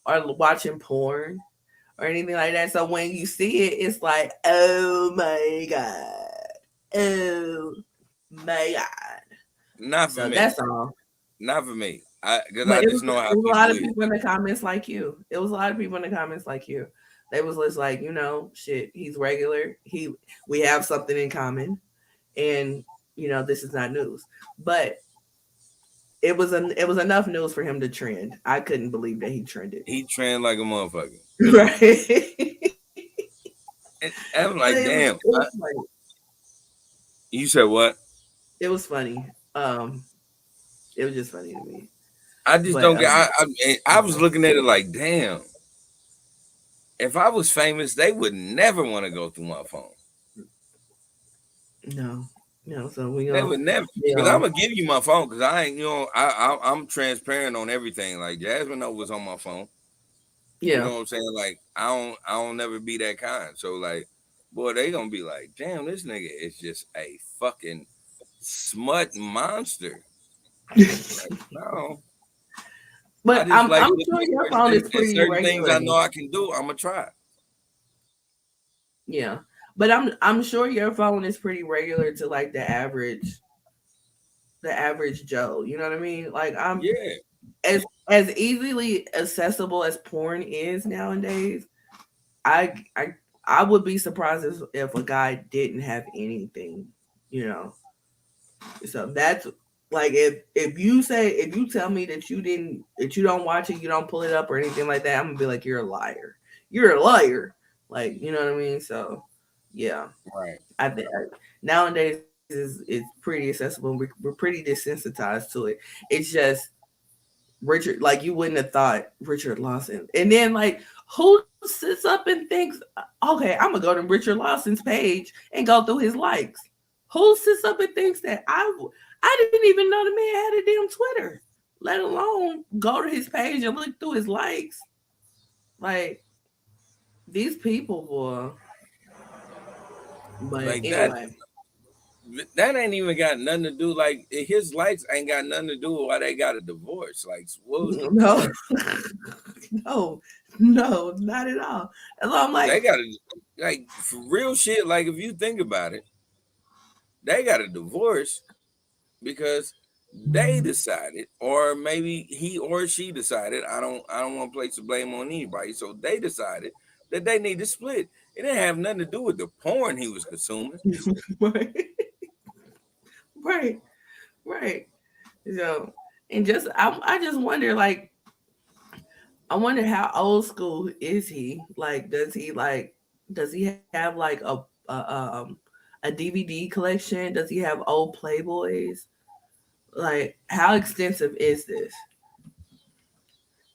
or watching porn or anything like that. So when you see it, it's like, oh my god, oh my god. Not for So me. that's all. Not for me. Because But I just know how it was a people lot of is. people in the comments like you. It was a lot of people in the comments like you. They was just like, shit, he's regular. We have something in common, and this is not news. But it was enough news for him to trend. I couldn't believe that he trended. He trend like a motherfucker. Right. And I'm But like, damn. it was funny. You said what? It was funny. It was just funny to me. I just But don't get. I was looking at it like, damn. If I was famous, they would never want to go through my phone. no, no. So we They gonna, would never. Because I'm gonna give you my phone. Because I ain't, I'm transparent on everything. Like Jasmine know what's on my phone. You yeah. know what I'm saying? Like I don't never be that kind. So like, boy, they gonna be like, damn, this nigga is just a fucking smut monster. Like, no, I But just I'm like I'm looking sure at your certain phone things, is and pretty certain things I regular. know I can do. I'm gonna try. Yeah. But I'm sure your phone is pretty regular to like the average Joe. You know what I mean? Like I'm Yeah, as easily accessible as porn is nowadays. I I I would be surprised if a guy didn't have anything. You know. So that's like if you tell me that you don't watch it, you don't pull it up or anything like that, I'm gonna be like you're a liar. You're a liar. Like you know what I mean. So yeah, right. I think nowadays is pretty accessible. We're pretty desensitized to it. It's just Richard, like you wouldn't have thought Richard Lawson. And then like who sits up and thinks, okay, I'm gonna go to Richard Lawson's page and go through his likes. Who sits up and thinks that I didn't even know the man had a damn Twitter, let alone go to his page and look through his likes. Like these people were, but Like anyway. that ain't even got nothing to do. Like his likes ain't got nothing to do with why they got a divorce. Like what was the No, point? no, not at all. And so I'm They like, got a like for real shit. Like if you think about it, they got a divorce because they decided, or maybe he or she decided. I don't want to place the blame on anybody. So they decided that they need to split. It didn't have nothing to do with the porn he was consuming. right, right, right. So, and just I just wonder, like, I wonder how old school is he? Like, does he have like a DVD collection? Does he have old Playboys? Like, how extensive is this?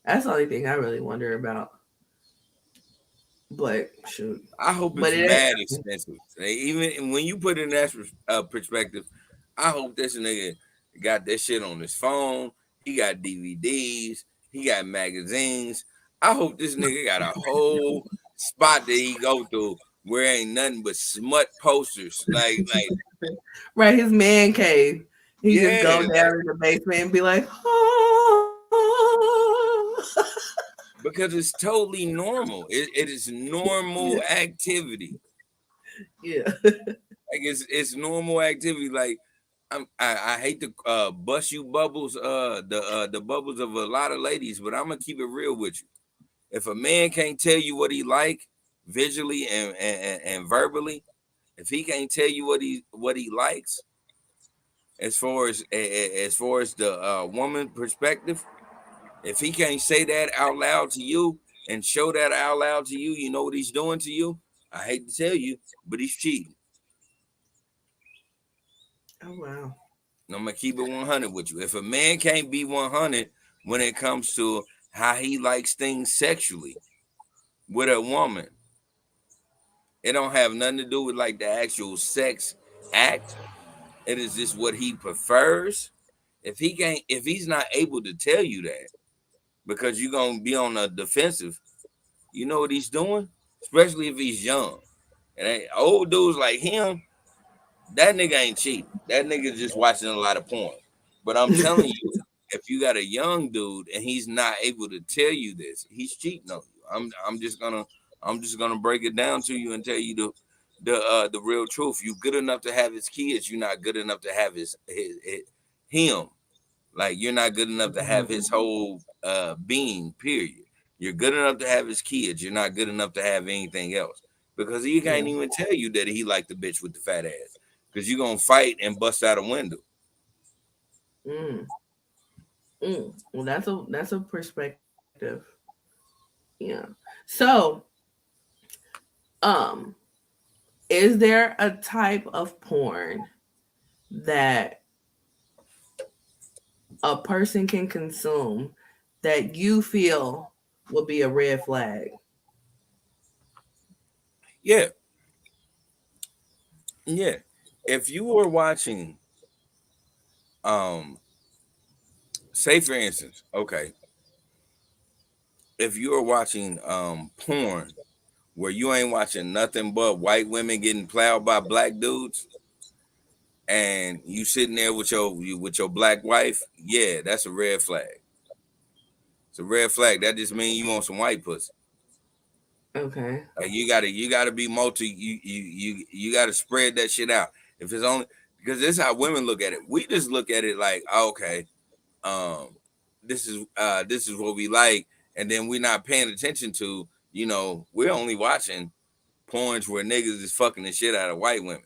That's the only thing I really wonder about. But shoot, I hope but it's it mad expensive. Even when you put it in that perspective, I hope this nigga got that shit on his phone. He got DVDs. He got magazines. I hope this nigga got a whole spot that he go through where ain't nothing but smut posters. Like right, his man cave. He just yeah, go down in the basement and be like, oh. because it's totally normal. It is normal activity. Yeah. Like it's normal activity. Like I hate to bust you bubbles, the bubbles of a lot of ladies, but I'm gonna keep it real with you. If a man can't tell you what he like visually and verbally, if he can't tell you what he likes, as far as the woman perspective, if he can't say that out loud to you and show that out loud to you, you know what he's doing to you. I hate to tell you, but he's cheating. Oh wow. I'm gonna keep it 100 with you. If a man can't be 100 when it comes to how he likes things sexually with a woman, it don't have nothing to do with like the actual sex act. It is just what he prefers. If he's not able to tell you that because you're gonna be on the defensive, you know what he's doing? Especially if he's young. And old dudes like him, that nigga ain't cheating. That nigga just watching a lot of porn. But I'm telling you, if you got a young dude and he's not able to tell you this, he's cheating on you. I'm just gonna break it down to you and tell you the real truth. You good enough to have his kids, you're not good enough to have him. Like you're not good enough to have his whole being, period. You're good enough to have his kids, you're not good enough to have anything else. Because he Yeah. can't even tell you that he liked the bitch with the fat ass. Because you're gonna fight and bust out a window. Mm. Well, that's a perspective. Yeah. So, um, is there a type of porn that a person can consume that you feel would be a red flag? Yeah, yeah. If you were watching, um, say for instance, okay, if you were watching porn where you ain't watching nothing but white women getting plowed by black dudes, and you sitting there with your black wife, yeah, that's a red flag. It's a red flag. That just means you want some white pussy. Okay. Like you gotta be you gotta spread that shit out. If it's only because this is how women look at it. We just look at it like, oh, okay, um, this is what we like, and then we're not paying attention to, we're only watching porns where niggas is fucking the shit out of white women.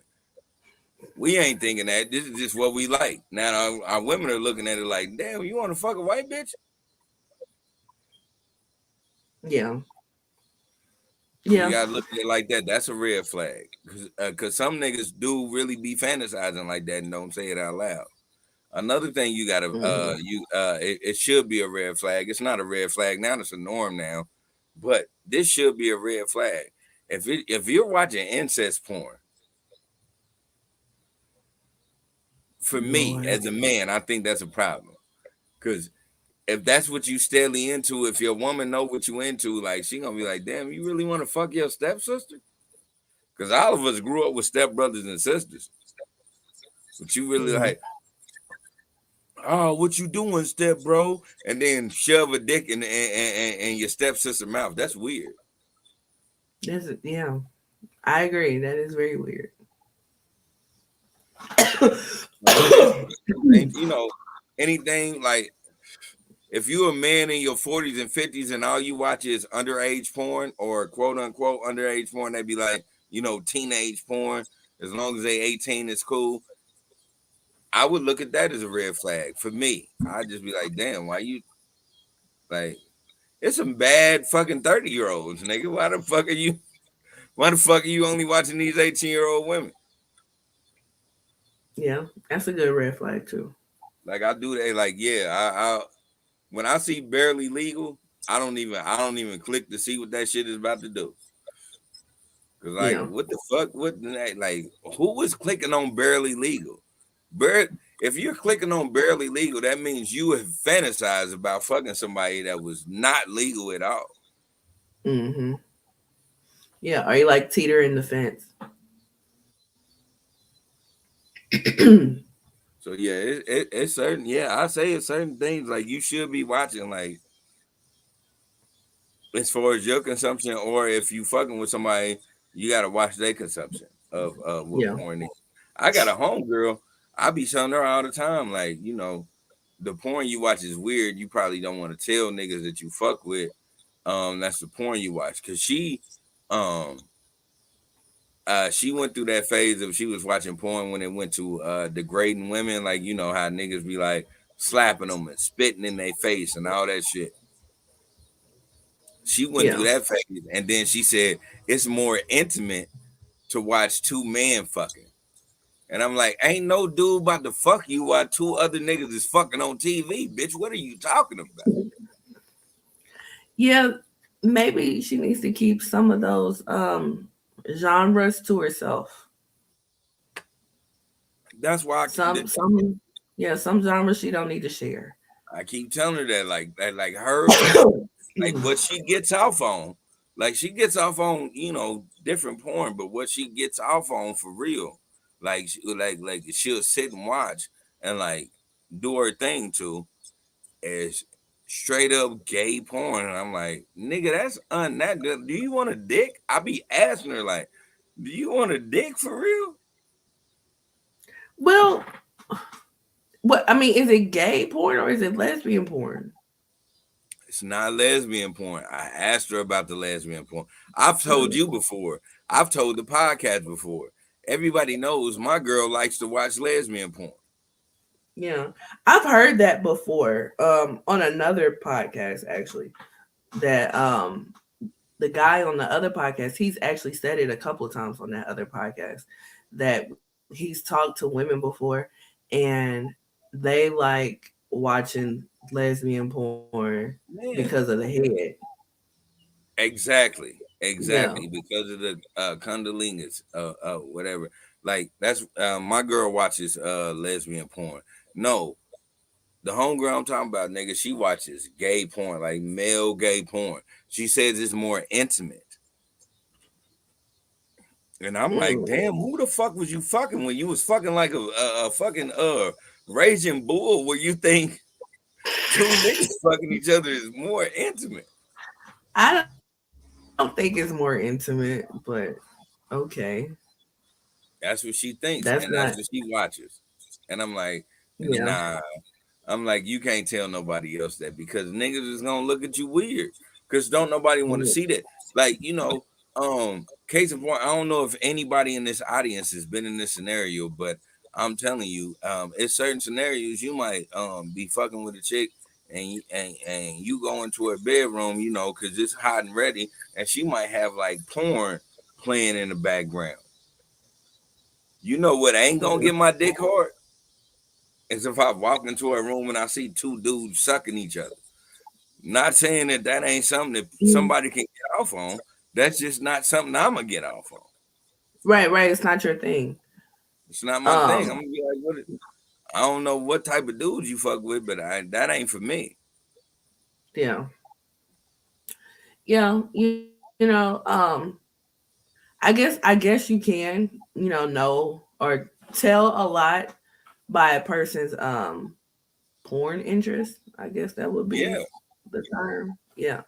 We ain't thinking that. This is just what we like. Now our women are looking at it like, damn, you want to fuck a white bitch? Yeah. You Yeah. gotta look at it like that. That's a red flag. Cause some niggas do really be fantasizing like that and don't say it out loud. Another thing you gotta Hmm. it should be a red flag. It's not a red flag now, it's a norm now. But this should be a red flag. If you're watching incest porn, for me Lord. as a man, I think that's a problem. Cause if that's what you steadily into, if your woman know what you into, like she gonna be like, damn, you really want to fuck your stepsister? Because all of us grew up with stepbrothers and sisters. But you really Mm. like, oh, what you doing, step bro? And then shove a dick in your stepsister mouth. That's weird. Yeah, I agree. That is very weird. Like this, and anything like if you're a man in your 40s and 50s and all you watch is underage porn or quote unquote underage porn, they'd be like, teenage porn. As long as they 18, it's cool. I would look at that as a red flag for me. I'd just be like, damn, why you like? It's some bad fucking 30-year-olds, nigga. Why the fuck are you? Why the fuck are you only watching these 18-year-old women? Yeah, that's a good red flag too. Like I do that. Like yeah, I when I see barely legal, I don't even click to see what that shit is about to do. Cause like Yeah. what the fuck? Like who was clicking on barely legal? If you're clicking on barely legal, that means you have fantasized about fucking somebody that was not legal at all. Hmm. Yeah. Are you like teetering the fence? So yeah, it's certain. Yeah, I say it's certain things like you should be watching, like as far as your consumption, or if you fucking with somebody, you gotta watch their consumption of what Yeah. porn is. I got a homegirl. I be telling her all the time, like the porn you watch is weird. You probably don't want to tell niggas that you fuck with. That's the porn you watch, cause um, she went through that phase of she was watching porn when it went to degrading women, like how niggas be like slapping them and spitting in their face and all that shit. She went through Yeah. that phase, and then she said it's more intimate to watch two men fucking. And I'm like, ain't no dude about to fuck you while two other niggas is fucking on TV, bitch. What are you talking about? Yeah. Maybe she needs to keep some of those genres to herself. That's why Some yeah, some genres she don't need to share. I keep telling her that, like her, like what she gets off on, like she gets off on, different porn, but what she gets off on for real, like she'll sit and watch and like do her thing too, is straight up gay porn. And I'm like, nigga, that's unnatural. Do you want a dick? I be asking her like, do you want a dick for real? Well, what I mean, is it gay porn or is it lesbian porn? It's not lesbian porn. I asked her about the lesbian porn. I've told Mm, you before. I've told the podcast before. Everybody knows my girl likes to watch lesbian porn. yeah, I've heard that before. On another podcast actually. That the guy on the other podcast, he's actually said it a couple of times on that other podcast that he's talked to women before and they like watching lesbian porn because Yeah. of the head. Exactly. Yeah. Exactly. Because of the condolingus, whatever. Like that's my girl watches lesbian porn. No, the homegirl I'm talking about, nigga, she watches gay porn, like male gay porn. She says it's more intimate. And I'm like, Mm. damn, who the fuck was you fucking when you was fucking like a fucking raging bull where you think two niggas fucking each other is more intimate? I don't think it's more intimate, but okay. That's what she That's thinks, not. and that's what she watches. And I'm like, Yeah. nah. I'm like, you can't tell nobody else that because niggas is gonna look at you weird. Cause don't nobody want to Yeah. see that. Like, case in point, I don't know if anybody in this audience has been in this scenario, but I'm telling you, it's certain scenarios you might be fucking with a chick and you go into her bedroom, cause it's hot and ready, and she might have like porn playing in the background. You know what ain't gonna get my dick hard is if I walk into a room and I see two dudes sucking each other. Not saying that that ain't something that Mhm. somebody can get off on. That's just not something I'm gonna get off on. Right, right. It's not your thing. It's not my thing. I'm Um, gonna be like, I don't know what type of dudes you fuck with, but that ain't for me. yeah, yeah. I guess you can, know or tell a lot by a person's porn interest. I guess that would be Yeah, the term. Yeah.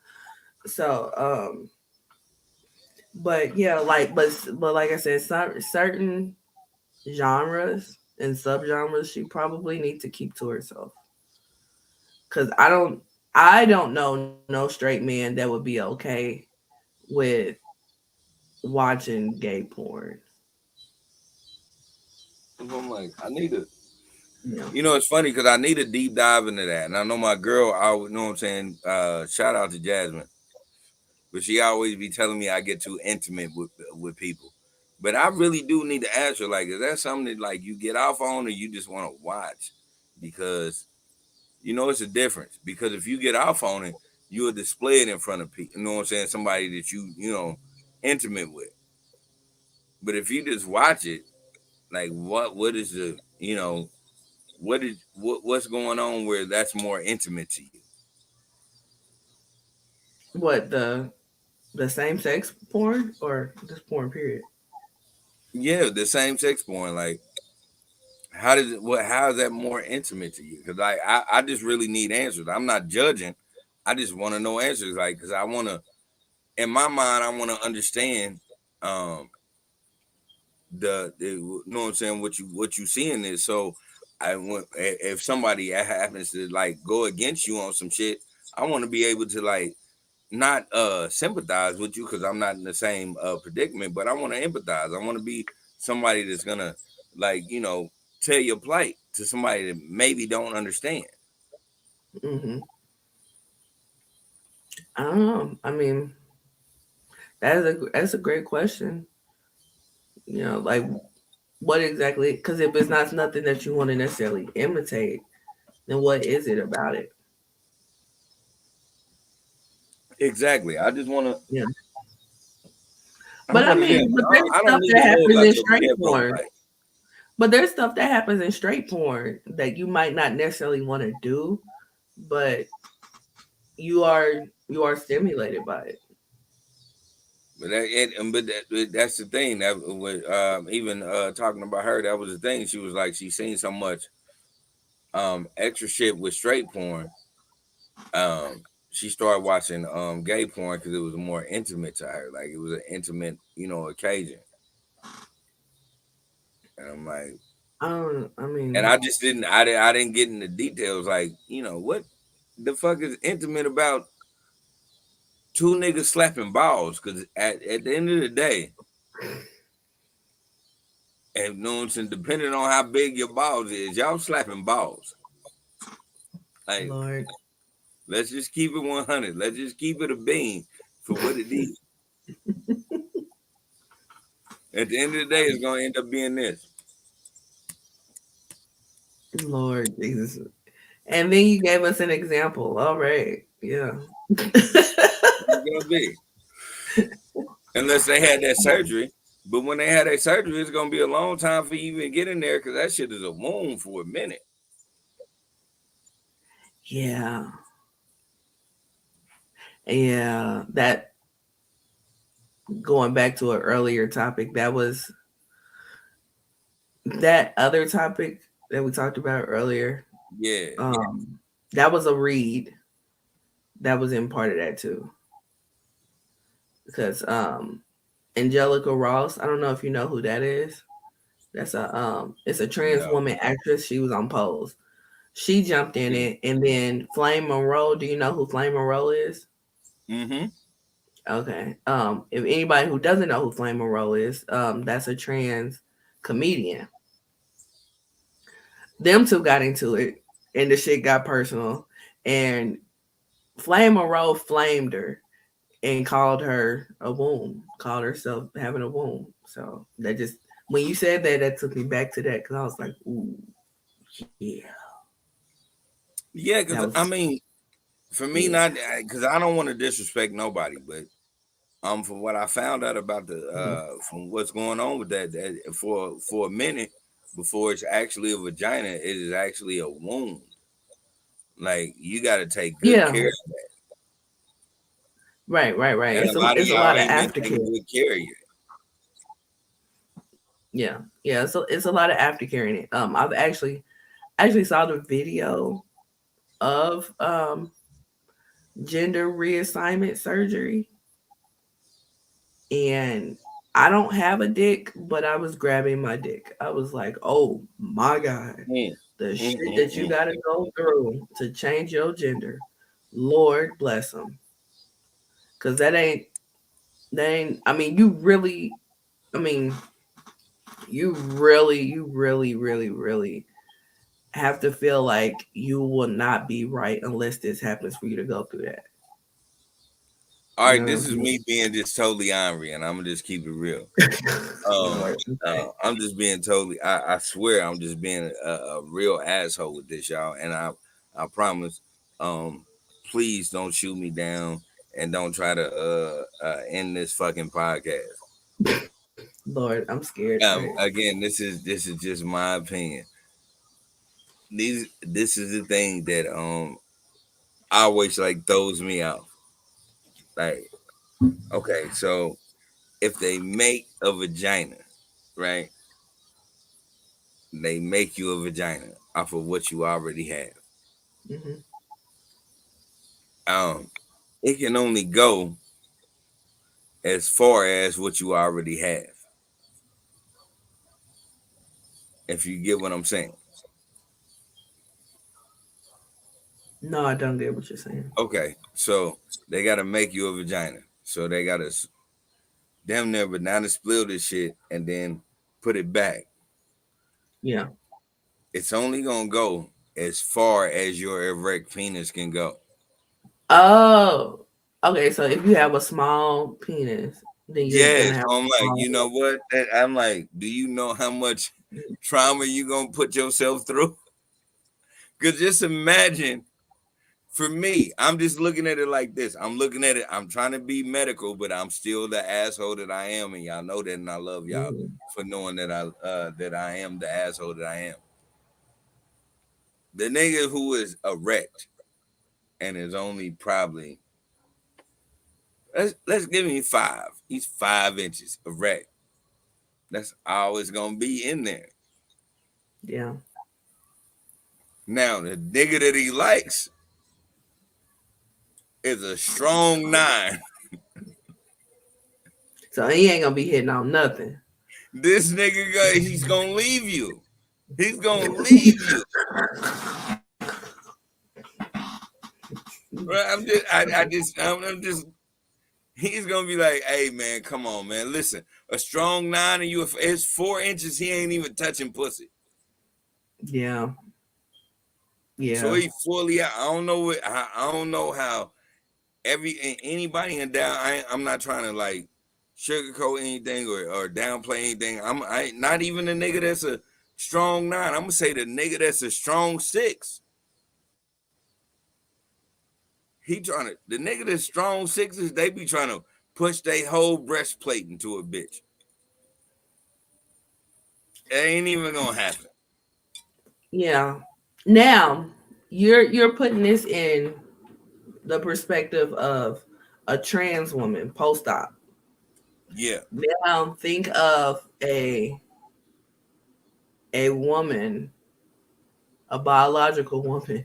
So, but yeah, but like I said, certain genres and subgenres she probably need to keep to herself. Cause I don't know no straight man that would be okay with watching gay porn. I'm like, I need to. Yeah. You know, it's funny because I need a deep dive into that, and I know my girl. I know what I'm saying. Shout out to Jasmine, but she always be telling me I get too intimate with people. But I really do need to ask her, like, is that something that like you get off on, or you just want to watch? Because you know it's a difference. Because if you get off on it, you will display it in front of people. You know what I'm saying? Somebody that you know intimate with. But if you just watch it, like what is the what's going on where that's more intimate to you? What the same sex porn or just porn period? Yeah, the same sex porn. Like, how does it? What? How is that more intimate to you? Because I just really need answers. I'm not judging. I just want to know answers. Like, because I want to, in my mind, I want to understand. Um, you know what I'm saying, what you see in this. So I want, if somebody happens to like go against you on some shit, I want to be able to like not sympathize with you because I'm not in the same predicament, but I want to empathize. I want to be somebody that's gonna like tell your plight to somebody that maybe don't understand. Hmm. I don't know. I mean, that's a great question. Like what exactly? Because if it's not nothing that you want to necessarily imitate, then what is it about it? Exactly. I just want to. Yeah. I But I want to. Yeah. mean, but there's I don't stuff need that to know happens about in your straight bedroom porn. life. But there's stuff that happens in straight porn that you might not necessarily want to do, but you are you are stimulated by it. That's the thing that was even talking about her. That was the thing. She was like she seen so much extra shit with straight porn. She started watching gay porn because it was more intimate to her. Like it was an intimate occasion. And I'm like, I don't. I and mean, I just didn't. I didn't get into details. Like what the fuck is intimate about two niggas slapping balls? Because at the end of the day, and you know what I'm saying, depending on how big your balls is, y'all slapping balls. Like, Lord, let's just keep it 100. Let's just keep it a bean for what it is. At the end of the day, it's gonna end up being this. Lord Jesus. And then you gave us an example. All right, yeah. It's gonna be. Unless they had that surgery. But when they had that surgery, it's gonna be a long time for you even get in there because that shit is a wound for a minute. Yeah, yeah. That going back to an earlier topic, that was that other topic that we talked about earlier. Yeah. Um, that was a read that was in part of that too, because Angelica Ross. I don't know if you know who that is. It's a trans No. woman actress. She was on Pose. She jumped in Yeah. it, and then Flame Monroe. Do you know who Flame Monroe is? Mm-hmm. Okay. If anybody who doesn't know who Flame Monroe is, that's a trans comedian. Them two got into it, and the shit got personal. And Flame Monroe flamed her, and called her a womb, called herself having a womb. So that just when you said that, that took me back to that because I was like, ooh, yeah, Yeah, that because was I mean, for me, yeah, not because I don't want to disrespect nobody, but from what I found out about the mhm. from what's going on with that for a minute before it's actually a vagina, it is actually a wound. Like you got to take good Yeah, care, right. and a lot of It's a y'all lot of ain't been aftercare. taking good care of it. Yeah. So it's a lot of aftercare in it. I've actually saw the video of gender reassignment surgery, and I don't have a dick, but I was grabbing my dick. I was like, oh my God, Mm, the mm, shit mm, that you mm. got to go through to change your gender. Lord bless them. Because I mean, I mean, you really have to feel like you will not be right unless this happens for you to go through that. All You right, know what this I'm is me being just totally ornery, and I'm gonna just keep it real. saying? Lord, okay. I'm just being totally. I swear, I'm just being a real asshole with this, y'all. And I promise. Um, please don't shoot me down and don't try to end this fucking podcast. Lord, I'm scared. All right. Again, this is just my opinion. This is the thing that always like throws me off. Like, okay, so if they make a vagina, right? They make you a vagina off of what you already have. Hmm. Um, it can only go as far as what you already have. If you get what I'm saying. No, I don't get what you're saying. Okay, so they gotta make you a vagina. So they gotta damn near banana split this shit and then put it back. Yeah. It's only gonna go as far as your erect penis can go. Oh, okay. So if you have a small penis, then you're Yeah, gonna have so I'm a like, small. you know what? I'm like, do you know how much trauma you gonna put yourself through? Cause just imagine for me, I'm just looking at it like this. I'm looking at it, I'm trying to be medical, but I'm still the asshole that I am, and y'all know that, and I love y'all Mhm. for knowing that I am the asshole that I am. The nigga who is erect and is only probably let's give him 5. He's 5 inches erect. That's always gonna be in there. Yeah. Now the nigga that he likes is a strong 9. So he ain't gonna be hitting on nothing. This nigga he's gonna leave you. He's gonna leave you. Right? I'm just. He's gonna be like, "Hey man, come on, man. Listen, a strong 9 and you, it's 4 inches. He ain't even touching pussy. Yeah. So Yeah. he fully out. I don't know what. I don't know how anybody in down. I'm not trying to like sugarcoat anything or downplay anything. I not even the nigga that's a strong 9. I'm gonna say the nigga that's a strong 6. He trying to the nigga that's strong 6s. They be trying to push their whole breastplate into a bitch. It ain't even gonna happen. Yeah. Now you're putting this in the perspective of a trans woman post op. Yeah. Now think of a woman, a biological woman,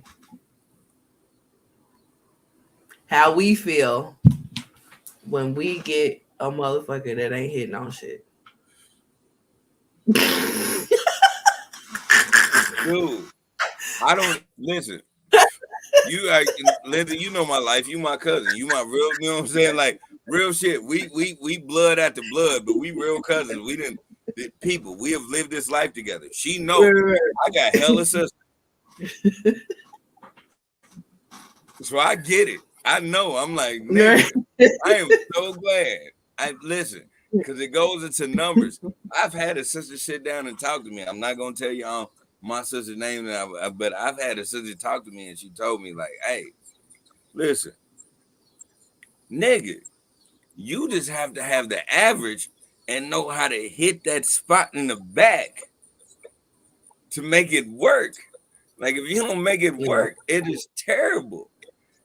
how we feel when we get a motherfucker that ain't hitting on shit. Dude, I don't listen. You like Linda, you know my life. You my cousin. You my real, you know what I'm saying? Like real shit. We blood after blood, but we real cousins. We didn't people. We have lived this life together. She know I got hella sisters. So I get it. I know. I'm like, Right. nigga, I am so glad. I listen, because it goes into numbers. I've had a sister sit down and talk to me. I'm not gonna tell you my sister's name, but I've had a sister talk to me, and she told me like, "Hey, listen, nigga, you just have to have the average and know how to hit that spot in the back to make it work. Like if you don't make it Yeah. work, it is terrible."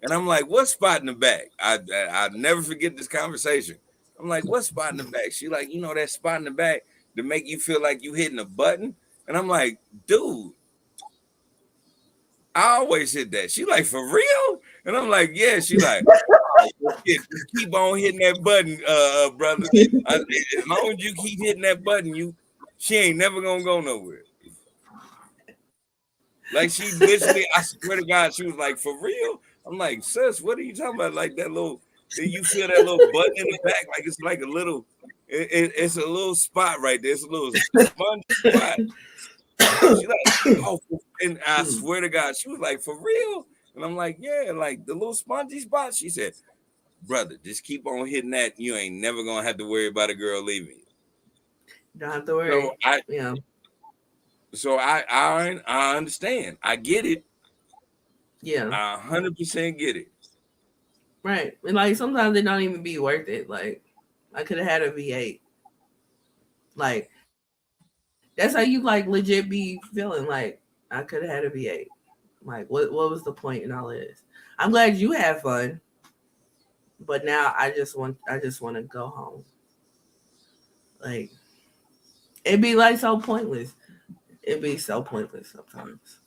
And I'm like, "What spot in the back?" I never forget this conversation. I'm like, "What spot in the back?" She like, that spot in the back to make you feel like you hitting a button. And I'm like, "Dude, I always hit that." She like, "For real?" And I'm like, "Yeah." She like, "Yeah, just keep on hitting that button, brother. As long as you keep hitting that button, she ain't never gonna go nowhere." Like she literally, I swear to God, she was like, "For real?" I'm like, "Sis, what are you talking about? Like that little, you feel that little button in the back? Like it's like a little, it's a little spot right there. It's a little sponge spot." She like, "Oh," and I swear to God, she was like, "For real?" And I'm like, "Yeah, like the little spongy spot." She said, "Brother, just keep on hitting that. You ain't never gonna have to worry about a girl leaving you." Don't have to worry. So I, Yeah. so I understand. I get it. Yeah. I 100% get it. Right. And like sometimes it don't even be worth it. Like I could have had a V8. Like that's how you like legit be feeling like I could have had a V8. Like what was the point in all of this? I'm glad you had fun, but now I just want to go home. Like it'd be like so pointless. It'd be so pointless sometimes.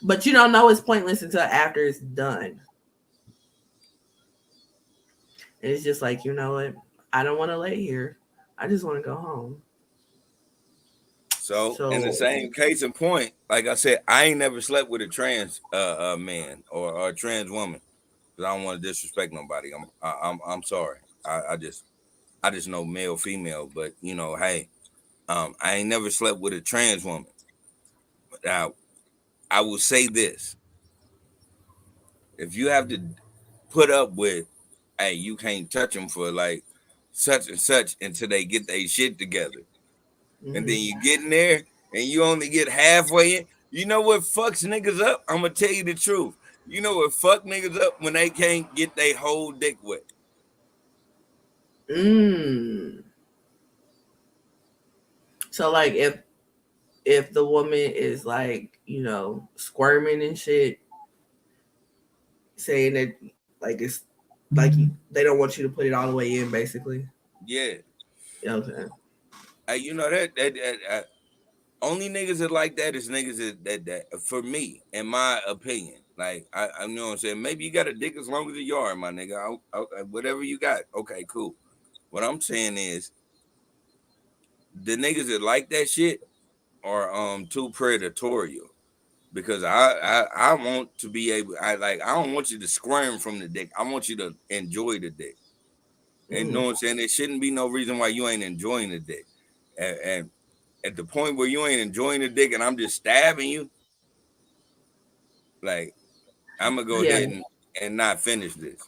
But you don't know it's pointless until after it's done. And it's just like, you know what? I don't want to lay here. I just want to go home. So, in the So same case in point, like I said, I ain't never slept with a trans man or a trans woman because I don't want to disrespect nobody. I'm sorry. I just know male female, but hey, I ain't never slept with a trans woman. Now, I will say this: if you have to put up with, hey, you can't touch them for like such and such until they get their shit together. And then mhm. you get in there and you only get halfway in. You know what fucks niggas up? I'm gonna tell you the truth. You know what fuck niggas up when they can't get their whole dick wet? Mm. So like if the woman is like, squirming and shit, saying that like it's like they don't want you to put it all the way in basically. Yeah. Okay. You know that only niggas that like that is niggas that for me, in my opinion. Like I know what I'm saying. Maybe you got a dick as long as a yard, my nigga. Whatever you got, okay, cool. What I'm saying is the niggas that like that shit are too predatorial. Because I want to be able, I don't want you to squirm from the dick. I want you to enjoy the dick. And you know Mm. what I'm saying? There shouldn't be no reason why you ain't enjoying the dick. And at the point where you ain't enjoying the dick and I'm just stabbing you, like I'm gonna go Yeah. ahead and not finish this.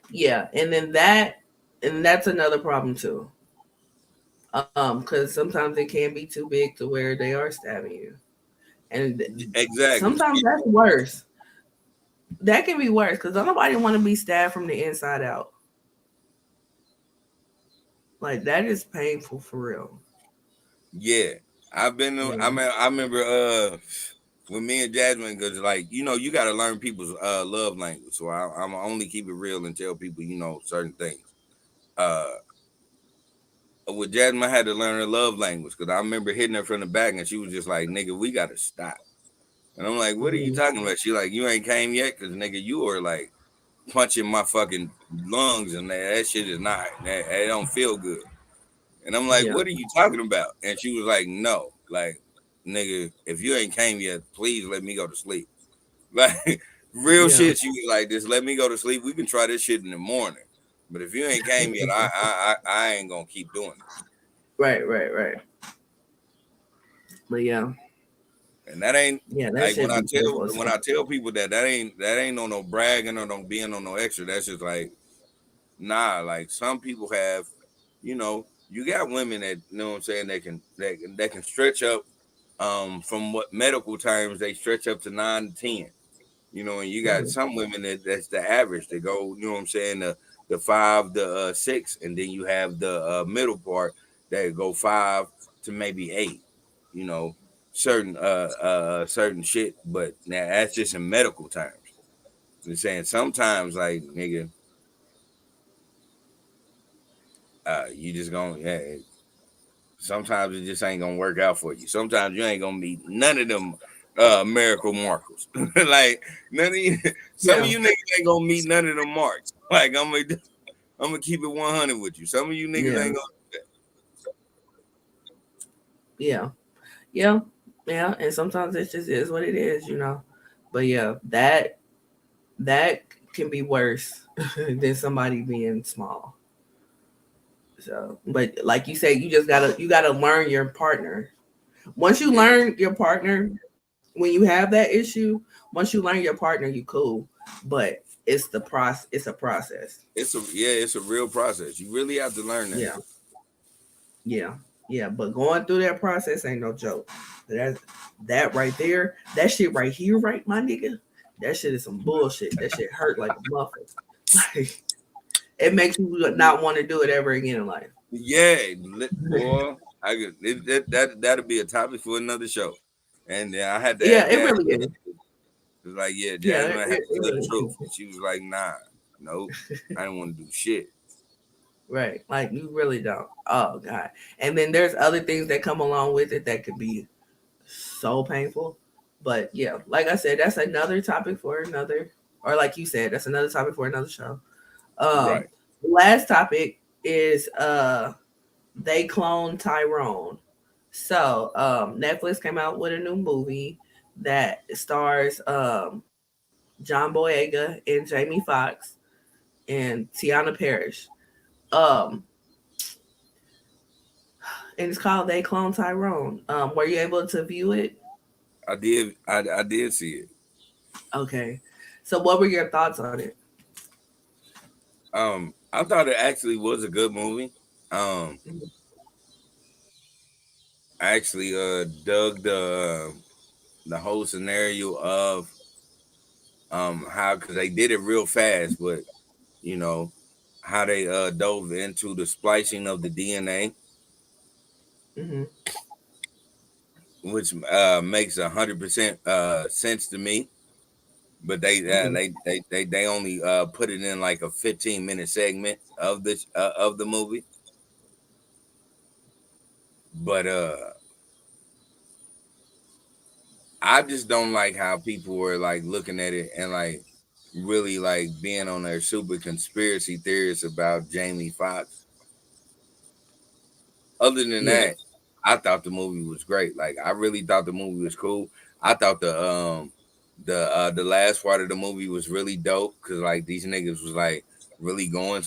Yeah. And that's another problem too. Because sometimes it can be too big to where they are stabbing you. And Exactly. sometimes that's worse. That can be worse because nobody want to be stabbed from the inside out. Like that is painful for real. Yeah. I Yeah. mean, I remember with me and Jasmine, because like you got to learn people's love language. So I'm only keep it real and tell people certain things. Uh, with Jasmine, I had to learn her love language because I remember hitting her from the back and she was just like, "Nigga, we gotta stop." And I'm like, "What are you Mhm. talking about?" She like, "You ain't came yet, because nigga, you were like punching my fucking lungs and that shit is not that don't feel good." And I'm like, Yeah. "What are you talking about?" And she was like, "No, like, nigga, if you ain't came yet, please let me go to sleep." Like real Yeah. shit. She was like, "Just let me go to sleep. We can try this shit in the morning. But if you ain't came yet, I ain't gonna keep doing it." Right. Right. Right. But yeah. And that ain't Yeah, that like should be painful as when I fuck. tell people that ain't no bragging or no being on no extra. That's just like nah. Like some people have, you got women that what I'm saying that can stretch up from what medical terms they stretch up to 9 to 10. And you got Mhm. some women that's the average. They go, what I'm saying, the 5 to 6, and then you have the middle part that go 5 to maybe 8. You know, certain shit, but now that's just in medical terms. I'm saying sometimes, like nigga, you just gonna sometimes it just ain't gonna work out for you. Sometimes you ain't gonna meet none of them miracle markers. Like none of you, some of Yeah, you niggas ain't gonna meet none of them marks. Like I'm gonna keep it 100 with you. Some of you niggas yeah, ain't gonna. yeah, yeah, yeah. And sometimes it just is what it is, you know. But yeah, that can be worse than somebody being small. So, but like you said, you gotta learn your partner. Once you Yeah, learn your partner, when you have that issue, once you learn your partner, you cool. But it's the process. It's a process. it's a real process. You really have to learn that. Yeah, yeah, yeah. But going through that process ain't no joke. That that right there, that shit right here, right, my nigga. That shit is some bullshit. That shit hurt like a muffin. Like it makes you not want to do it ever again in life. Yeah, boy, I could that'll be a topic for another show. And I had to Yeah, ask it Jasmine. really is. It was like, yeah, Yeah, Jasmine had to it tell the really truth. is. And she was like, nah, nope, I didn't want to do shit. Right. Like you really don't. Oh God. And then there's other things that come along with it that could be so painful. But yeah, like I said, that's another topic for another, or like you said, that's another topic for another show. Um, Right. last topic is they clone Tyrone. So Netflix came out with a new movie that stars John Boyega and Jamie Foxx and Tiana Parrish. Um, and it's called They Clone Tyrone. Were you able to view it? I did see it. Okay. So what were your thoughts on it? I thought it actually was a good movie. Um, I actually dug the whole scenario of how because they did it real fast, but you know how they dove into the splicing of the DNA, Mm-hmm. which makes 100% sense to me. But Mm-hmm. they only put it in like a 15-minute segment of the movie. But I just don't like how people were like looking at it and like really like being on their super conspiracy theories about Jamie Foxx. Other than Yeah. that, I thought the movie was great. Like I really thought the movie was cool. I thought the last part of the movie was really dope because like these niggas was like really going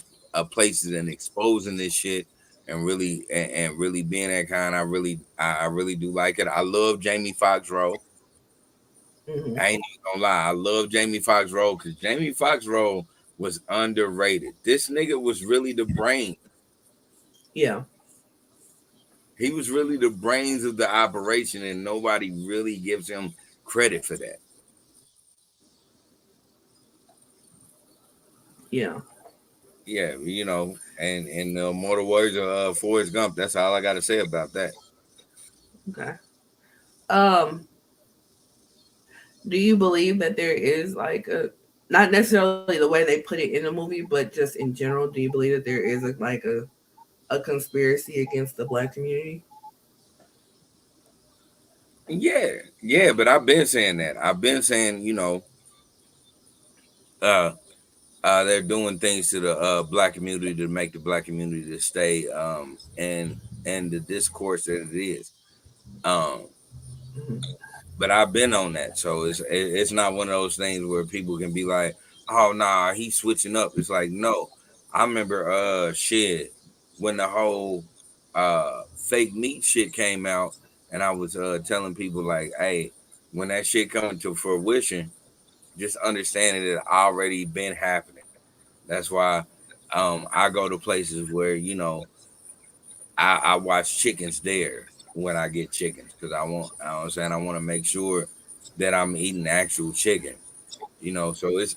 places and exposing this shit and really being that kind. I really do like it. I love Jamie Foxx role. Mm-hmm. I ain't even gonna lie. I love Jamie Foxx role because Jamie Foxx role was underrated. This nigga was really the brain. Yeah. He was really the brains of the operation, and nobody really gives him credit for that. Yeah. Yeah, and more the words of Forrest Gump. That's all I got to say about that. Okay. Um, do you believe that there is like a not necessarily the way they put it in the movie, but just in general, do you believe that there is a conspiracy against the black community? Yeah, yeah, but I've been saying that. I've been saying, uh, they're doing things to the black community to make the black community to stay and the discourse that it is. Um, Mm-hmm. but I've been on that, so it's not one of those things where people can be like, "Oh nah, he's switching up." It's like, no, I remember shit when the whole fake meat shit came out, and I was telling people like, "Hey." when that shit coming to fruition, just understanding it already been happening. That's why I go to places where, I watch chickens there when I get chickens because I know what I'm saying, I want to make sure that I'm eating actual chicken. So it's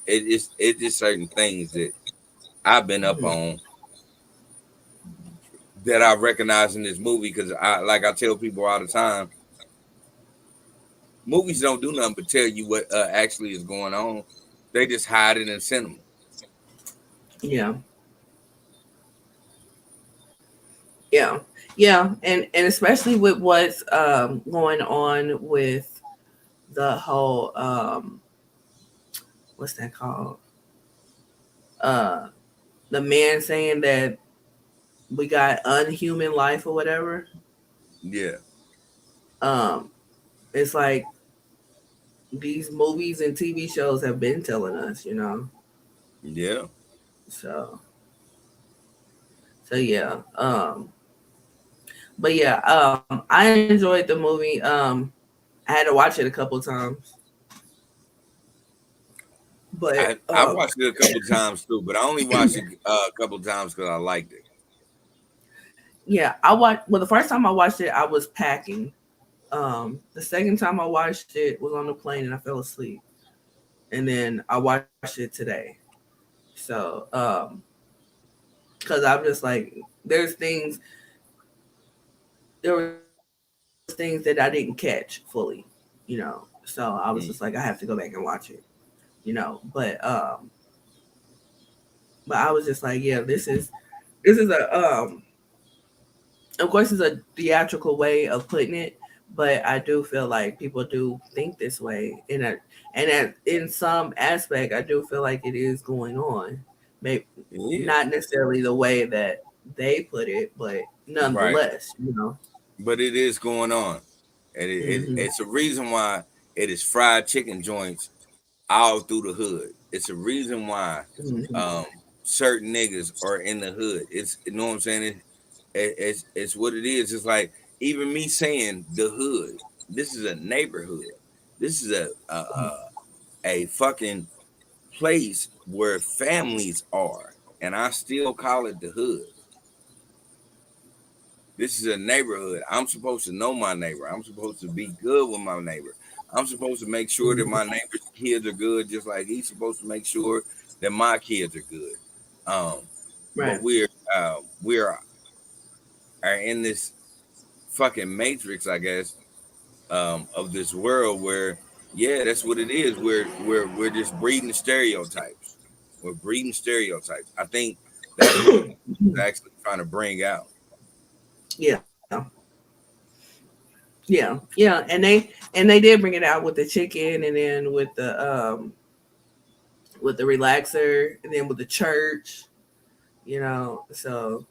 just certain things that I've been up Mhm. on that I recognize in this movie because I tell people all the time, movies don't do nothing but tell you what actually is going on. They just hide it in cinema. Yeah, yeah, yeah, and especially with what's going on with the whole what's that called? Uh, the man saying that we got unhuman life or whatever. Yeah, Um, it's like these movies and TV shows have been telling us, yeah. So yeah. But yeah, I enjoyed the movie. I had to watch it a couple times, but I watched it a couple of times too, but I only watched it a couple of times because I liked it. yeah, I watched. Well, the first time I watched it, I was packing. The second time I watched it was on the plane and I fell asleep, and then I watched it today. So, because I'm just like, there's things, there was things that I didn't catch fully, you know. So I was just like, I have to Mm. go back and watch it, but I was just like, yeah, this is a of course it's a theatrical way of putting it, but I do feel like people do think this way, in some aspect, I do feel like it is going on. Maybe It is not necessarily the way that they put it, but right, nonetheless. but it is going on, and Hmm. it's a reason why it is fried chicken joints all through the hood. It's a reason why Hmm. um, certain niggas are in the hood. It's you know what I'm saying. It's what it is. It's like even me saying the hood. This is a neighborhood. This is a fucking place where families are, and I still call it the hood. This is a neighborhood. I'm supposed to know my neighbor. I'm supposed to be good with my neighbor. I'm supposed to make sure that my neighbor's kids are good, just like he's supposed to make sure that my kids are good. Um, but Right. are in this fucking matrix, I guess, of this world where, yeah, that's what it is. We're just breeding stereotypes. We're breeding stereotypes. I think that's what the movie is actually trying to bring out. Yeah. Yeah, and they did bring it out with the chicken, and then with the relaxer, and then with the church. So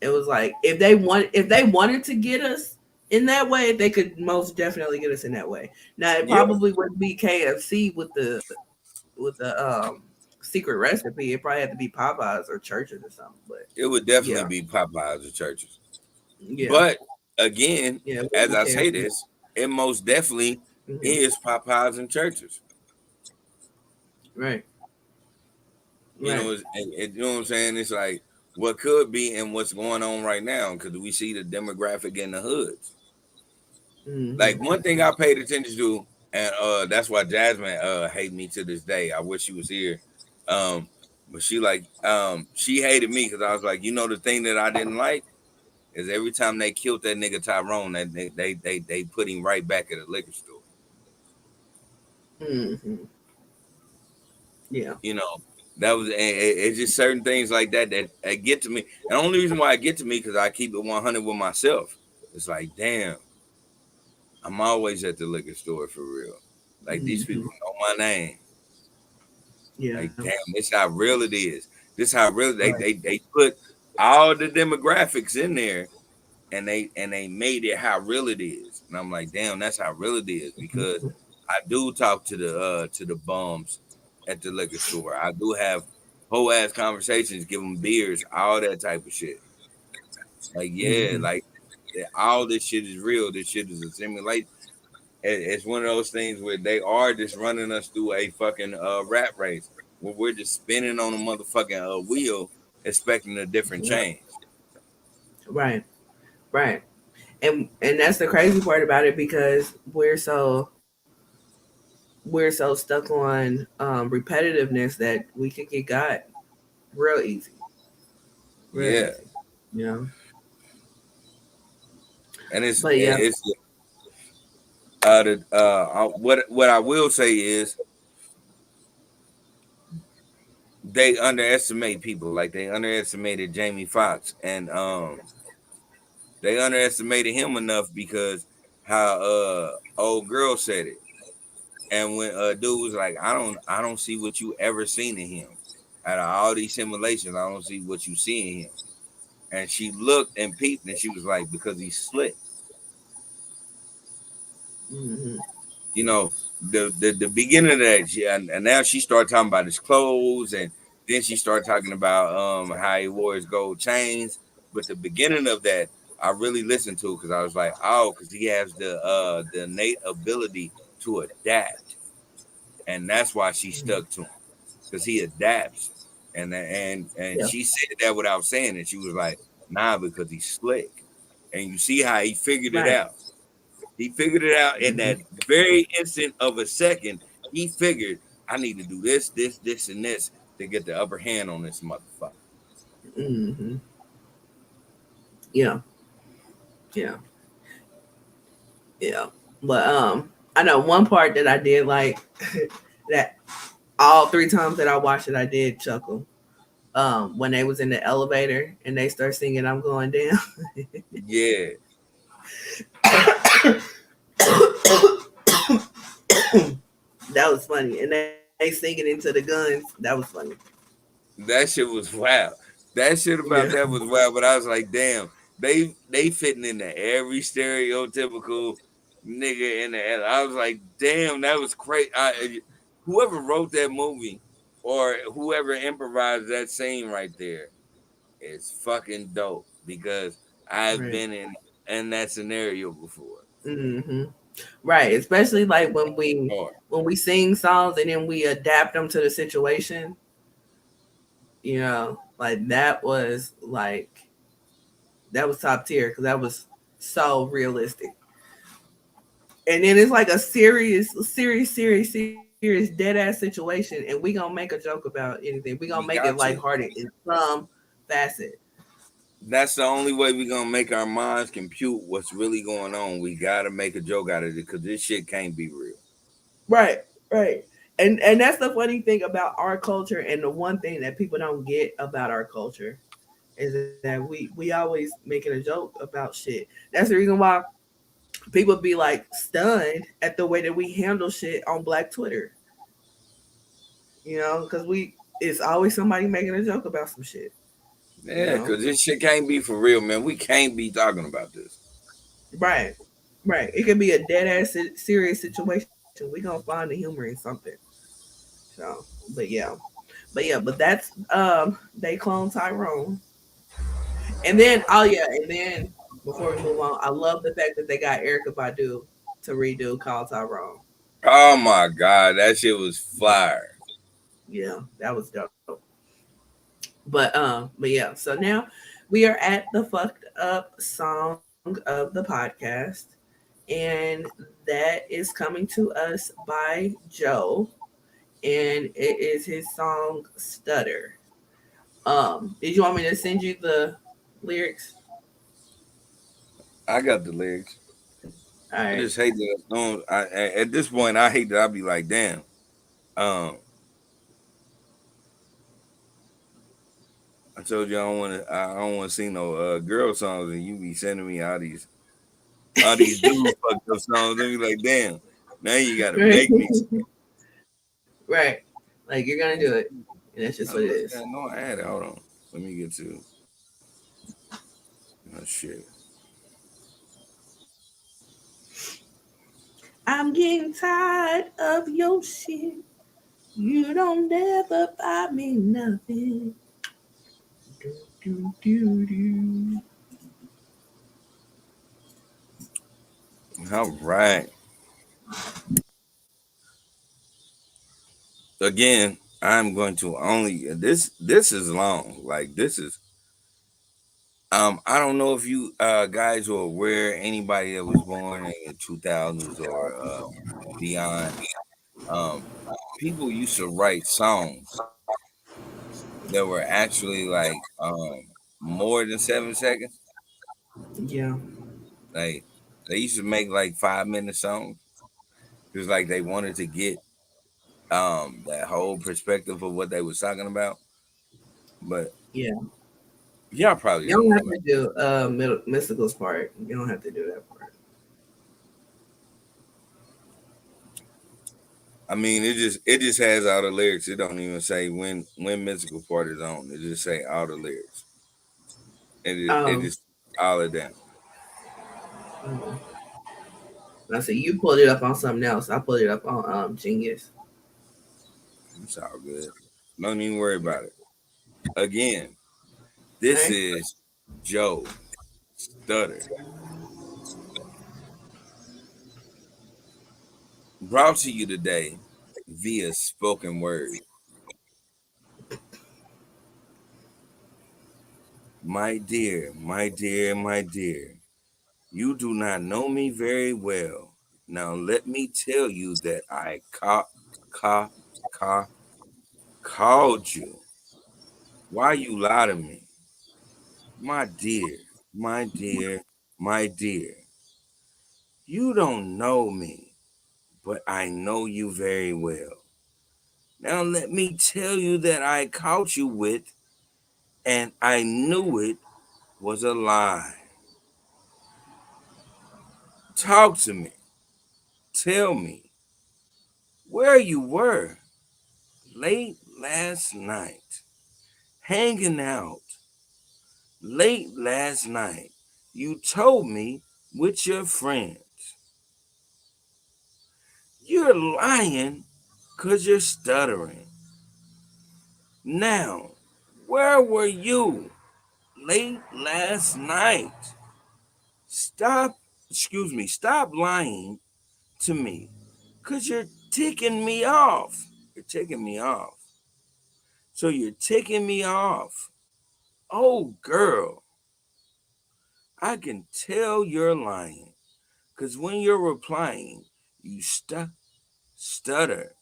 it was like if they wanted to get us in that way, they could most definitely get us in that way. Now it Yeah, probably wouldn't be KFC with the secret recipe. It probably had to be Popeyes or churches or something. But it would definitely yeah, be Popeyes or churches. yeah, But again, yeah, it would as be I say KFC. this, it most definitely Hmm. is Popeyes and churches. Right, You right. know, you know what I'm saying? It's like what could be and what's going on right now because we see the demographic in the hoods. Hmm. Like one thing I paid attention to, and that's why Jasmine hate me to this day. I wish she was here. Um, but she hated me because I was like, the thing that I didn't like is every time they killed that nigga Tyrone, that they put him right back at the liquor store. Hmm. Yeah. You know, that was it's just certain things like that get to me. And the only reason why I get to me because I keep it 100 with myself. It's like, damn, I'm always at the liquor store for real. Like these Hmm. people know my name. Yeah. Like, damn, this how real it is. This how real Right. they put all the demographics in there and they made it how real it is. And I'm like, damn, that's how real it is because I do talk to the bums at the liquor store. I do have whole ass conversations, give them beers, all that type of shit. Like, yeah, Hmm. like all this shit is real. This shit is a simulation. It's one of those things where they are just running us through a fucking rat race where we're just spinning on a motherfucking wheel expecting a different Yeah. change. Right. Right. And that's the crazy part about it because we're so stuck on repetitiveness that we could get got real easy. Real Yeah, easy. You know? and But yeah. it's what I will say is they underestimate people. Like they underestimated Jamie Foxx, and they underestimated him enough because how old girl said it. And when dude was like, I don't see what you ever seen in him. Out of all these simulations, I don't see what you see in him. And she looked and peeped, and she was like, because he's slick. Hmm. You know, the beginning of that, and now she started talking about his clothes, and then she started talking about how he wore his gold chains. But the beginning of that, I really listened to because I was like, oh, because he has the innate ability to adapt, and that's why she stuck to him because he adapts. And Yeah. she said that without saying it. She was like, nah, because he's slick. And you see how he figured it Right. out. He figured it out in Hmm. that very instant of a second. He figured, I need to do this, this, this, and this to get the upper hand on this motherfucker. Hmm. Yeah. Yeah. Yeah. But I know one part that I did like that all three times that I watched it I did chuckle. When they was in the elevator and they start singing I'm going down. Yeah, That was funny. And they singing into the guns. That was funny. that shit was wild. That shit Yeah. about that was wild, but I was like, damn, they fitting into every stereotypical nigga in the and I was like, damn, that was crazy. Whoever wrote that movie or whoever improvised that scene right there is fucking dope because I've Right. been in that scenario before. Hmm. Right. Especially like Or when we sing songs and then we adapt them to the situation. Like that was top tier because that was so realistic. And then it's like a serious, dead ass situation, and we gonna make a joke about anything. We gonna make it we got to. lighthearted in some facet. That's the only way we gonna make our minds compute what's really going on. We gotta make a joke out of it because this shit can't be real. Right, right. And that's the funny thing about our culture, and the one thing that people don't get about our culture is that we always making a joke about shit. That's the reason why people be like stunned at the way that we handle shit on Black Twitter. Because we it's always somebody making a joke about some shit. You Yeah, know, because this shit can't be for real, man. We can't be talking about this. right, right. It could be a dead ass serious situation. We gonna find the humor in something. So, but yeah, but that's they clone Tyrone, and then before we move on, I love the fact that they got Erica Badu to redo Call Tyrone. Oh my god, that shit was fire. Yeah, that was dope. But yeah. So now we are at the fucked up song of the podcast, and that is coming to us by Joe, and it is his song "Stutter." Did you want me to send you the lyrics? I got the lyrics. All I right. just hate that. At this point, I hate that. I be like, damn. Um, I told you I don't want to. I don't want to sing no girl songs, and you be sending me all these dude fucked up songs. And be like, damn. Now you got to Right. make me. Right. Like you're gonna do it, and that's just what it is. Yeah, no, I had it. Hold on. Let me get to. Oh shit. I'm getting tired of your shit. You don't ever buy me nothing. Do, do, do, do. All right. again, I'm going to only this is long. Like this is I don't know if you guys are aware, anybody that was born in the 2000s or beyond. Um, people used to write songs that were actually like more than 7 seconds. Yeah. Like they used to make like 5 minute songs because like they wanted to get that whole perspective of what they was talking about. But Yeah. y'all probably You don't don't know have that. to do Mystical's part. You don't have to do that part. I mean, it just has all the lyrics. It don't even say when mystical part is on. It just say all the lyrics. It Um, just all of them. um I said you pulled it up on something else. I pulled it up on Genius. It's all good. Don't even worry Yeah. about it. Again, this Okay. is Joe Stutter, brought to you today via spoken word. My dear, my dear, my dear, you do not know me very well. Now let me tell you that I ca, ca, called you. Why you lie to me? My dear, my dear, my dear. You don't know me, but I know you very well. Now let me tell you that I caught you with, and I knew it was a lie. Talk to me. Tell me where you were late last night, hanging out late last night. You told me with your friends. You're lying because you're stuttering. Now, where were you late last night? Stop, stop lying to me because you're ticking me off. You're ticking me off. So you're ticking me off. Oh, girl, I can tell you're lying because when you're replying, you stutter,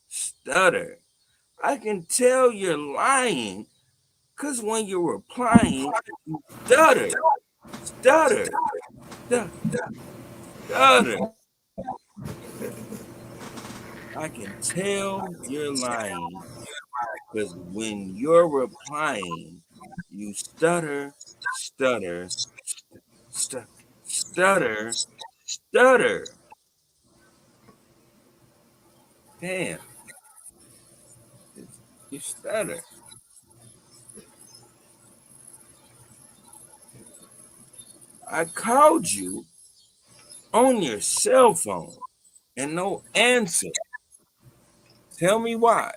stutter. I can tell you're lying because when you're replying, you stutter, stu- stutter. I can tell you're lying because when you're replying, you stutter, st- stutter, stutter. Damn, you stutter. I called you on your cell phone and no answer. Tell me why.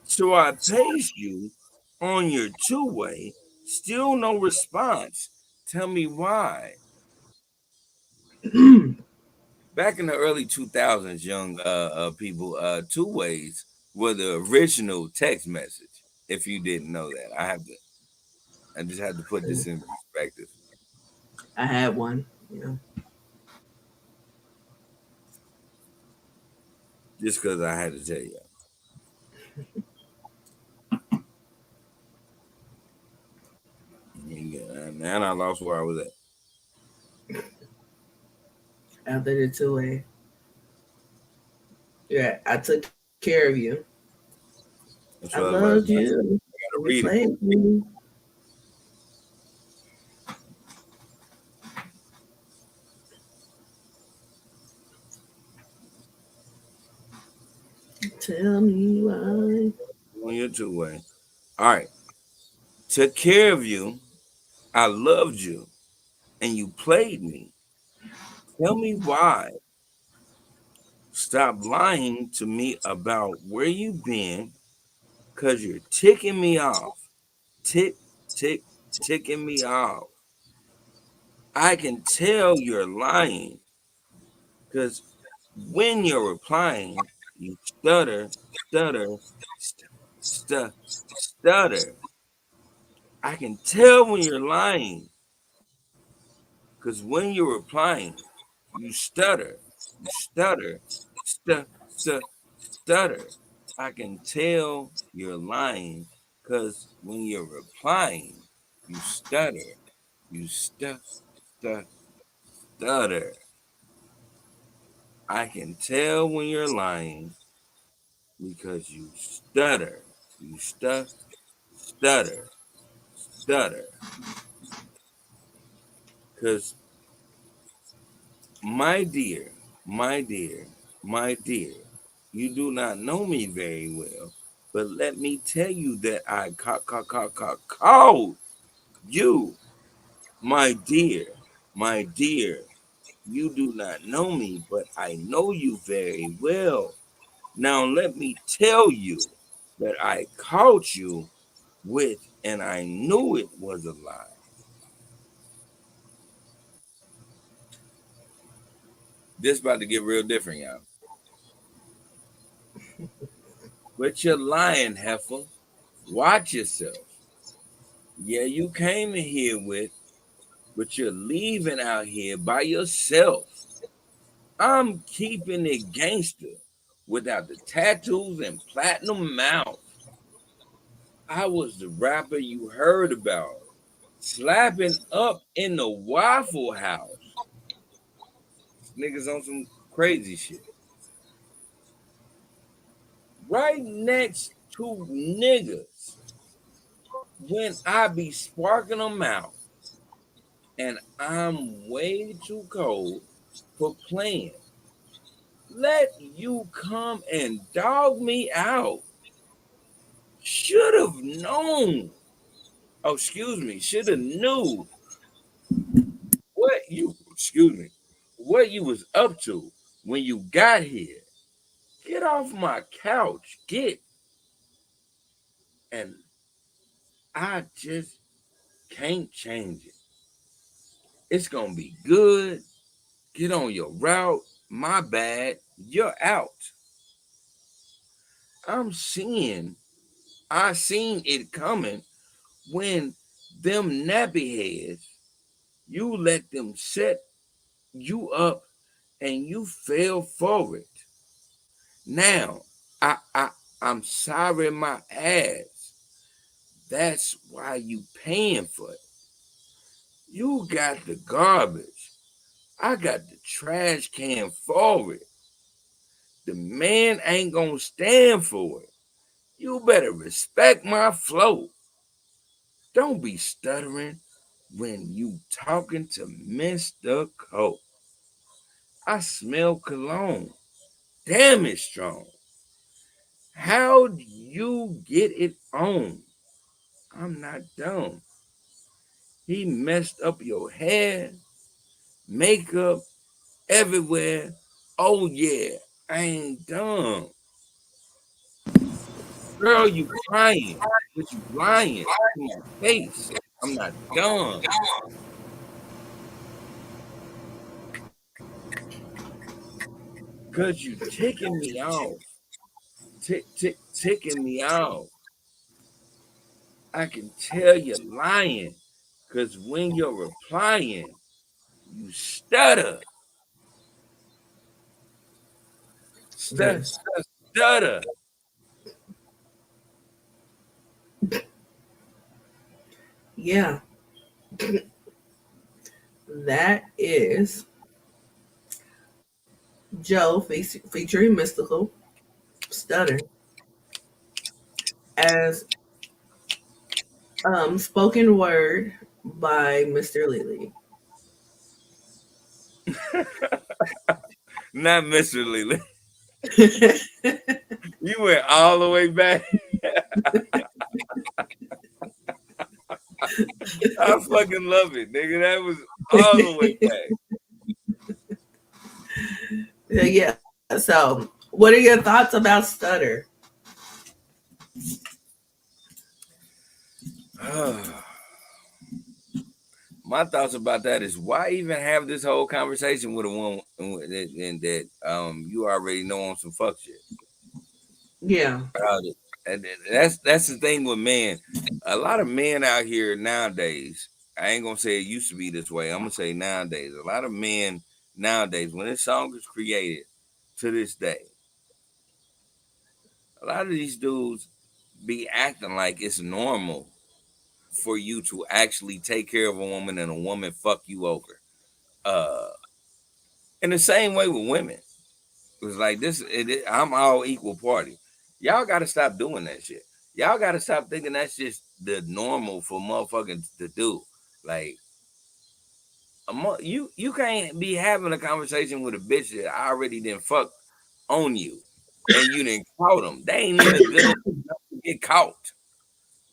So I paged you on your two-way, still no response. Tell me why. Back in the early 2000s, young people, two-ways were the original text message. If you didn't know that, I just had to put this in perspective, I had one. Yeah. just because I had to tell you. And I lost where I was at. After the 2A. Yeah, I took care of you. I That's what I was about loved to say. you. I gotta You read it. played me. Tell me why. On your two-way. All right. Took care of you. I loved you, and you played me. Tell me why. Stop lying to me about where you've been, cause you're ticking me off. Tick, tick, ticking me off. I can tell you're lying, cause When you're replying, you stutter, stutter, stutter. I can tell when you're lying because when you're replying, you stutter, stu, stutter. I can tell you're lying because when you're replying, you stutter, stu, stutter. I can tell when you're lying because you stutter, you stutter, stutter. Because my dear, my dear, my dear, you do not know me very well, but let me tell you that I called you, my dear. You do not know me, but I know you very well. Now let me tell you that I caught you with, and I knew it was a lie. This about to get real different, y'all. But you're lying, heifer. Watch yourself. Yeah, you came in here with, but you're leaving out here by yourself. I'm keeping it gangster without the tattoos and platinum mouth. I was the rapper you heard about, slapping up in the Waffle House. Niggas on some crazy shit. Right next to niggas when I be sparking them out, and I'm way too cold for playing. Let you come and dog me out. Should have known. Oh, excuse me. Should have knew what you was up to when you got here. Get off my couch. Get. And I just can't change it. It's gonna be good. Get on your route. My bad. You're out. I'm seeing. I seen it coming when them nappy heads, you let them set you up and you fell for it. Now, I I I'm sorry my ass. That's why you paying for it. You got the garbage. I got the trash can for it. The man ain't gonna stand for it. You better respect my flow. Don't be stuttering when you talking to Mr. Cole. I smell cologne. Damn it strong. How do you get it on? I'm not dumb. He messed up your hair, makeup, everywhere. Oh yeah, I ain't dumb. Girl, you crying, but you lying to my face. I'm not dumb. Cause you ticking me off. Ticking me off. I can tell you're lying. Cause when you're replying, you stutter. This. Stutter. Yeah, that is Joe featuring Mystical Stutter as spoken word by Mr. Lily. Not Mr. Leland. You went all the way back. I fucking love it, nigga. That was all the way back. Yeah. So, what are your thoughts about Stutter? My thoughts about that is why even have this whole conversation with a woman and that you already know on some fuck shit. Yeah. And that's the thing with men. A lot of men out here nowadays. I ain't gonna say it used to be this way. I'm gonna say nowadays. A lot of men nowadays, when this song is created to this day, a lot of these dudes be acting like it's normal for you to actually take care of a woman and a woman fuck you over. Uh, in the same way with women, it was like this. I'm all equal party. Y'all got to stop doing that shit. Y'all got to stop thinking that's just the normal for motherfuckers to do. Like you can't be having a conversation with a bitch that I already didn't fuck on you, and you didn't caught them. They ain't even good enough to get caught.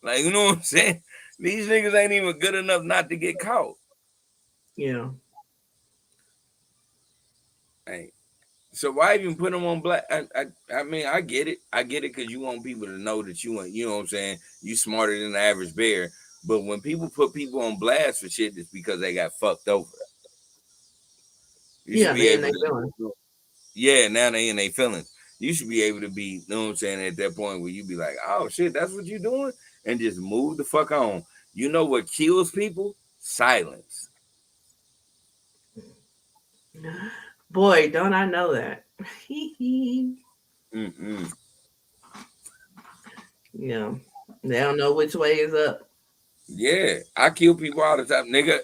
Like you know what I'm saying? These niggas ain't even good enough not to get caught. Yeah. Like, so why even put them on black? I mean, I get it. I get it because you want people to know that you know what I'm saying? You smarter than the average bear. But when people put people on blast for shit, it's because they got fucked over. You should Yeah, be they and able they to, feeling. yeah, now they in their feelings. You should be able to be, you know what I'm saying, at that point where you be like, oh shit, that's what you doing? And just move the fuck on. You know what kills people? Silence. Boy, don't I know that. Mm-mm. Yeah. They don't know which way is up. Yeah, I kill people all the time, nigga.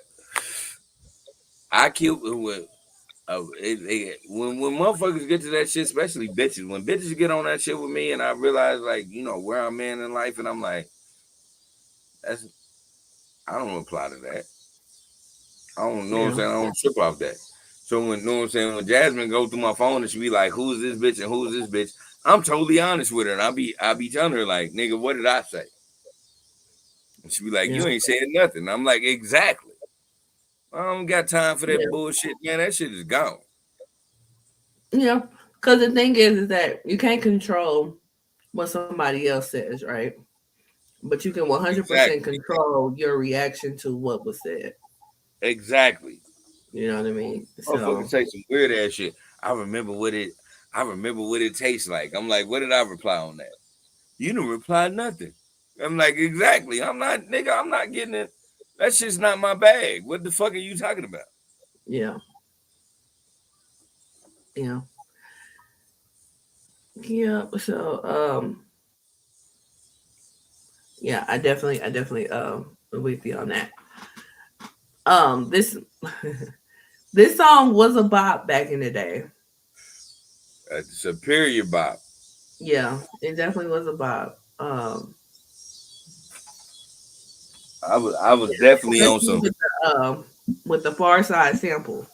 I kill with when motherfuckers get to that shit, especially bitches. When bitches get on that shit with me, and I realize like where I'm in life, and I'm like, that's I don't reply to that. I don't know what I'm Yeah. saying. I don't trip off that. So when know what I'm saying, when Jasmine go through my phone and she be like, "Who's this bitch and who's this bitch?" I'm totally honest with her, and I be telling her like, "Nigga, what did I say?" And she be like, Yeah. "You ain't saying nothing." I'm like, "Exactly. I don't got time for that Yeah. bullshit, man. That shit is gone." Yeah. Because the thing is that you can't control what somebody else says, right? But you can 100% Exactly. control your reaction to what was said. Exactly. You know what I mean? Motherfuckers So, say some weird ass shit. I remember what it. I remember what it tastes like. I'm like, what did I reply on that? You didn't reply nothing. I'm like, exactly. I'm not, nigga. I'm not getting it. That shit's not my bag. What the fuck are you talking about? yeah. Yeah. Yeah. So, yeah, I definitely with you on that. This this song was a bop back in the day. A superior bop. Yeah, it definitely was a bop. I was Yeah, definitely on especially some with the Far Side sample.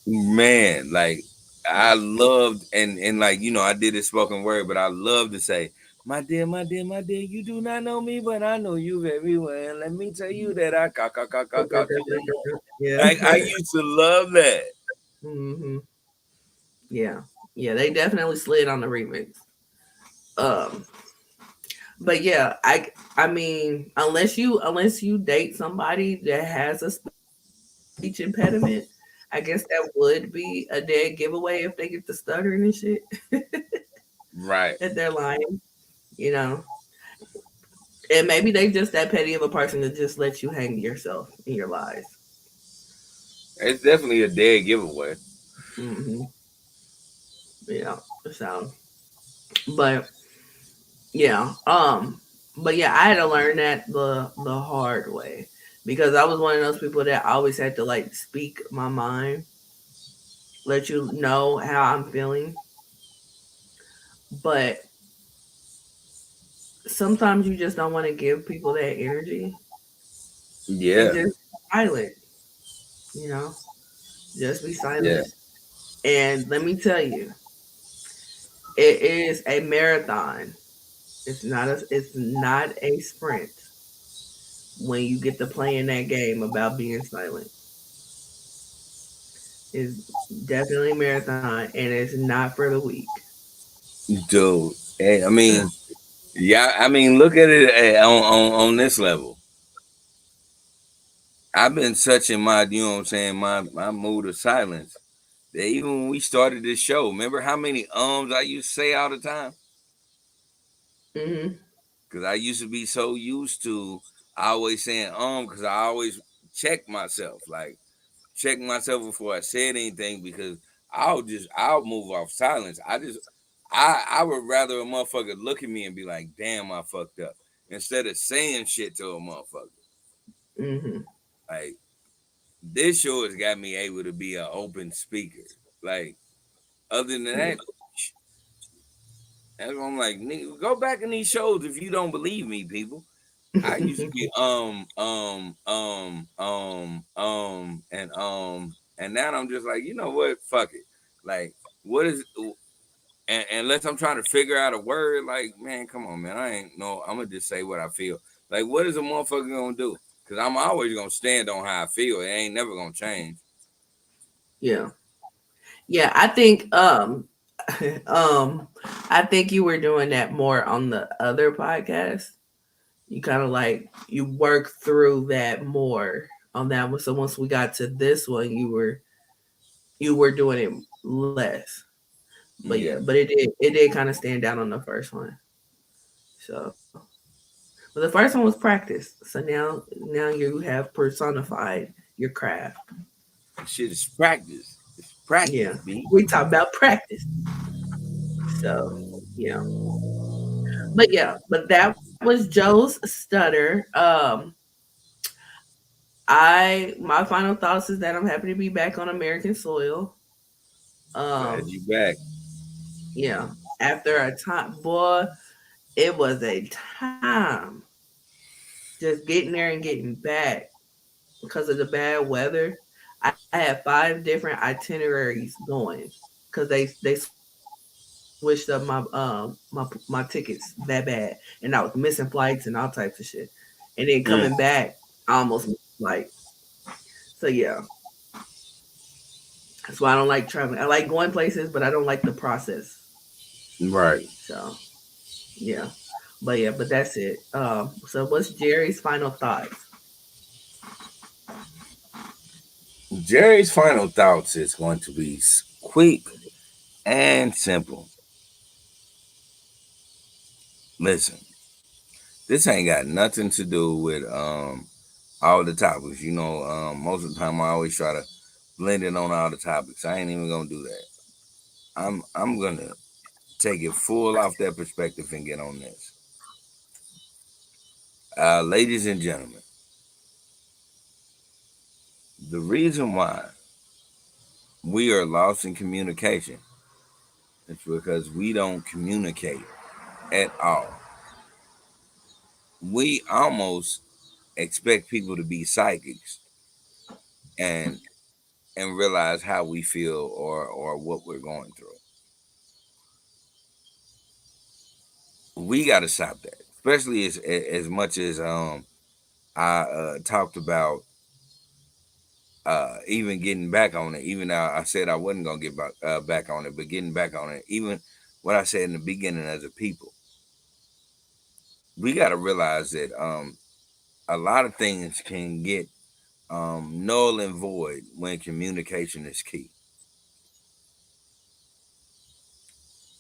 man. Like I loved and like I did this spoken word, but I love to say, my dear, my dear, my dear, you do not know me, but I know you very well. Let me tell you that I caught you in more. Yeah. I used to love that. hmm Yeah. Yeah, they definitely slid on the remix. Um, but yeah, I mean, unless you date somebody that has a speech impediment, I guess that would be a dead giveaway if they get to stuttering and shit Right. at their lying, you know. And maybe they just that petty of a person to just let you hang yourself in your lies. It's definitely a dead giveaway. hmm Yeah. So, but yeah, but yeah, I had to learn that the hard way because I was one of those people that always had to like speak my mind, let you know how I'm feeling, but sometimes you just don't want to give people that energy and Yeah. just be silent, you know, just be Yeah. silent. And let me tell you, it is a marathon. It's not a sprint when you get to playing that game about being silent. It's definitely a marathon and it's not for the weak. Dude. Hey, I mean, yeah, I mean, look at it on this level. I've been such in my, you know what I'm saying, my mood of silence Even when we started this show, remember how many I used to say all the time? Mm-hmm. Because I used to be so used to always saying because I always check myself, like check myself before I said anything, because I'll move off silence. I would rather a motherfucker look at me and be like, damn, I fucked up, instead of saying shit to a motherfucker. Mm-hmm. Like, this show has got me able to be an open speaker. Like, other than Yeah. that, that's what I'm like, nigga, go back in these shows if you don't believe me, people. I used to be and now I'm just like, you know what? Fuck it. Like, what is, and unless I'm trying to figure out a word, like, man, come on, man. I ain't no, I'm gonna just say what I feel. Like, what is a motherfucker gonna do? Cause I'm always gonna stand on how I feel. It ain't never gonna change. Yeah. Yeah, I think um I think you were doing that more on the other podcast. You kind of like you work through that more on that one. So once we got to this one, you were doing it less. But yeah, Yeah. but it did kind of stand out on the first one. So, but the first one was practice. So now you have personified your craft. Shit is practice. It's practice, Yeah, B. we talk about practice. So yeah, but yeah, but that was Joe's stutter. My final thoughts is that I'm happy to be back on American soil. Glad Um, you back. yeah, after a time, boy, it was a time just getting there and getting back because of the bad weather. I had 5 different itineraries going because they switched up my tickets that bad, and I was missing flights and all types of shit. And then coming back, Mm, I almost missed a flight. So yeah, that's why I don't like traveling. I like going places, but I don't like the process. right. So yeah, but that's it. So what's Jerry's final thoughts? Jerry's final thoughts is going to be quick and simple. Listen, this ain't got nothing to do with all the topics. Most of the time I always try to blend it on all the topics. I ain't even gonna do that. I'm gonna take it full off that perspective and get on this. Ladies and gentlemen, the reason why we are lost in communication is because we don't communicate at all. We almost expect people to be psychics and realize how we feel or what we're going through. We got to stop that, especially as much as I talked about even getting back on it. Even though I said I wasn't gonna get back on it, but getting back on it, even what I said in the beginning, as a people, we got to realize that a lot of things can get null and void when communication is key.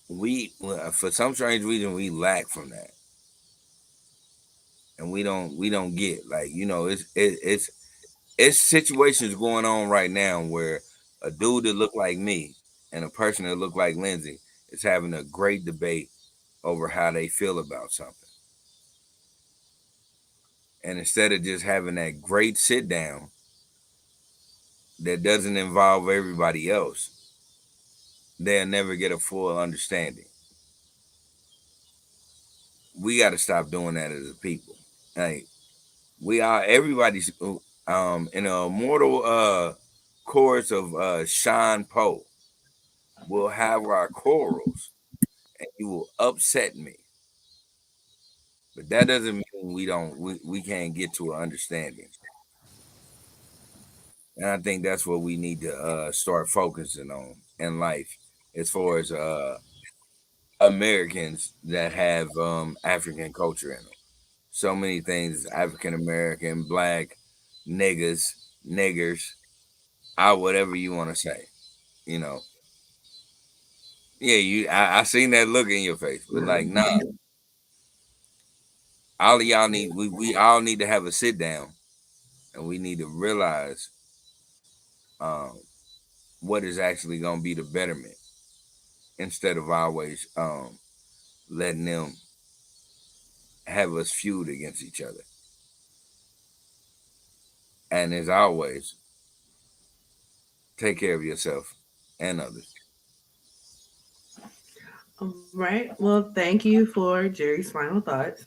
For some strange reason, we lack from that, and we don't get, like, it's situations going on right now where a dude that look like me and a person that look like Lindsay is having a great debate over how they feel about something. And instead of just having that great sit down that doesn't involve everybody else, they'll never get a full understanding. We got to stop doing that as a people. Like, we are everybody's in a immortal chorus of Sean Poe. We'll have our quarrels and you will upset me. But that doesn't mean we can't get to an understanding. And I think that's what we need to start focusing on in life, as far as Americans that have African culture in them. So many things: African American, black, niggas, niggers, whatever you want to say. you know, yeah, I seen that look in your face, but like, nah, all of y'all need, we all need to have a sit down, and we need to realize um, what is actually gonna be the betterment instead of always letting them have us feud against each other. And as always, take care of yourself and others. All right. Well, thank you for Jerry's final thoughts.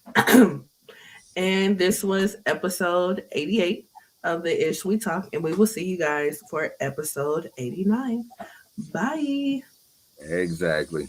And this was episode 88 of the Ish We Talk, and we will see you guys for episode 89. Bye. Exactly.